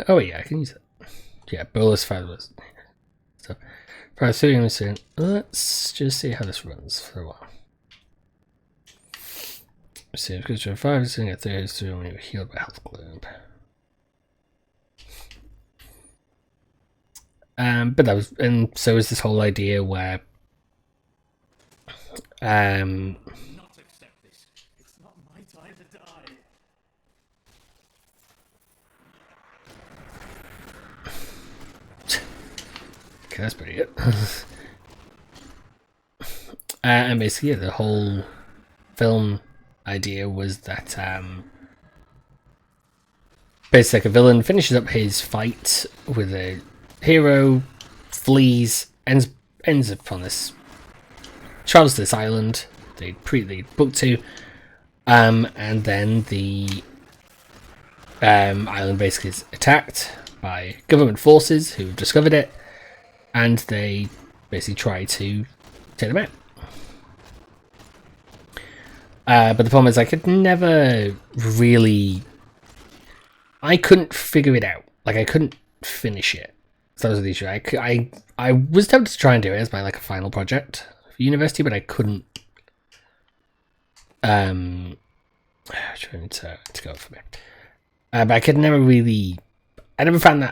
oh yeah, I can use it. Yeah, bolus fibers. So, for soon. Let's just see how this runs for a while. Let's see, because for 5 sitting at 3 through when you're healed by health globe. But that was, and so was this whole idea where, Not accept this. It's not my time to die. okay, that's pretty good. And basically, yeah, the whole film idea was that basically like a villain finishes up his fight with a hero, flees, ends up on this, travels to this island they booked to, and then the island basically is attacked by government forces who have discovered it, and they basically try to take them out. But the problem is I could never really... I couldn't figure it out. Like, I couldn't finish it. So that was the issue. I was tempted to try and do it as my like a final project for university, but I couldn't... trying to go for me. But I could never really... I never found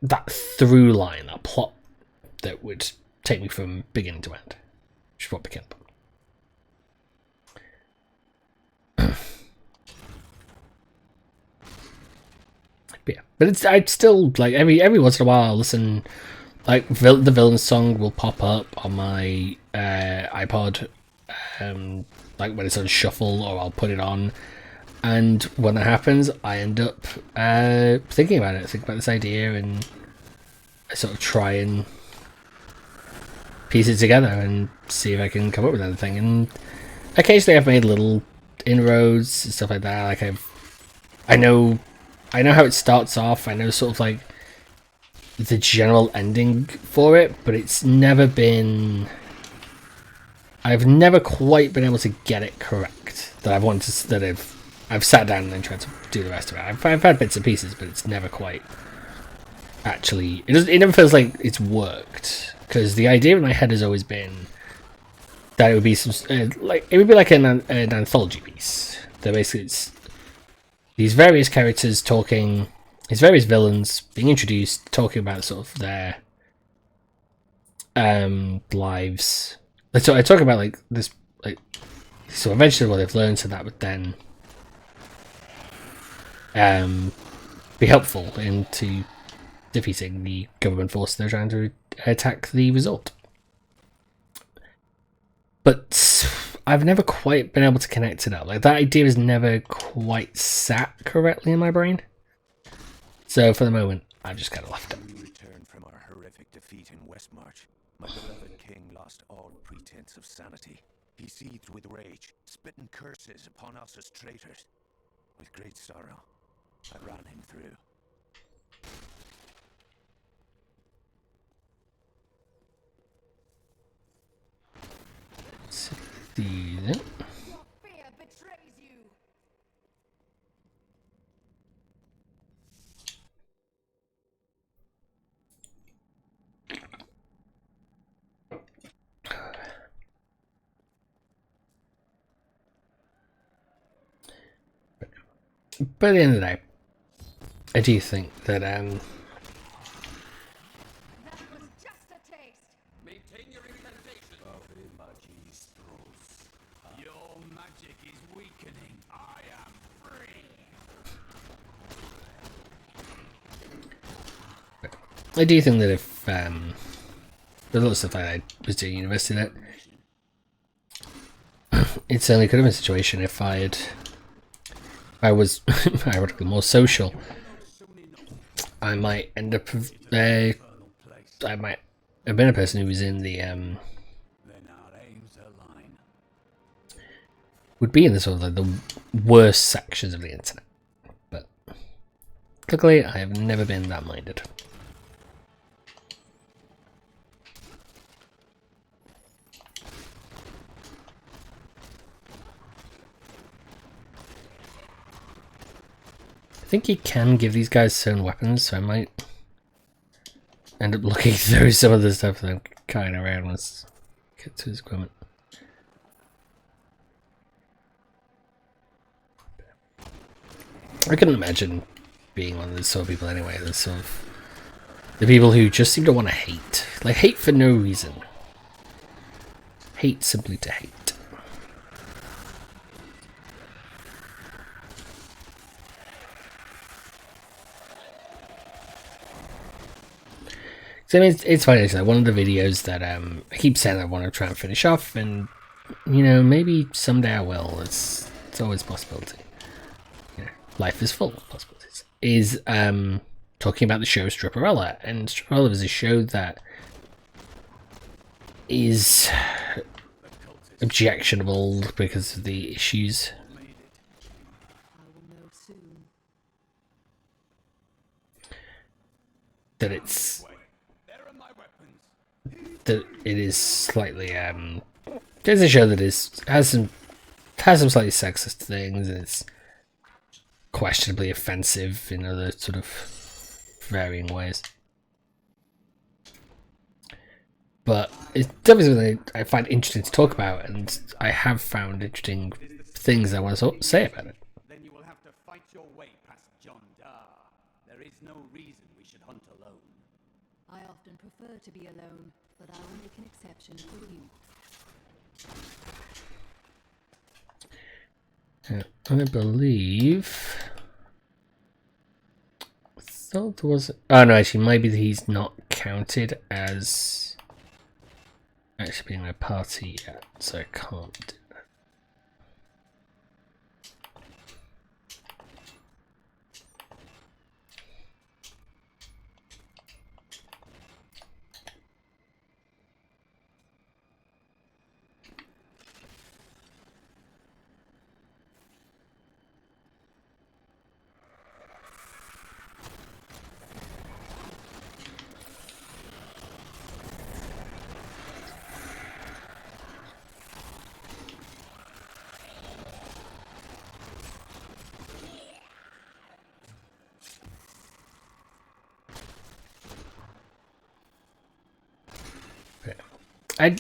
that through line, that plot that would take me from beginning to end. Which is what became... Yeah, but I'd still like every once in a while I'll listen, like the villain song will pop up on my iPod, like when it's on shuffle, or I'll put it on, and when that happens I end up thinking about this idea, and I sort of try and piece it together and see if I can come up with anything. And occasionally I've made little inroads and stuff like that. Like I know how it starts off. I know sort of like the general ending for it, but it's never been... I've never quite been able to get it correct. That I've wanted to... That I've sat down and then tried to do the rest of it. I've had bits and pieces, but it's never quite actually... It never feels like it's worked, because the idea in my head has always been that it would be some like it would be like an anthology piece. That basically it's these various characters talking, these various villains being introduced, talking about sort of their lives. I talk about like this, like, so eventually what they've learned, so that would then be helpful into defeating the government force they're trying to attack the resort. But I've never quite been able to connect it up. Like, that idea has never quite sat correctly in my brain. So for the moment, I've just kind of left it. We returned from our horrific defeat in Westmarch. My beloved king lost all pretense of sanity. He seethed with rage, spitting curses upon us as traitors. With great sorrow, I ran him through. See that? Your fear betrays you. But at the end of the day, I do think that That was just a taste. Maintain your incantation. Your magic is weakening. I am free. I do think that if there's a lot of stuff I was doing at university that it certainly could have been a situation if I was ironically more social. I might end up I might have been a person who was in the Then our aims align. would be in the sort of like the worst sections of the internet. But luckily, I have never been that minded. I think you can give these guys certain weapons, so I might end up looking through some of the stuff that I'm carrying around. Let's get to his equipment. I couldn't imagine being one of those sort of people anyway. The sort of the people who just seem to want to hate, like hate for no reason, hate simply to hate. So I mean, it's funny. It's like one of the videos that I keep saying I want to try and finish off, and you know, maybe someday I will. It's always a possibility. You know, life is full of possibilities. Is talking about the show Stripperella, and Stripperella is a show that is objectionable because of the issues. That it is slightly there's a show that has some slightly sexist things, and it's questionably offensive in other sort of varying ways. But it's definitely something I find interesting to talk about, and I have found interesting things I want to say about it. Then you will have to fight your way past John Dar. There is no reason we should hunt alone. I often prefer to be alone, but I will make an exception for you. I believe. I thought there was. Oh no, actually, maybe he's not counted as actually being a party yet, so I can't do that.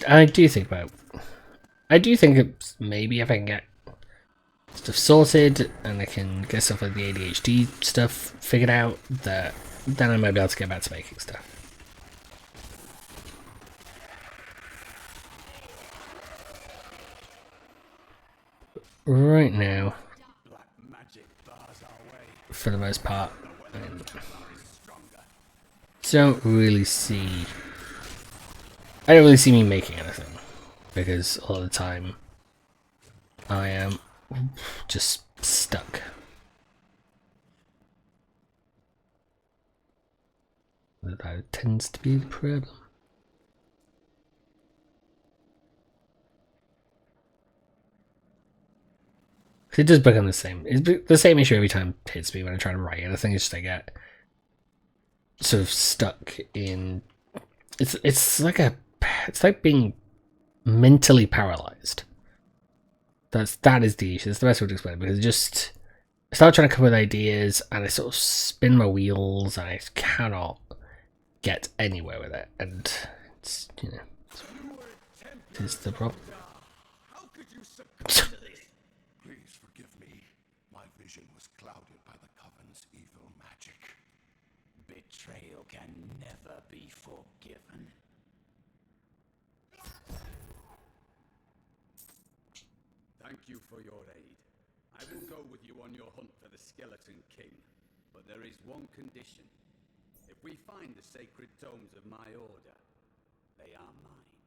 I do think about. I do think it's maybe if I can get stuff sorted and I can get stuff like the ADHD stuff figured out, that then I might be able to get back to making stuff. Right now, for the most part, I don't really see me making anything, because a lot of the time I am just stuck. That tends to be the problem. It does become the same. It's the same issue every time it hits me when I try to write anything. It's just I get sort of stuck in. It's like being mentally paralyzed. That is the issue. That's the best way to explain it, because I start trying to come up with ideas and I sort of spin my wheels and I cannot get anywhere with it, and it's, you know, it's the problem. How could you succumb to this? Please forgive me. My vision was clouded by the Coven's evil magic. Betrayal can never be forgiven. Thank you for your aid. I will go with you on your hunt for the Skeleton King, but there is one condition. If we find the sacred tomes of my order, they are mine.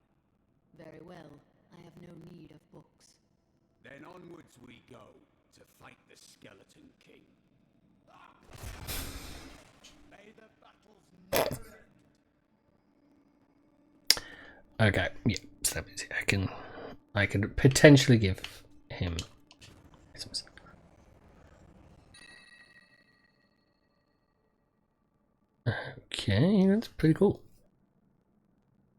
Very well. I have no need of books. Then onwards we go to fight the Skeleton King. May the battles never end. Okay, yeah, so that means I can potentially give him Okay, that's pretty cool.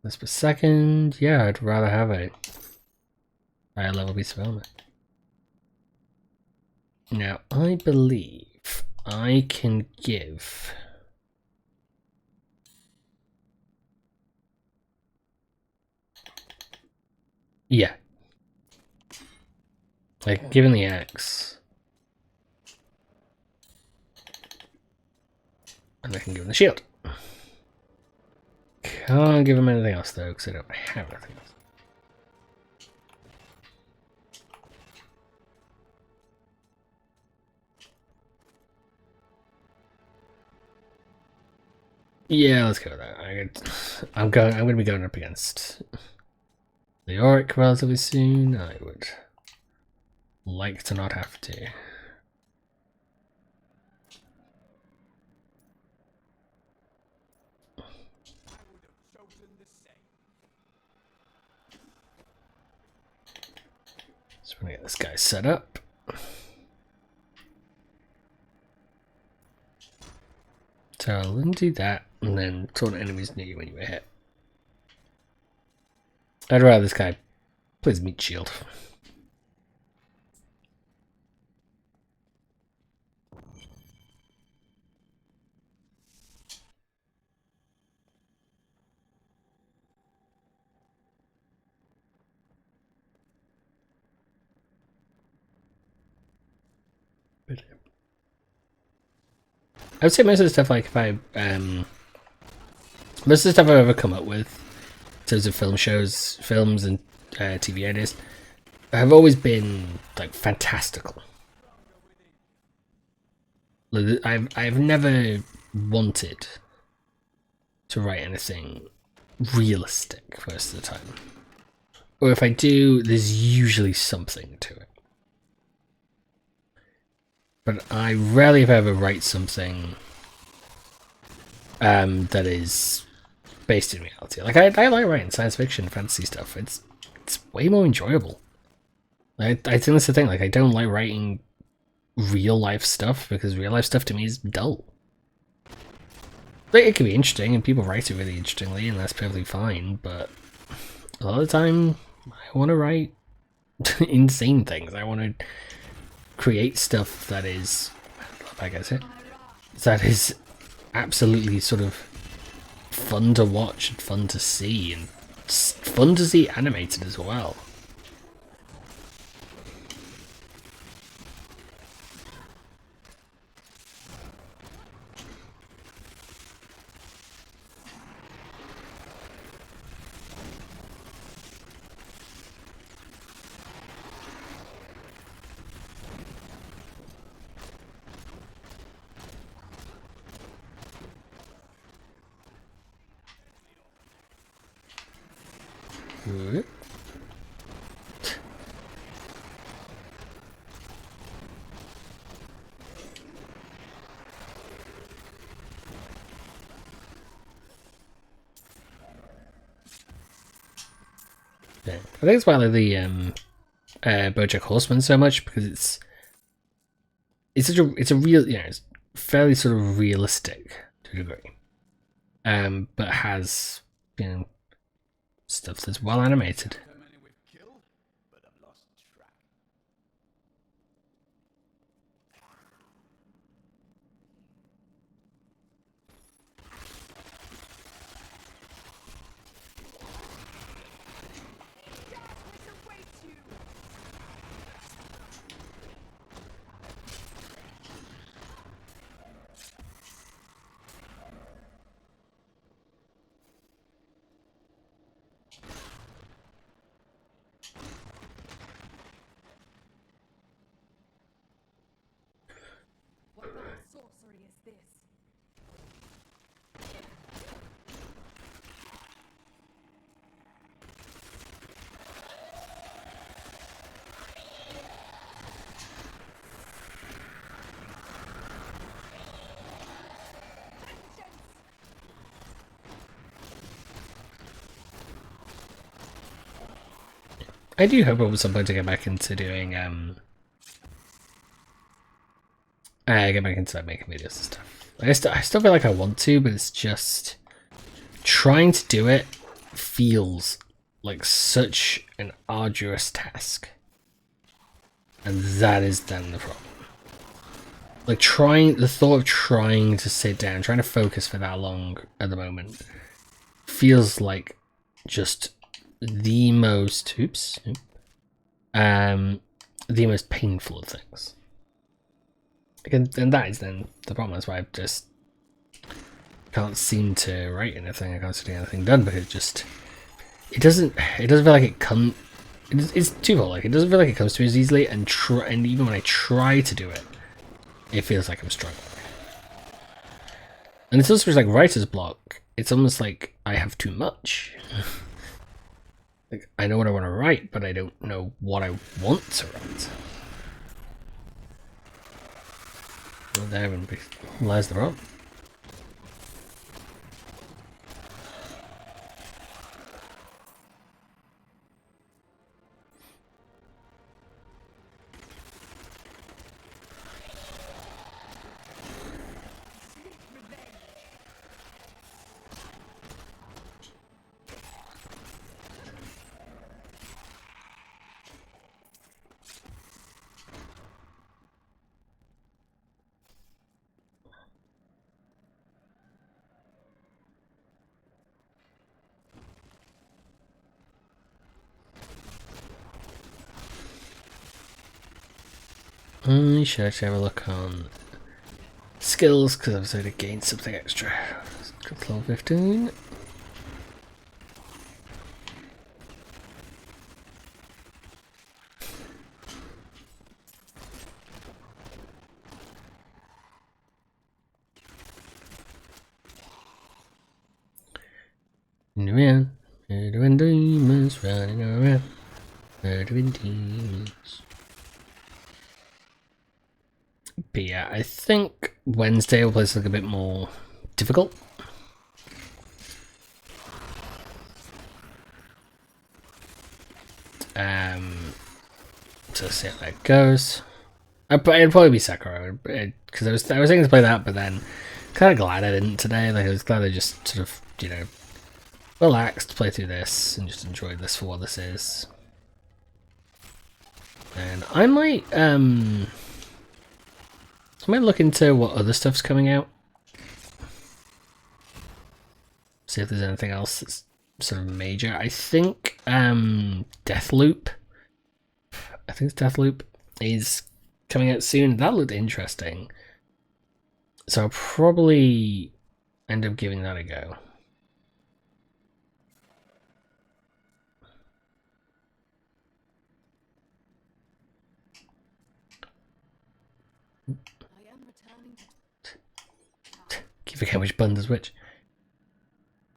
This per second, yeah, I'd rather have a higher level piece of armor. Now, I believe I can give... Yeah. Like, given the axe. And I can give him the shield. Can't give him anything else though, because I don't have anything else. Yeah, let's go with that. I'm going to be going up against the Auric relatively soon. I would like to not have to. So we're gonna get this guy set up. So let me do that, and then taunt enemies near you when you were hit. I'd rather this guy plays meat shield. I would say most of the stuff, like if I most of the stuff I've ever come up with in terms of films and TV edits have always been like fantastical. I've never wanted to write anything realistic most of the time, or if I do, there's usually something to it. But I rarely, if ever, write something that is based in reality. Like I like writing science fiction, fantasy stuff. It's way more enjoyable. I think that's the thing. Like I don't like writing real life stuff because real life stuff to me is dull. Like, it can be interesting and people write it really interestingly, and that's perfectly fine. But a lot of the time, I want to write insane things. I want to create stuff that is, like I said, that is absolutely sort of fun to watch and fun to see, and fun to see animated as well. Good. Yeah. I think it's why I like the BoJack Horseman so much, because it's a real, you know, it's fairly sort of realistic to a degree, but has, you know, stuff that's well animated. What kind of sorcery is this? I do hope at some point to get back into doing get back into making videos and stuff. I still feel like I want to, but it's just trying to do it feels like such an arduous task, and that is then the problem. Like the thought of trying to sit down, trying to focus for that long at the moment feels like just the most the most painful of things. And that is then the problem. That's why I just can't seem to write anything. I can't see anything done because it doesn't feel like it comes. It's twofold. Like it doesn't feel like it comes to me as easily, and even when I try to do it, it feels like I'm struggling. And it's also just like writer's block. It's almost like I have too much. Like I know what I want to write, but I don't know what I want to write. Well, there lies the problem. I should actually have a look on skills because I was able to gain something extra. Level 15. Around, doing demons, running around, doing demons. But yeah, I think Wednesday will play something a bit more difficult. So see how that goes. It'd probably be Sekiro because I was thinking to play that, but then kind of glad I didn't today. Like I was glad I just sort of relaxed, play through this, and just enjoy this for what this is. And I might look into what other stuff's coming out. See if there's anything else that's sort of major. I think Deathloop. I think it's Deathloop is coming out soon. That looked interesting. So I'll probably end up giving that a go. Keep forgetting which button does which.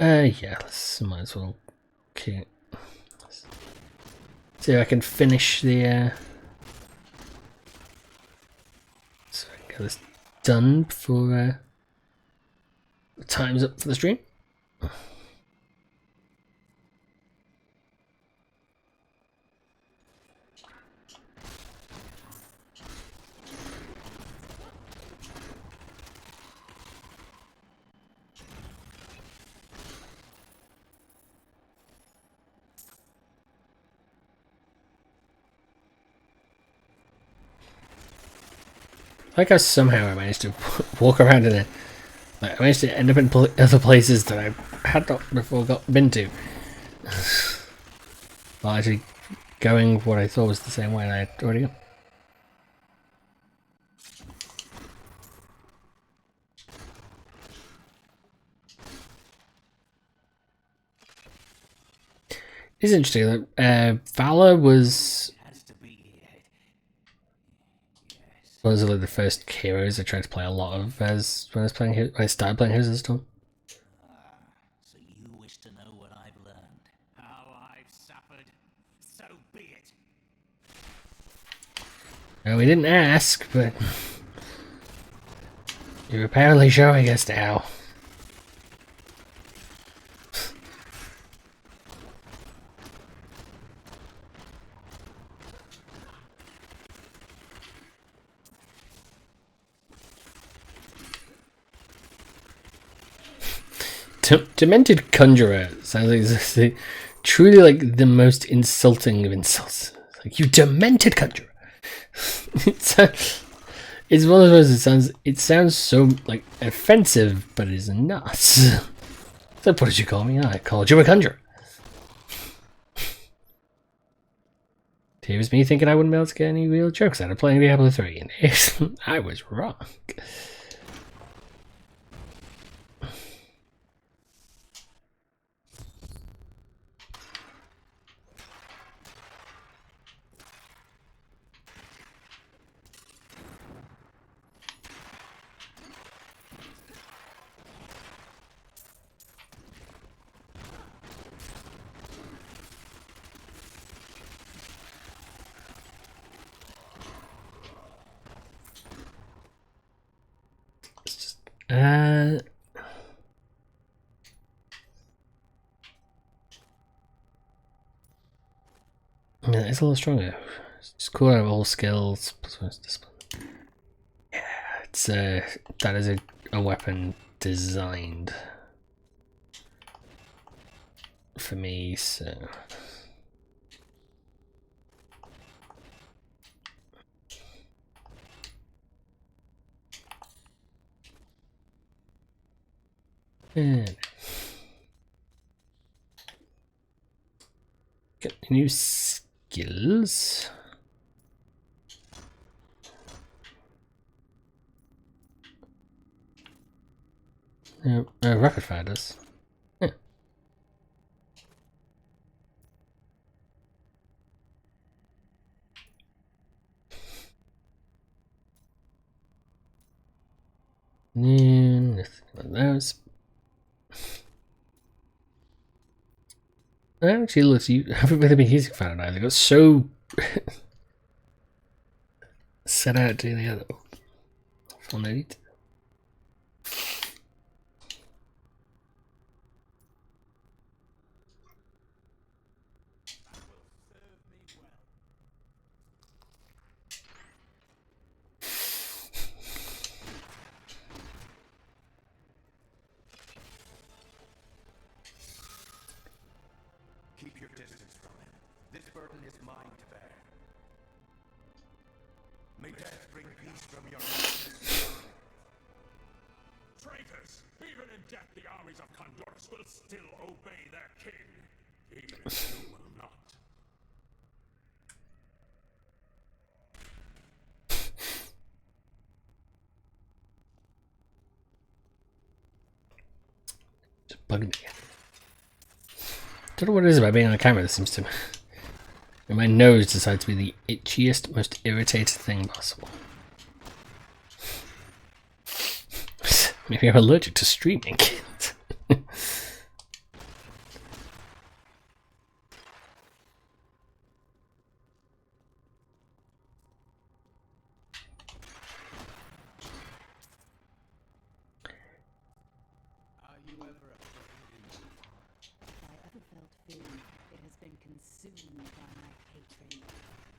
Yeah, might as well. Okay. See if I can finish the. So I can get this done before time's up for the stream. Like how somehow I managed to walk around in it. Like I managed to end up in other places that I had not before been to. While actually going what I thought was the same way I had already gone. It's interesting that Valor was like the first heroes I tried to play a lot of as when I started playing Heroes of the Storm. So you wish to know what I've learned? How I've suffered? So be it. No, we didn't ask, but you're apparently showing us now. Demented conjurer sounds like truly like the most insulting of insults. It's like, you demented conjurer. it's one of those. It sounds so like offensive, but it is not. So what did you call me? I called you a conjurer. Here's me thinking I wouldn't be able to get any real jokes out of playing Diablo 3, and I was wrong. Yeah, it's a little stronger. It's cool to have all skills plus one discipline. Yeah, it's that is a weapon designed for me, so and get new skills. Rapid fire does. Yeah. Nothing like those. Actually, let's use. I haven't really been using fan either. I got so set out to the other. Full need. Keep your distance from him. This burden is mine to bear. May death bring peace from your madness. Traitors! Even in death, the armies of Condorus will still obey their king. Even if you will not. Just bugging me. Don't know what it is about being on camera that seems to. And my nose decides to be the itchiest, most irritated thing possible. Maybe I'm allergic to streaming.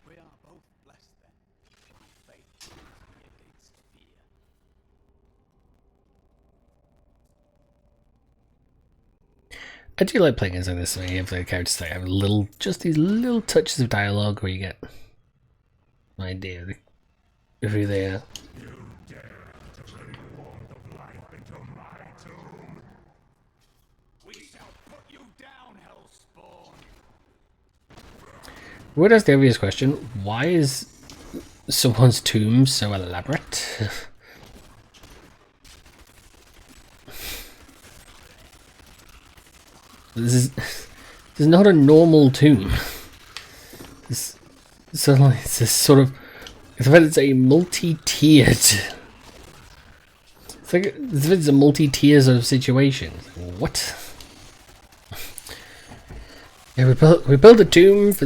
We are both blessed then. My faith leads me against fear. I do like playing games like this where you have the characters that have little, just these little touches of dialogue where you get an idea of who they are. We shall put you down, Hellspawn. What is the obvious question? Why is someone's tomb so elaborate? This is not a normal tomb. It's this sort of, in fact, it's a multi-tiered. It's like it's a multi-tier sort of situation. What? Yeah, we built a tomb for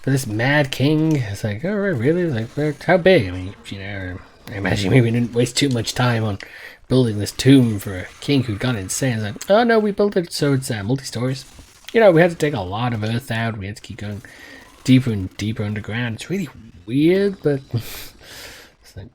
this mad king. It's like, oh right, really? Like, how big? I mean, you know, I imagine we didn't waste too much time on building this tomb for a king who'd gone insane. It's like, oh no, we built it so it's multi-stories. You know, we had to take a lot of earth out. We had to keep going deeper and deeper underground. It's really weird, but it's like,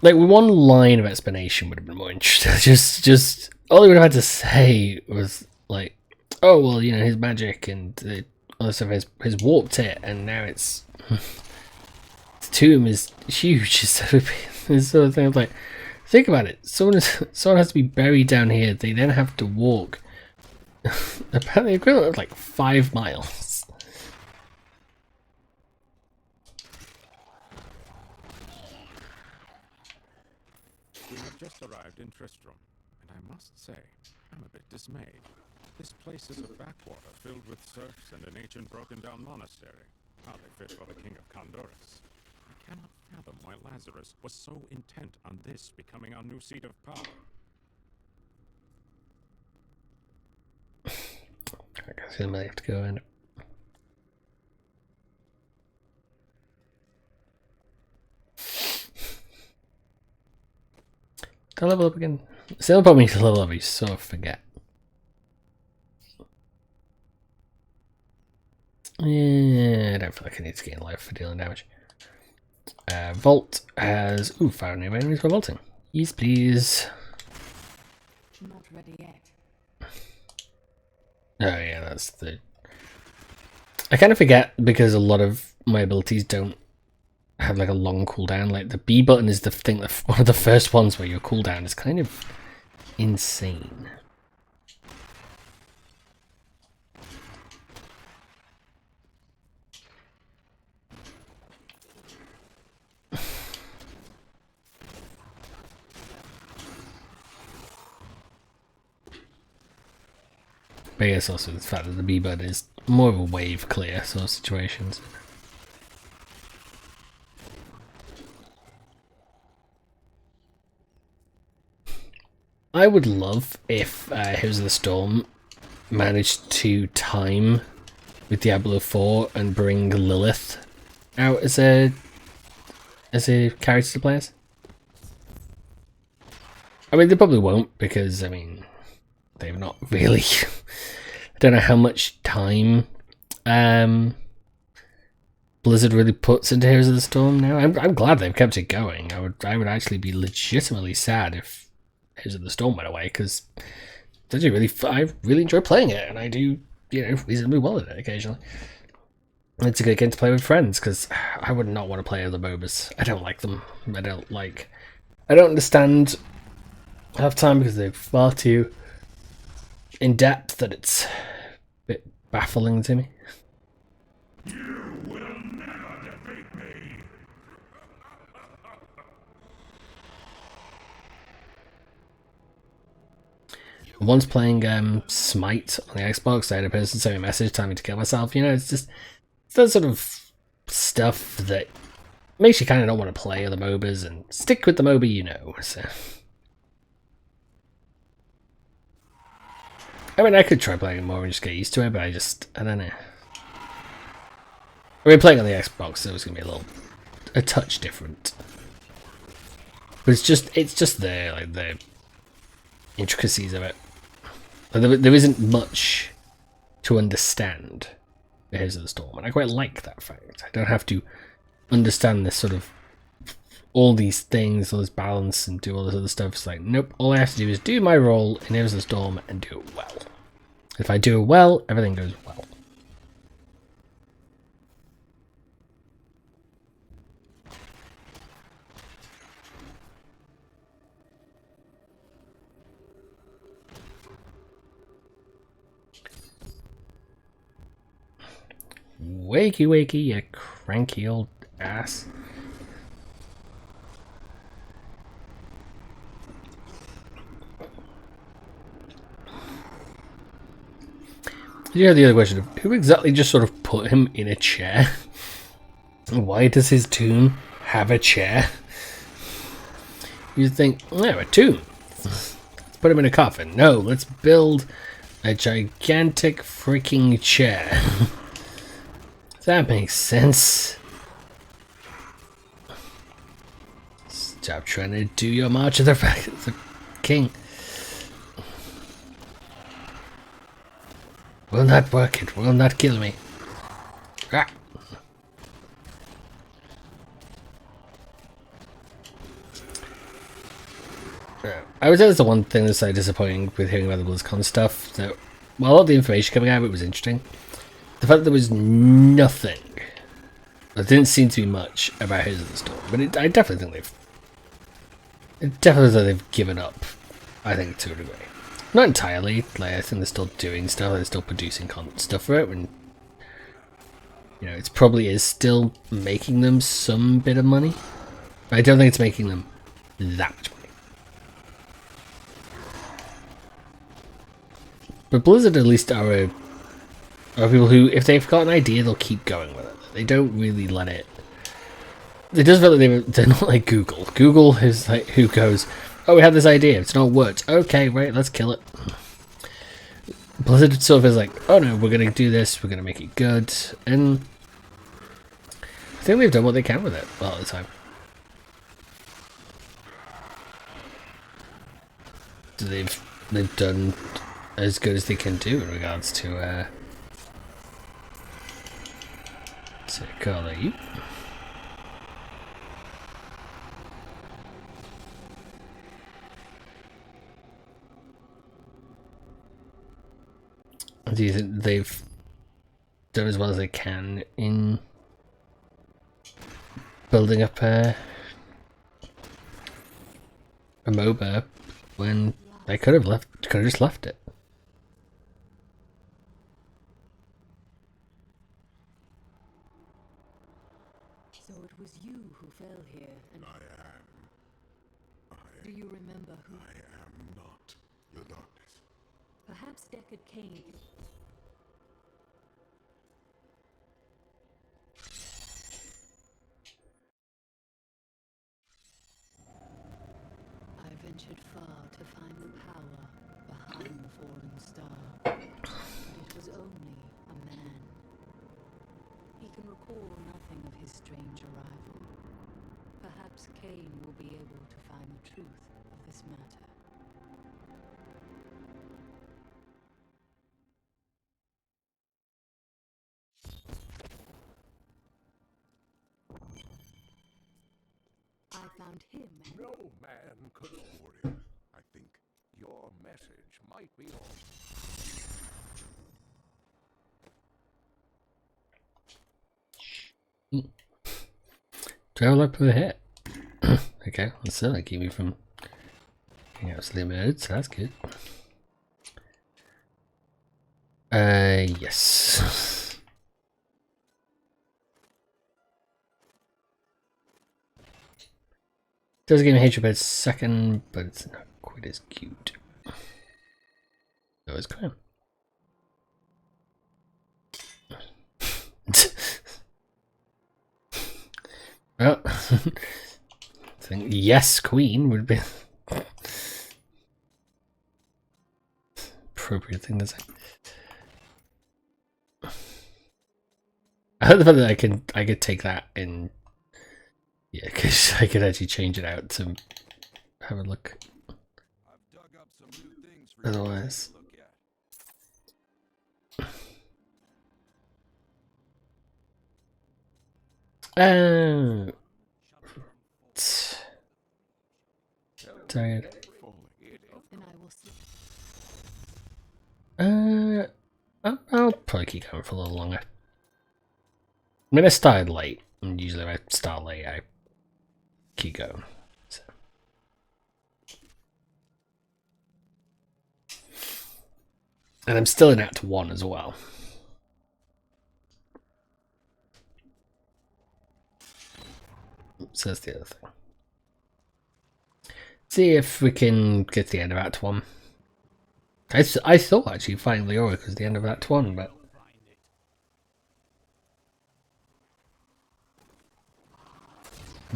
like one line of explanation would have been more interesting. Just all he would have had to say was like, "Oh well, you know, his magic and all this stuff has warped it, and now it's his tomb is huge." This sort of thing. Like, think about it. Someone has to be buried down here. They then have to walk apparently the equivalent of like 5 miles. We have just arrived in Tristram, and I must say, I'm a bit dismayed. This place is a backwater filled with serfs and an ancient broken-down monastery. Hardly fit for the King of Condorus. I cannot fathom why Lazarus was so intent on this becoming our new seat of power. I guess I might have to go in. Can I level up again? It's the only problem to level up, you sort of forget. Yeah, I don't feel like I need to gain life for dealing damage. Vault has... Ooh, fire new enemies for vaulting. Yes, please. Not ready yet. Oh yeah, that's the... I kind of forget because a lot of my abilities don't have like a long cooldown. Like the B button is the thing that one of the first ones where your cooldown is kind of insane. But I guess also the fact that the B button is more of a wave clear sort of situations. I would love if Heroes of the Storm managed to time with Diablo 4 and bring Lilith out as a character to players. I mean, they probably won't because, I mean, they've not really... I don't know how much time Blizzard really puts into Heroes of the Storm now. I'm glad they've kept it going. I would actually be legitimately sad if Heroes of the Storm went away because I really enjoy playing it, and I do, you know, reasonably well at it occasionally. It's a good game to play with friends because I would not want to play other MOBAs. I don't like them. I don't understand half time because they're far too in depth that it's a bit baffling to me. You will never defeat me. Once playing Smite on the Xbox, I had a person send me a message telling me to kill myself. You know, it's that sort of stuff that makes you kind of not want to play other MOBAs and stick with the MOBA you know. So, I mean, I could try playing it more and just get used to it, but I don't know. I mean, playing on the Xbox, so it's gonna be a touch different. But it's just the intricacies of it. There isn't much to understand the Heroes of the Storm, and I quite like that fact. I don't have to understand this sort of all these things, all this balance, and do all this other stuff. It's like, nope, all I have to do is do my role in Heroes of the Storm and do it well. If I do it well, everything goes well. Wakey wakey, you cranky old ass. You have the other question of who exactly just sort of put him in a chair? Why does his tomb have a chair? You think, oh, a tomb. Let's put him in a coffin. No, let's build a gigantic freaking chair. That makes sense. Stop trying to do your March of the King. Will not work, it will not kill me. Ah. I would say that's the one thing that's like disappointing with hearing about the BlizzCon stuff. That while a lot of the information coming out of it was interesting, the fact that there was nothing, there didn't seem to be much about Heroes of the Storm. But I definitely think they've given up. I think to a degree, not entirely. Like I think they're still doing stuff. They're still producing stuff for it. And you know, it probably is still making them some bit of money. But I don't think it's making them that much money. But Blizzard at least are people who, if they've got an idea, they'll keep going with it. They don't really let it. It does feel like they're not like Google. Google is like who goes, oh, we have this idea, it's not worked. Okay, right, let's kill it. Blizzard sort of is like, oh no, we're gonna do this, we're gonna make it good, and I think they've done what they can with it a lot of the time. They've done as good as they can do in regards to call you. Do you think they've done as well as they can in building up a MOBA when they could have just left it? So it was you who fell here, and do you remember who? I am not your darkness. Perhaps Deckard Cain. I ventured far to find the power behind the fallen star, but it was only a man. He can recall nothing of his strange arrival. Perhaps Cain will be able to find the truth of this matter. I found him. No man could worry. I think your message might be all. Travel up with a hit. Okay, that's it. That keep me from getting absolutely murdered, so that's good. Yes. Does give me hatred by second, but it's not quite as cute. Oh, it's crime. Well, I think yes, Queen would be appropriate thing to say. I heard the fact that I could take that in, yeah, because I could actually change it out to have a look. I've dug up some new things for Otherwise, you to look at. tired. Then I will sleep. I'll probably keep going for a little longer. I mean, I started late, and usually when I start late, I keep going. So. And I'm still in Act 1 as well. So that's the other thing. See if we can get to the end of Act 1. I thought actually fighting Leoric was the end of Act 1, but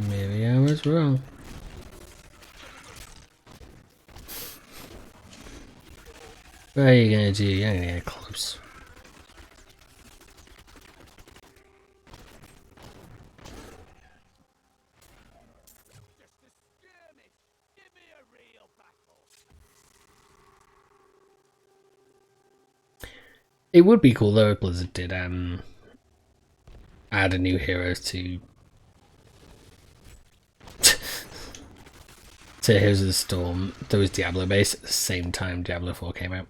maybe I was wrong. What are you gonna do? You're gonna get close. It would be cool though if Blizzard did add a new hero to to Heroes of the Storm, there was Diablo base at the same time Diablo 4 came out.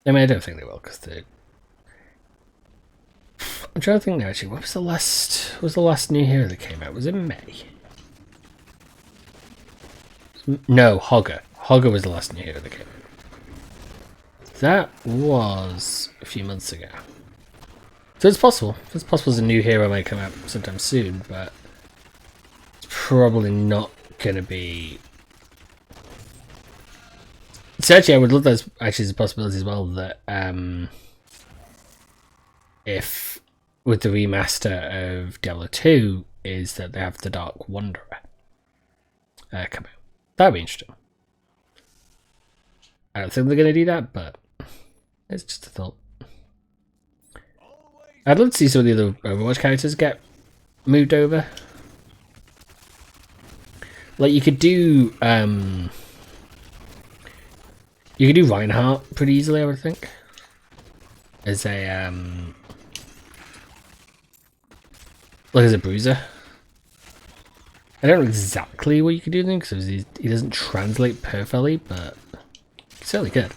I mean, I don't think they will, because they... I'm trying to think now, actually, what was the last new hero that came out? Was it May? No, Hogger. Hogger was the last new hero that came out. That was a few months ago. So it's possible. It's possible the new hero might come out sometime soon, but it's probably not going to be... So actually, I would love that actually as a possibility as well that if with the remaster of Diablo 2 is that they have the Dark Wanderer come out. That'd be interesting. I don't think they're going to do that, but it's just a thought. I'd love to see some of the other Overwatch characters get moved over. Like you could do Reinhardt pretty easily, I would think. As a like as a bruiser. I don't know exactly what you could do then because he doesn't translate perfectly, but it's certainly good.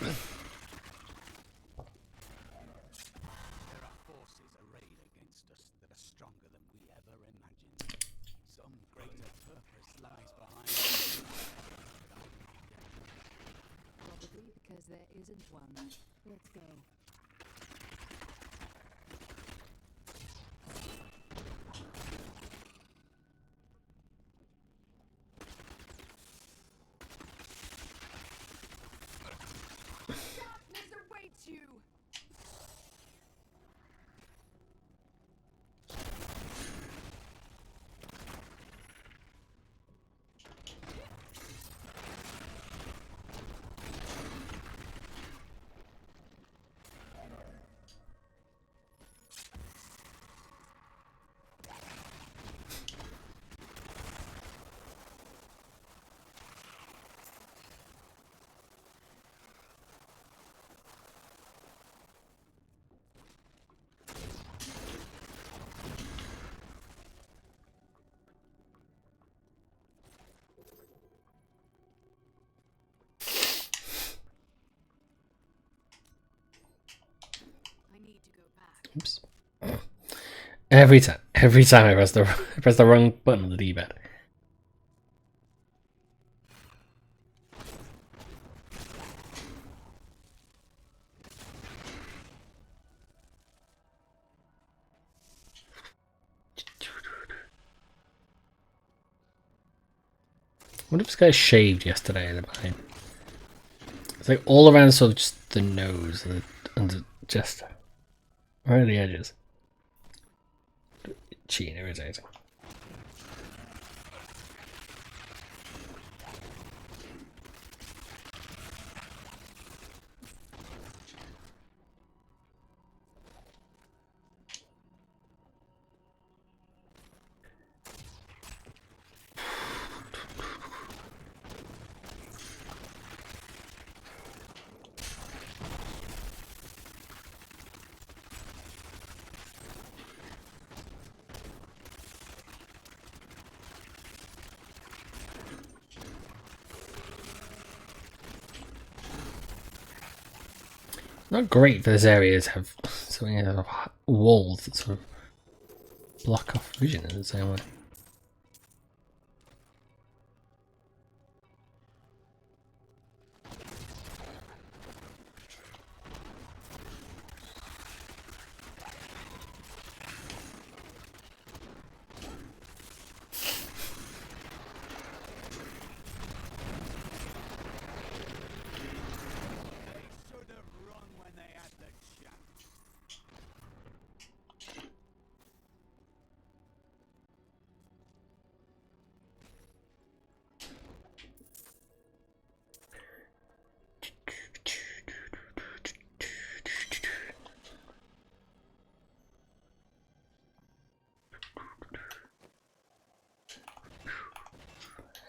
There are forces arrayed against us that are stronger than we ever imagined. Some greater purpose lies behind us. Probably because there isn't one. Let's go. Darkness awaits you! I need to go back. Oops. Every time I press the wrong button on the D-pad. I wonder if this guy shaved yesterday in the mine. It's like all around sort of just the nose and just right at the edges. Itchy and irritating. Not great for this area to have so many walls that sort of block off vision in the same way. Should have run when they had the chance.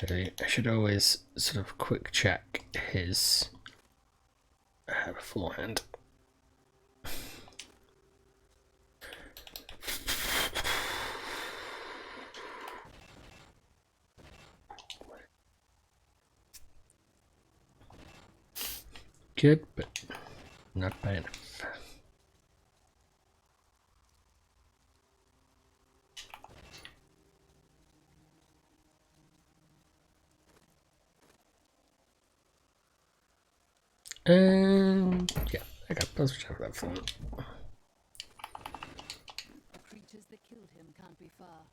I should always sort of quick check his beforehand. Good, but not bad enough. Yeah, I got those check that for me. The creatures that killed him can't be far.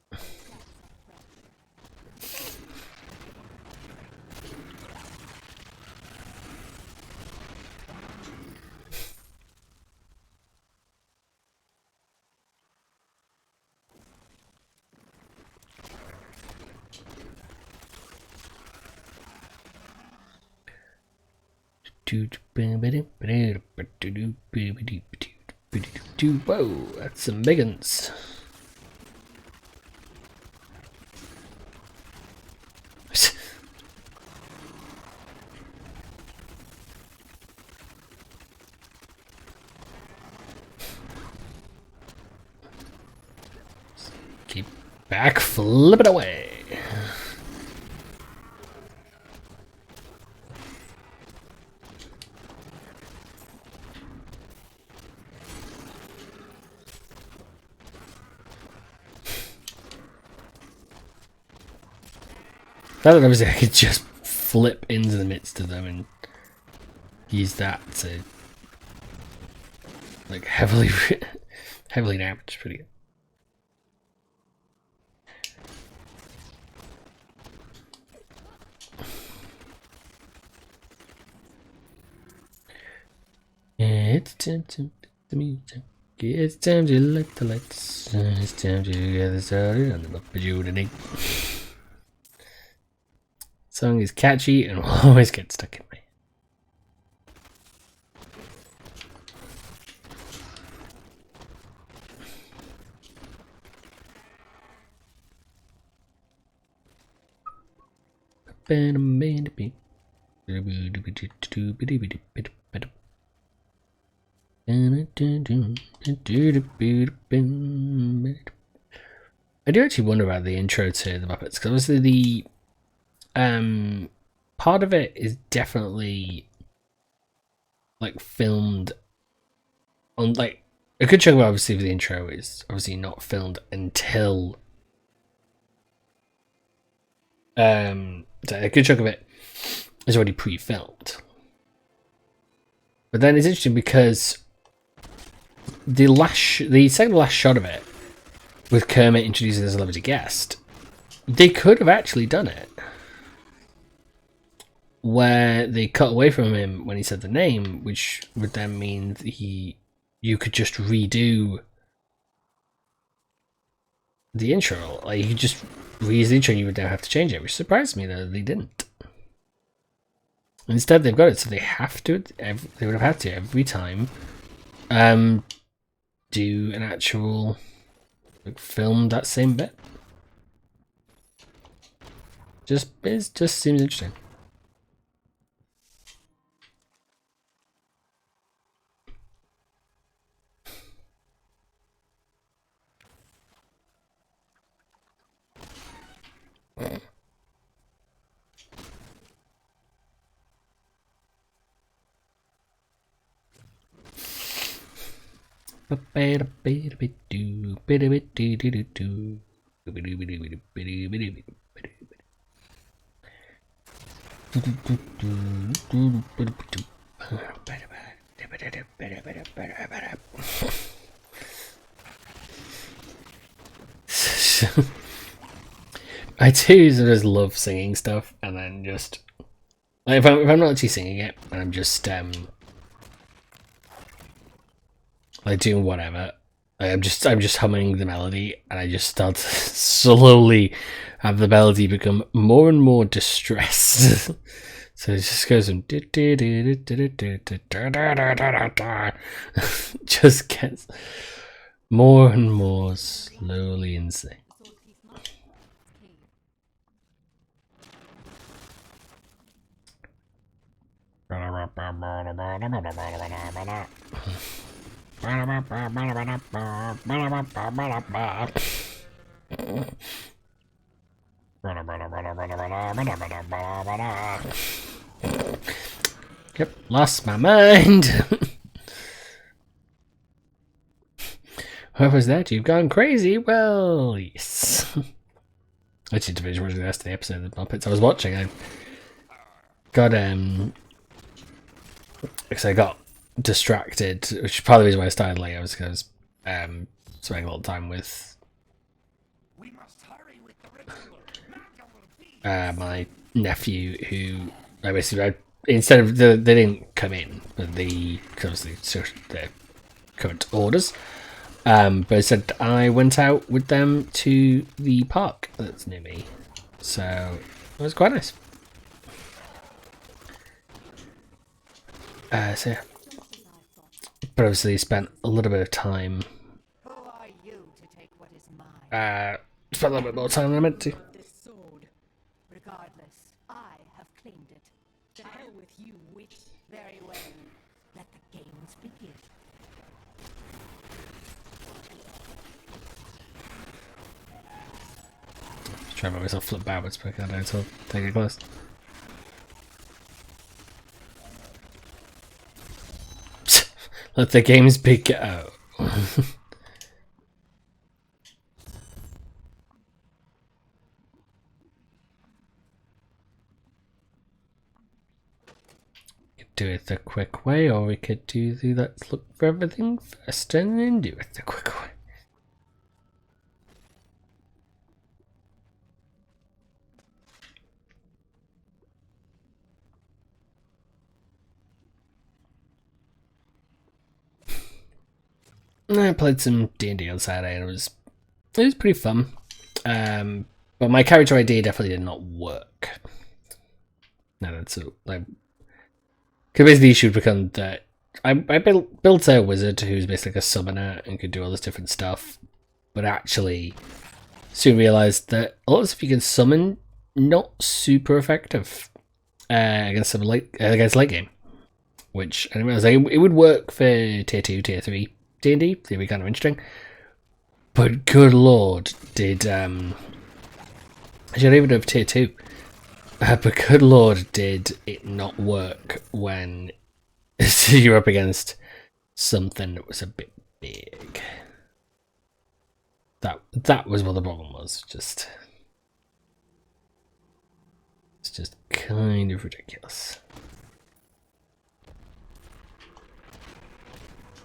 Whoa, that's some big uns. Keep back, flip it away. I thought obviously I could just flip into the midst of them and use that to like heavily damage. Pretty good. It's time to the music. It's time to light the lights. It's time to get this started on the Muppet tonight. Song is catchy and will always get stuck in my I do actually wonder about the intro to the Muppets, because obviously the part of it is definitely like filmed on like a good chunk of obviously the intro is obviously not filmed until so a good chunk of it is already pre-filmed. But then it's interesting because the second to last shot of it with Kermit introducing as a celebrity guest, they could have actually done it where they cut away from him when he said the name, which would then mean that you could just redo the intro. Like you could just reuse the intro and you would now have to change it, which surprised me that they didn't. Instead, they've got it, so they have to. They would have had to every time do an actual like, film that same bit. It just seems interesting. I do just love singing stuff, and then just like if I'm not actually singing it, and I'm just like doing whatever, I'm just humming the melody, and I just start to slowly have the melody become more and more distressed. So it just goes from just gets more and more slowly insane. Yep, lost my mind. Whoever's that? You've gone crazy. Well, yes. I actually to finish watching the rest of the episode of the Muppets I was watching. I got because I got distracted, which is part of the reason why I started late. I was because spending a lot of time with We must hurry with the ritual. my nephew, who I basically instead of they didn't come in, but the obviously the current orders. But instead I went out with them to the park that's near me, so it was quite nice. So yeah. But obviously spent a little bit of time. Who are you to take what is mine? Spent a little bit more time than I meant to. This sword. Regardless, I have claimed it. To hell with you, witch. Very well. Let the games begin. Try to make myself flip backwards, but I don't, so I'll take it close. Let the games begin. Oh. Do it the quick way, or we could do the let's look for everything first and then do it the quick way. I played some D&D on Saturday and it was pretty fun. But my character idea definitely did not work. No, that's like because basically the issue would become that I built a wizard who's basically like a summoner and could do all this different stuff, but actually soon realized that a lot of stuff you can summon not super effective against some against late game, which I didn't realize it would work for tier 2, tier 3 D&D. It'd be kind of interesting, but good lord, did actually I don't even know if tier 2. But good lord, did it not work when you're up against something that was a bit big. That was what the problem was. It's just kind of ridiculous.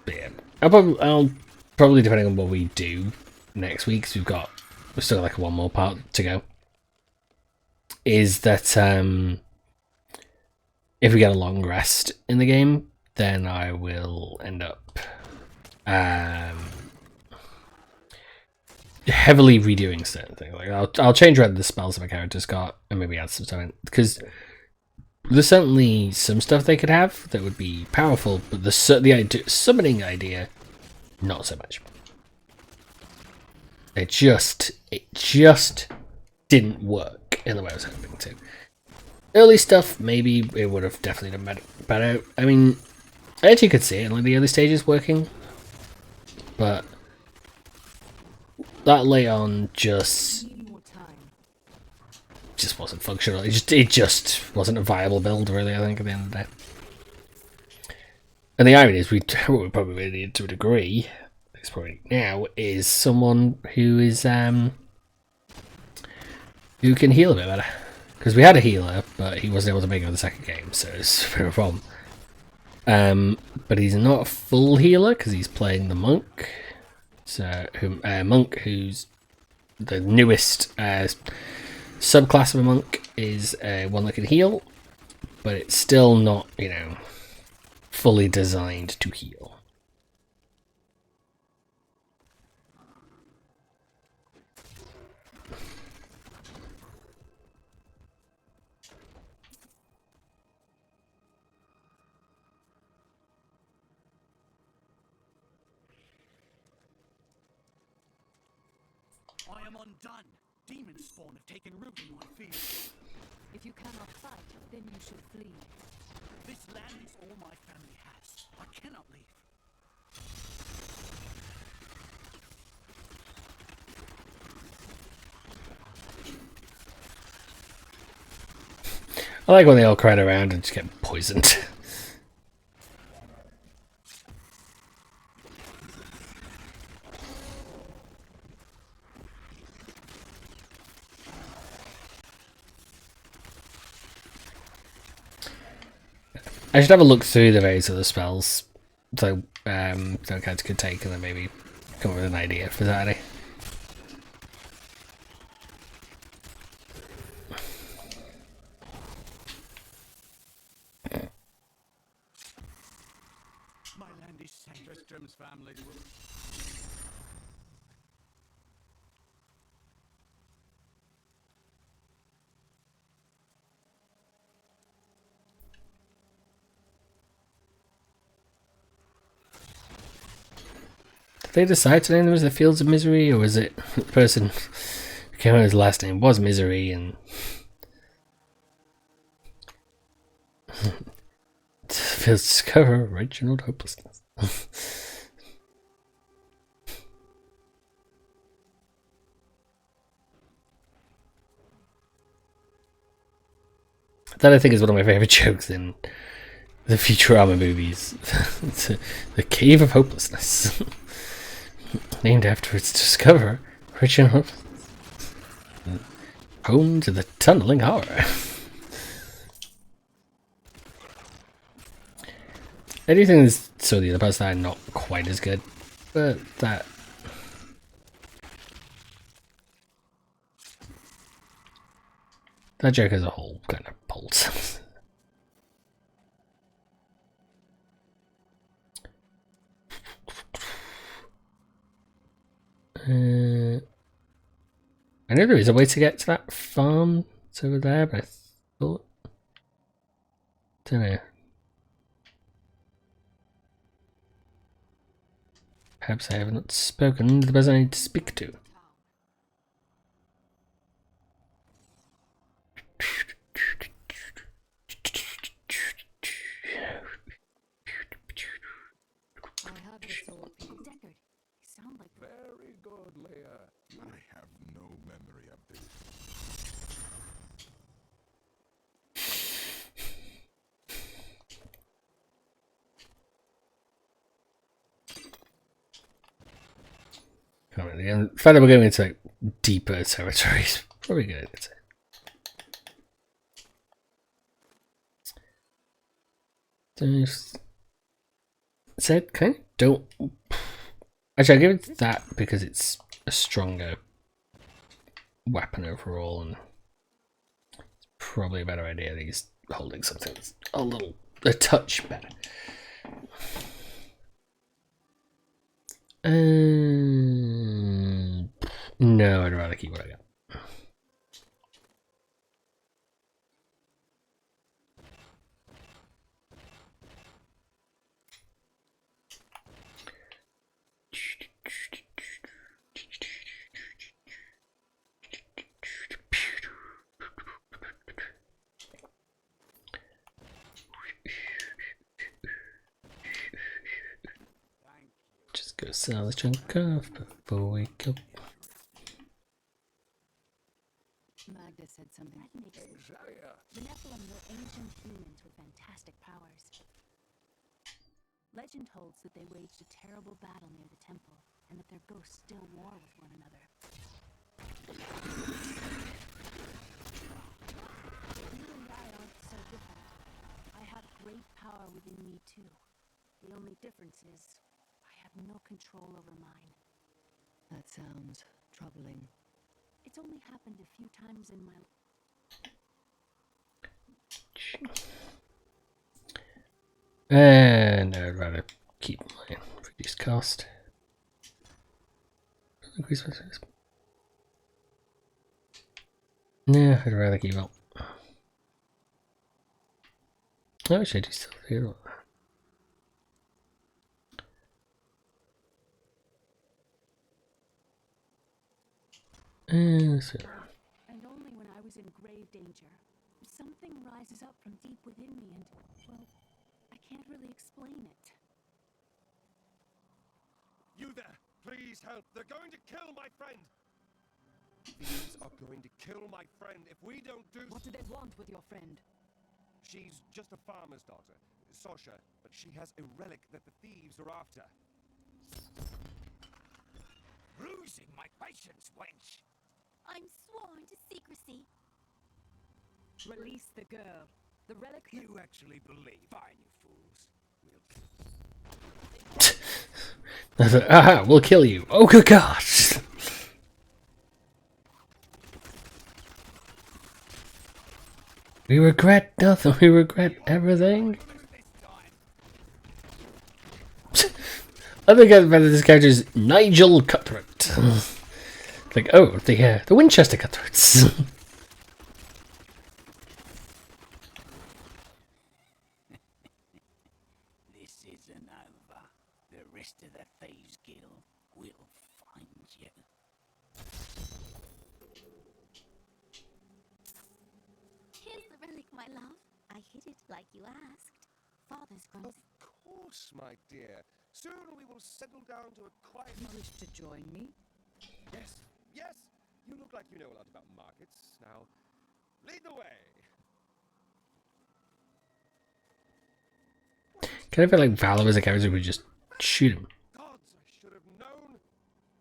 But yeah, I'll probably depending on what we do next week, because we've still got like one more part to go. Is that if we get a long rest in the game, then I will end up heavily redoing certain things. Like I'll change around the spells that my character's got and maybe add some stuff in, because there's certainly some stuff they could have that would be powerful, but the summoning idea, not so much. It just didn't work in the way I was hoping to. Early stuff, maybe it would have definitely done better. I mean, I actually could see it in like the early stages working, but that late on just wasn't functional. It just wasn't a viable build, really. I think at the end of the day. And the irony is, what we probably really need to a degree at this point now is someone who is who can heal a bit better. Because we had a healer, but he wasn't able to make it in the second game, so it's a bit of a problem. But he's not a full healer because he's playing the monk. So, monk, who's the newest subclass of a monk, is one that can heal, but it's still not, fully designed to heal. I am undone. Demon spawn have taken root in my field. If you cannot fight, then you should flee. This land is all my family has. I cannot leave. I like when they all crowd around and just get poisoned. I should have a look through the various other spells, so that guys could take, and then maybe come up with an idea for Saturday. My land is safe. Tristram's family will... Did they decide to name them as the Fields of Misery, or was it the person who came out with his last name was Misery and Fields discover original hopelessness? That I think is one of my favourite jokes in the Futurama movies. The Cave of Hopelessness. Named after its discoverer, original home to the tunneling horror. Anything is so the other parts that are not quite as good, but that joke as a whole kind of pulls. I know there is a way to get to that farm. It's over there, but I thought, don't know. Perhaps I have not spoken to the person I need to speak to. I have the soul. Deckard, you sound like Very good, Leia. I have no memory of this. The fact that we're going into like deeper territories, probably good. Said kind of don't. Actually, I give it that because it's a stronger weapon overall, and it's probably a better idea that he's holding something that's a touch better. No, I'd rather keep what I got. Just go sell the chunk off before we go. Magda said something that makes sense. The Nephilim were ancient humans with fantastic powers. Legend holds that they waged a terrible battle near the temple, and that their ghosts still war with one another. You and I aren't so different. I have great power within me too. The only difference is I have no control over mine. That sounds troubling. It's only happened a few times in my And I'd rather keep my reduced cost. Increase my service. No, I'd rather keep up. Oh, actually, I do still feel And only when I was in grave danger. Something rises up from deep within me and, well, I can't really explain it. You there! Please help! They're going to kill my friend! Thieves are going to kill my friend if we don't do... What do they want with your friend? She's just a farmer's daughter, Sasha, but she has a relic that the thieves are after. Losing my patience, wench! I'm sworn to secrecy. Release the girl. The relic. You actually believe? Fine, you fools. Aha, we'll kill you. Oh, good gosh. We regret nothing. We regret everything. I think this character is Nigel Cutthroat. Like, oh, the Winchester Cutthroats. This isn't over. The rest of the Thieves Guild will find you. Here's the relic, my love. I hid it like you asked. Father's grown. Of course, my dear. Soon we will settle down to a quiet... You wish to join me? Yes, yes! You look like you know a lot about markets. Now, lead the way! Kind of feel like Valor as a character would just shoot him. Gods, I should have known!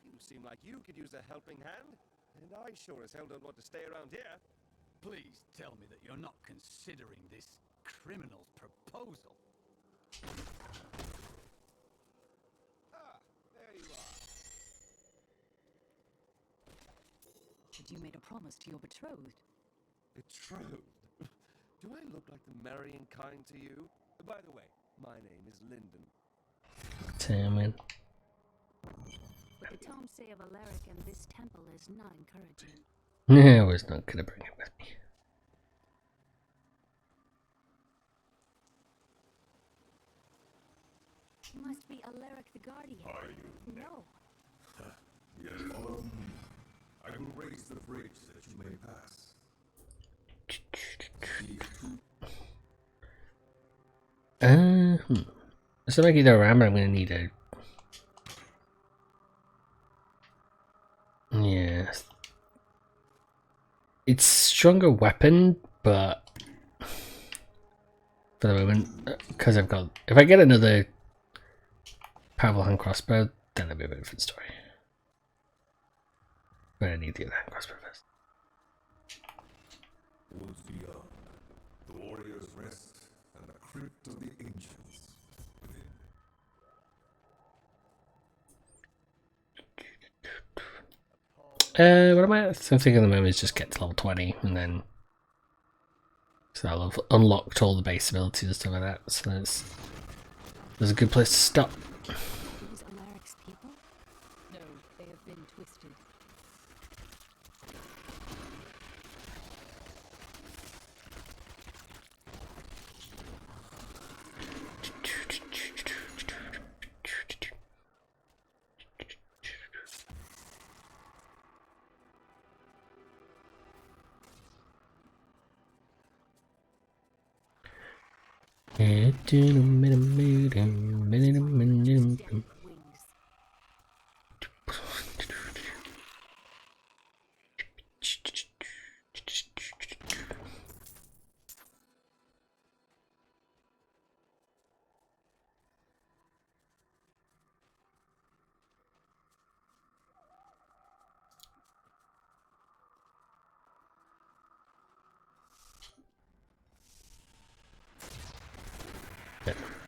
You seem like you could use a helping hand. And I sure as hell don't want to stay around here. Please tell me that you're not considering this criminal's proposal. Ah, there you are. But you made a promise to your betrothed. Betrothed? Do I look like the marrying kind to you? By the way, my name is Lyndon. Damn it. What the tomes say of Alaric and this temple is not encouraging. No, I was not gonna bring it with me. Must be Alaric the Guardian. Are you? No. Yes, follow me. I will raise the bridge that you may pass. So like either around, but I'm gonna need a... Yeah. It's stronger weapon, but for the moment, because I've got... If I get another powerful hand crossbow, then it'll be a bit of a different story. But I need the other hand crossbow first. Woods beyond, the warrior's rest, and the crypt of the ancients within. What am I thinking at the moment is just get to level 20 and then so I'll have unlocked all the base abilities and stuff like that. So there's a good place to stop. These Alaric's people? No, they have been twisted. Wings.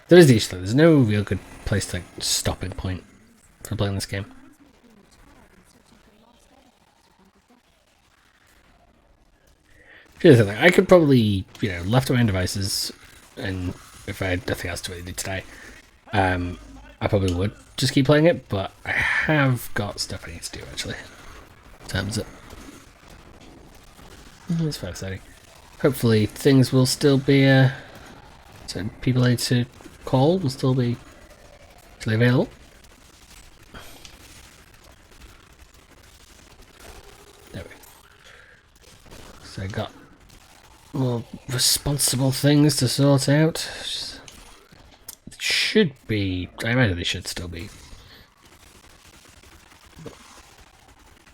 There is the issue though, there's no real good place to stopping point for playing this game. Here's the thing, I could probably, left around devices, and if I had nothing else to really do today, I probably would just keep playing it, but I have got stuff I need to do actually. Time's up. It's quite exciting. Hopefully things will still be, so people I need to call will still be available. There we go. So I got more responsible things to sort out. Should be. I imagine they should still be.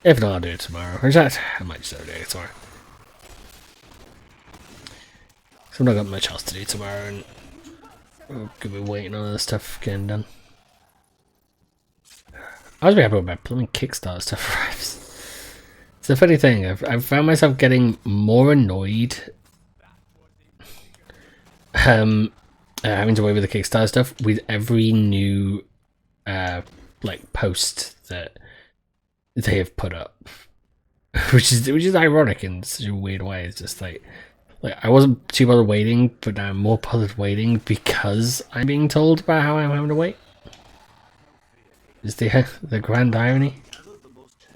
If not, I'll do it tomorrow. Or is that? I might just do it tomorrow. So I've not got much else to do tomorrow, and I'm gonna be waiting on other stuff getting done. I was very happy with my blooming Kickstarter stuff arrives. It's a funny thing. I've found myself getting more annoyed. Having to wait with the Kickstarter stuff with every new like post that they have put up, which is ironic in such a weird way. It's just like I wasn't too bothered waiting, but now I'm more bothered waiting because I'm being told about how I'm having to wait. Is the grand irony?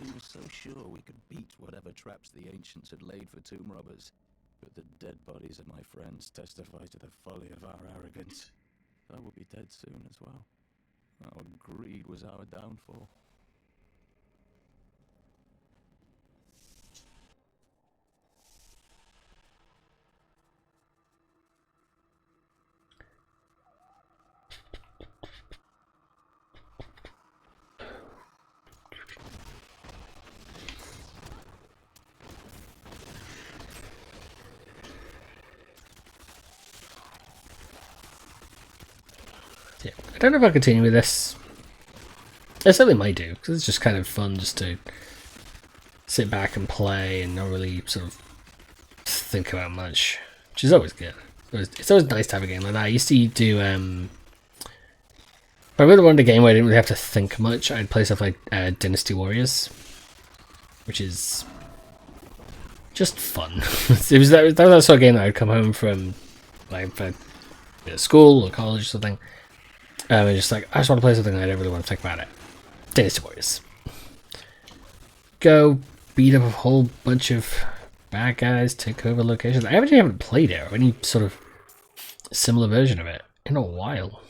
We were so sure we could beat whatever traps the ancients had laid for tomb robbers. But the dead bodies of my friends testify to the folly of our arrogance. I will be dead soon as well. Our greed was our downfall. Yeah, I don't know if I'll continue with this. I certainly might do, because it's just kind of fun just to sit back and play and not really sort of think about much, which is always good. It's always nice to have a game like that. I used to do, if I really wanted a game where I didn't really have to think much, I'd play stuff like Dynasty Warriors, which is just fun. That was that sort of game that I'd come home from, like, school or college or something. And just like, I just want to play something, I don't really want to think about it. Dynasty Warriors. Go beat up a whole bunch of bad guys, take over locations. I actually haven't played it or any sort of similar version of it in a while.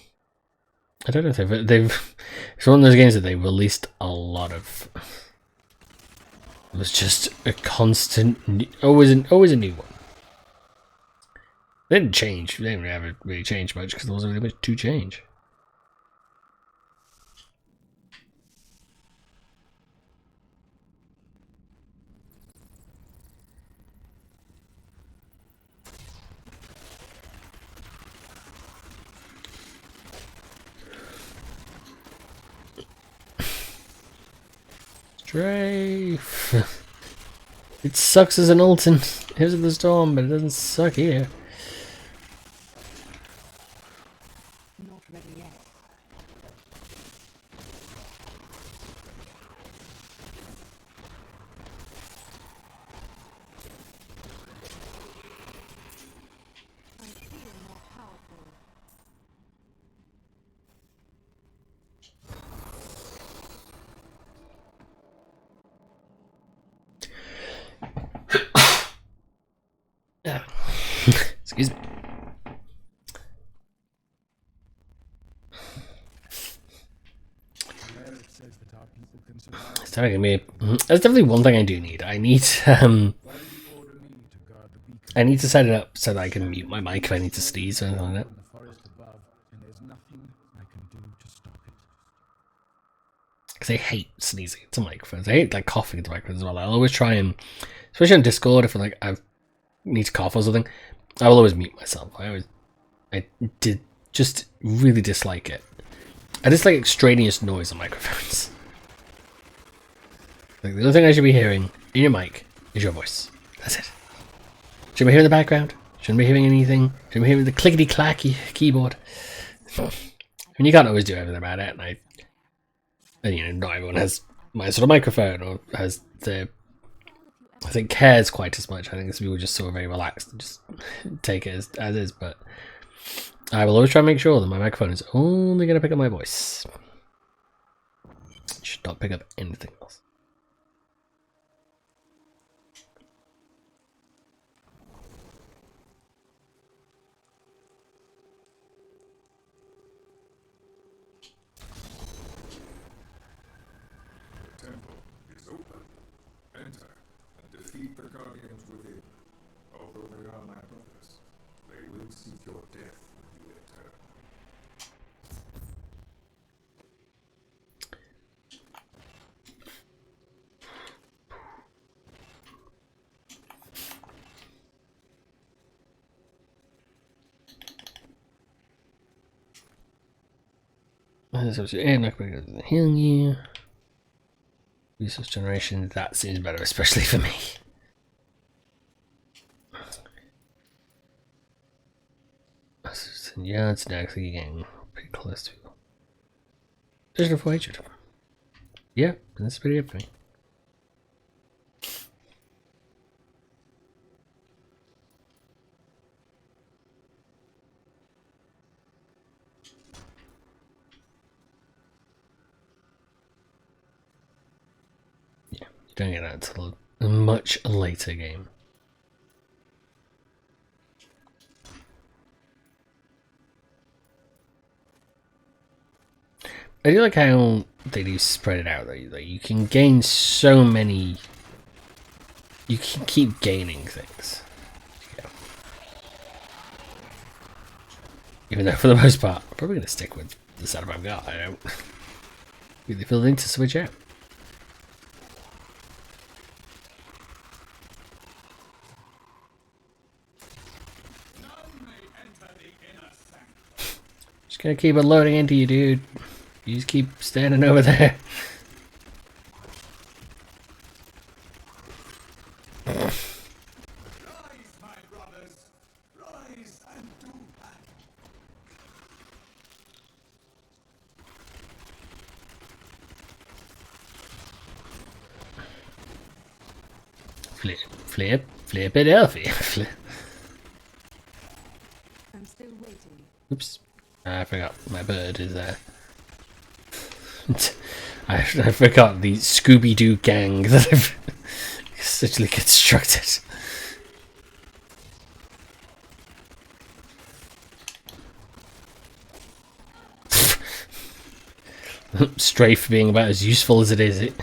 I don't know if they've it's one of those games that they released a lot of. It was just a constant, always a new one. They didn't change. They didn't ever really change much because there wasn't really much to change. Strafe. It sucks as an Alton. Here's the storm, but it doesn't suck here. Not ready yet. I feel more powerful. Excuse me. It's telling me. That's definitely one thing I do need. I need I need to set it up so that I can mute my mic if I need to sneeze or anything like that. Because I hate sneezing to microphones. I hate like coughing into microphones as well. I'll always try and, especially on Discord, if like I need to cough or something, I will always mute myself. I did just really dislike it. I dislike extraneous noise on microphones. Like the only thing I should be hearing in your mic is your voice. That's it. Shouldn't be hearing the background. Shouldn't be hearing anything. Shouldn't be hearing the clickety clacky keyboard. I mean, you can't always do everything about it, and you know, not everyone has my sort of microphone or has the. I think cares quite as much. I think people just sort of very relaxed and just take it as is. But I will always try and make sure that my microphone is only going to pick up my voice. It should not pick up anything else. The temple is open. Enter and defeat the guardians within. Although they are my brothers, they will seek your death when you return. And not going to heal you. Resource generation, that seems better, especially for me. Yeah, it's actually getting pretty close to Vision of Wager. Yeah, that's pretty good for me. Yeah, you don't get that until a much later game. I do like how they do spread it out though. Like you can gain so many. You can keep gaining things. Yeah. Even though for the most part, I'm probably going to stick with the setup I've got. I don't really feel the need to switch out. Just gonna keep it loading into you, dude. You just keep standing over there. Flip it, Elfie. I'm still waiting. Oops. I forgot my bird is there. I forgot the Scooby-Doo gang that I've essentially constructed. Strafe being about as useful as it is, it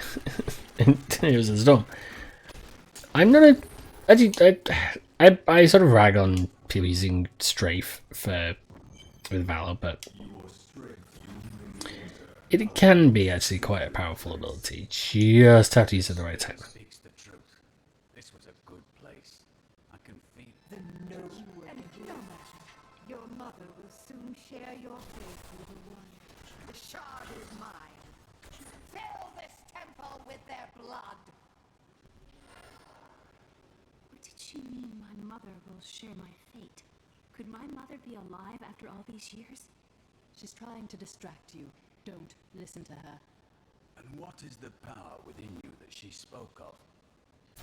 was a storm. I'm not a. I sort of rag on people using Strafe with Valor, but it can be actually quite a powerful ability. Just have to use it at the right time. Speaks the truth. This was a good place. I can feel it. Your mother will soon share your fate with the one. The shard is mine. Fill this temple with their blood. What did she mean my mother will share my fate? Could my mother be alive after all these years? She's trying to distract you. Don't listen to her. And what is the power within you that she spoke of?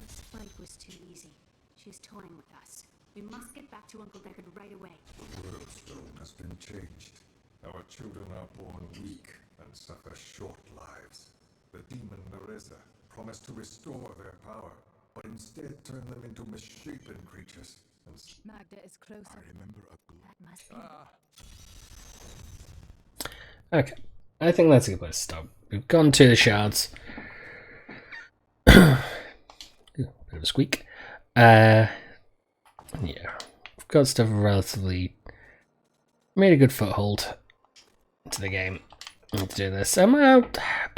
This fight was too easy. She's toying with us. We must get back to Uncle Deckard right away. The world stone has been changed. Our children are born weak and suffer short lives. The demon Nereza promised to restore their power, but instead turn them into misshapen creatures. And Magda is closer. I remember a That must be. Okay, I think that's a good place to stop. We've gone to the shards. Ooh, bit of a squeak. Yeah, we've got stuff relatively made a good foothold into the game. To do this, I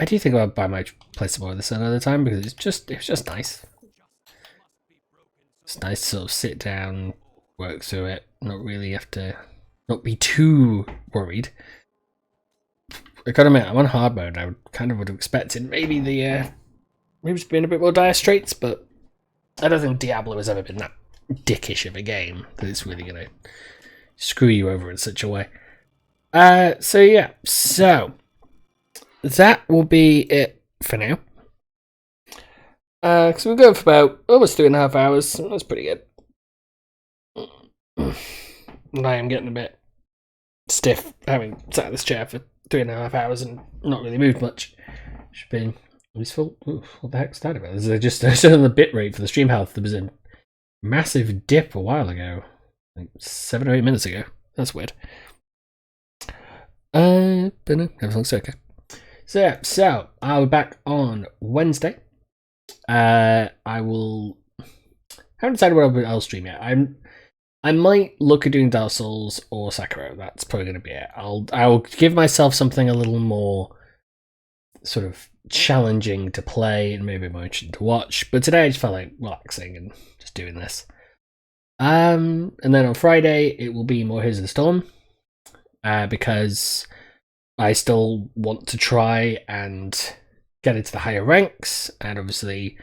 do think I might play some more of this another time because it was just nice. It's nice to sort of sit down, work through it, not really have to not be too worried. I gotta admit, I'm on hard mode. I would have expected maybe maybe being a bit more dire straits, but I don't think Diablo has ever been that dickish of a game that it's really gonna screw you over in such a way. So yeah, so that will be it for now. Because we're going for about almost 3.5 hours. That's pretty good. And I am getting a bit stiff having sat in this chair for 3.5 hours and not really moved much. Should be useful. Ooh, what the heck's that about? There's just on the bit rate for the stream health. There was a massive dip a while ago, like 7 or 8 minutes ago. That's weird. But no, everything's okay. So I'll be back on Wednesday. I will haven't decided what I'll stream yet. I might look at doing Dark Souls or Sekiro. That's probably going to be it. I'll give myself something a little more sort of challenging to play and maybe more interesting to watch. But today I just felt like relaxing and just doing this. And then on Friday it will be more Heroes of the Storm, because I still want to try and get into the higher ranks, and obviously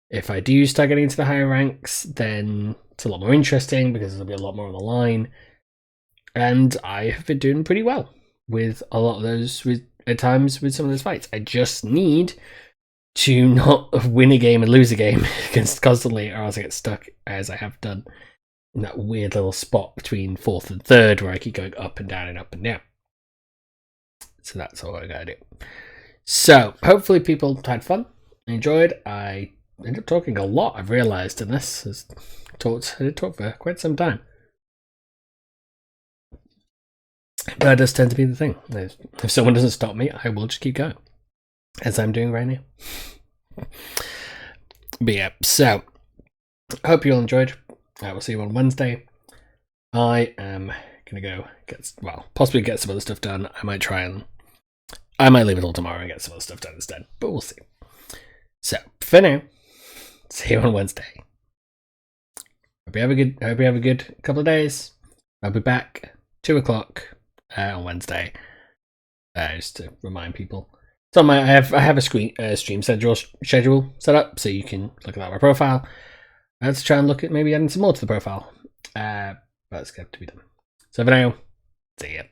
if I do start getting into the higher ranks, then it's a lot more interesting because there'll be a lot more on the line. And I have been doing pretty well with a lot of those, at times with some of those fights. I just need to not win a game and lose a game constantly, or else I get stuck, as I have done, in that weird little spot between 4th and 3rd where I keep going up and down and up and down. So that's all I gotta do. So hopefully people had fun, enjoyed. I ended up talking a lot, I've realised, in this. I did talk for quite some time. But that does tend to be the thing. If someone doesn't stop me, I will just keep going, as I'm doing right now. But yeah, so I hope you all enjoyed. I will see you on Wednesday. I am gonna go possibly get some other stuff done. I might leave it till tomorrow and get some other stuff done instead, but we'll see. So for now, see you on Wednesday. Hope you have a good couple of days. I'll be back 2 o'clock on Wednesday, just to remind people. So I have a stream schedule set up, so you can look at my profile. Let's try and look at maybe adding some more to the profile. But it's going to be done. So for now, see ya.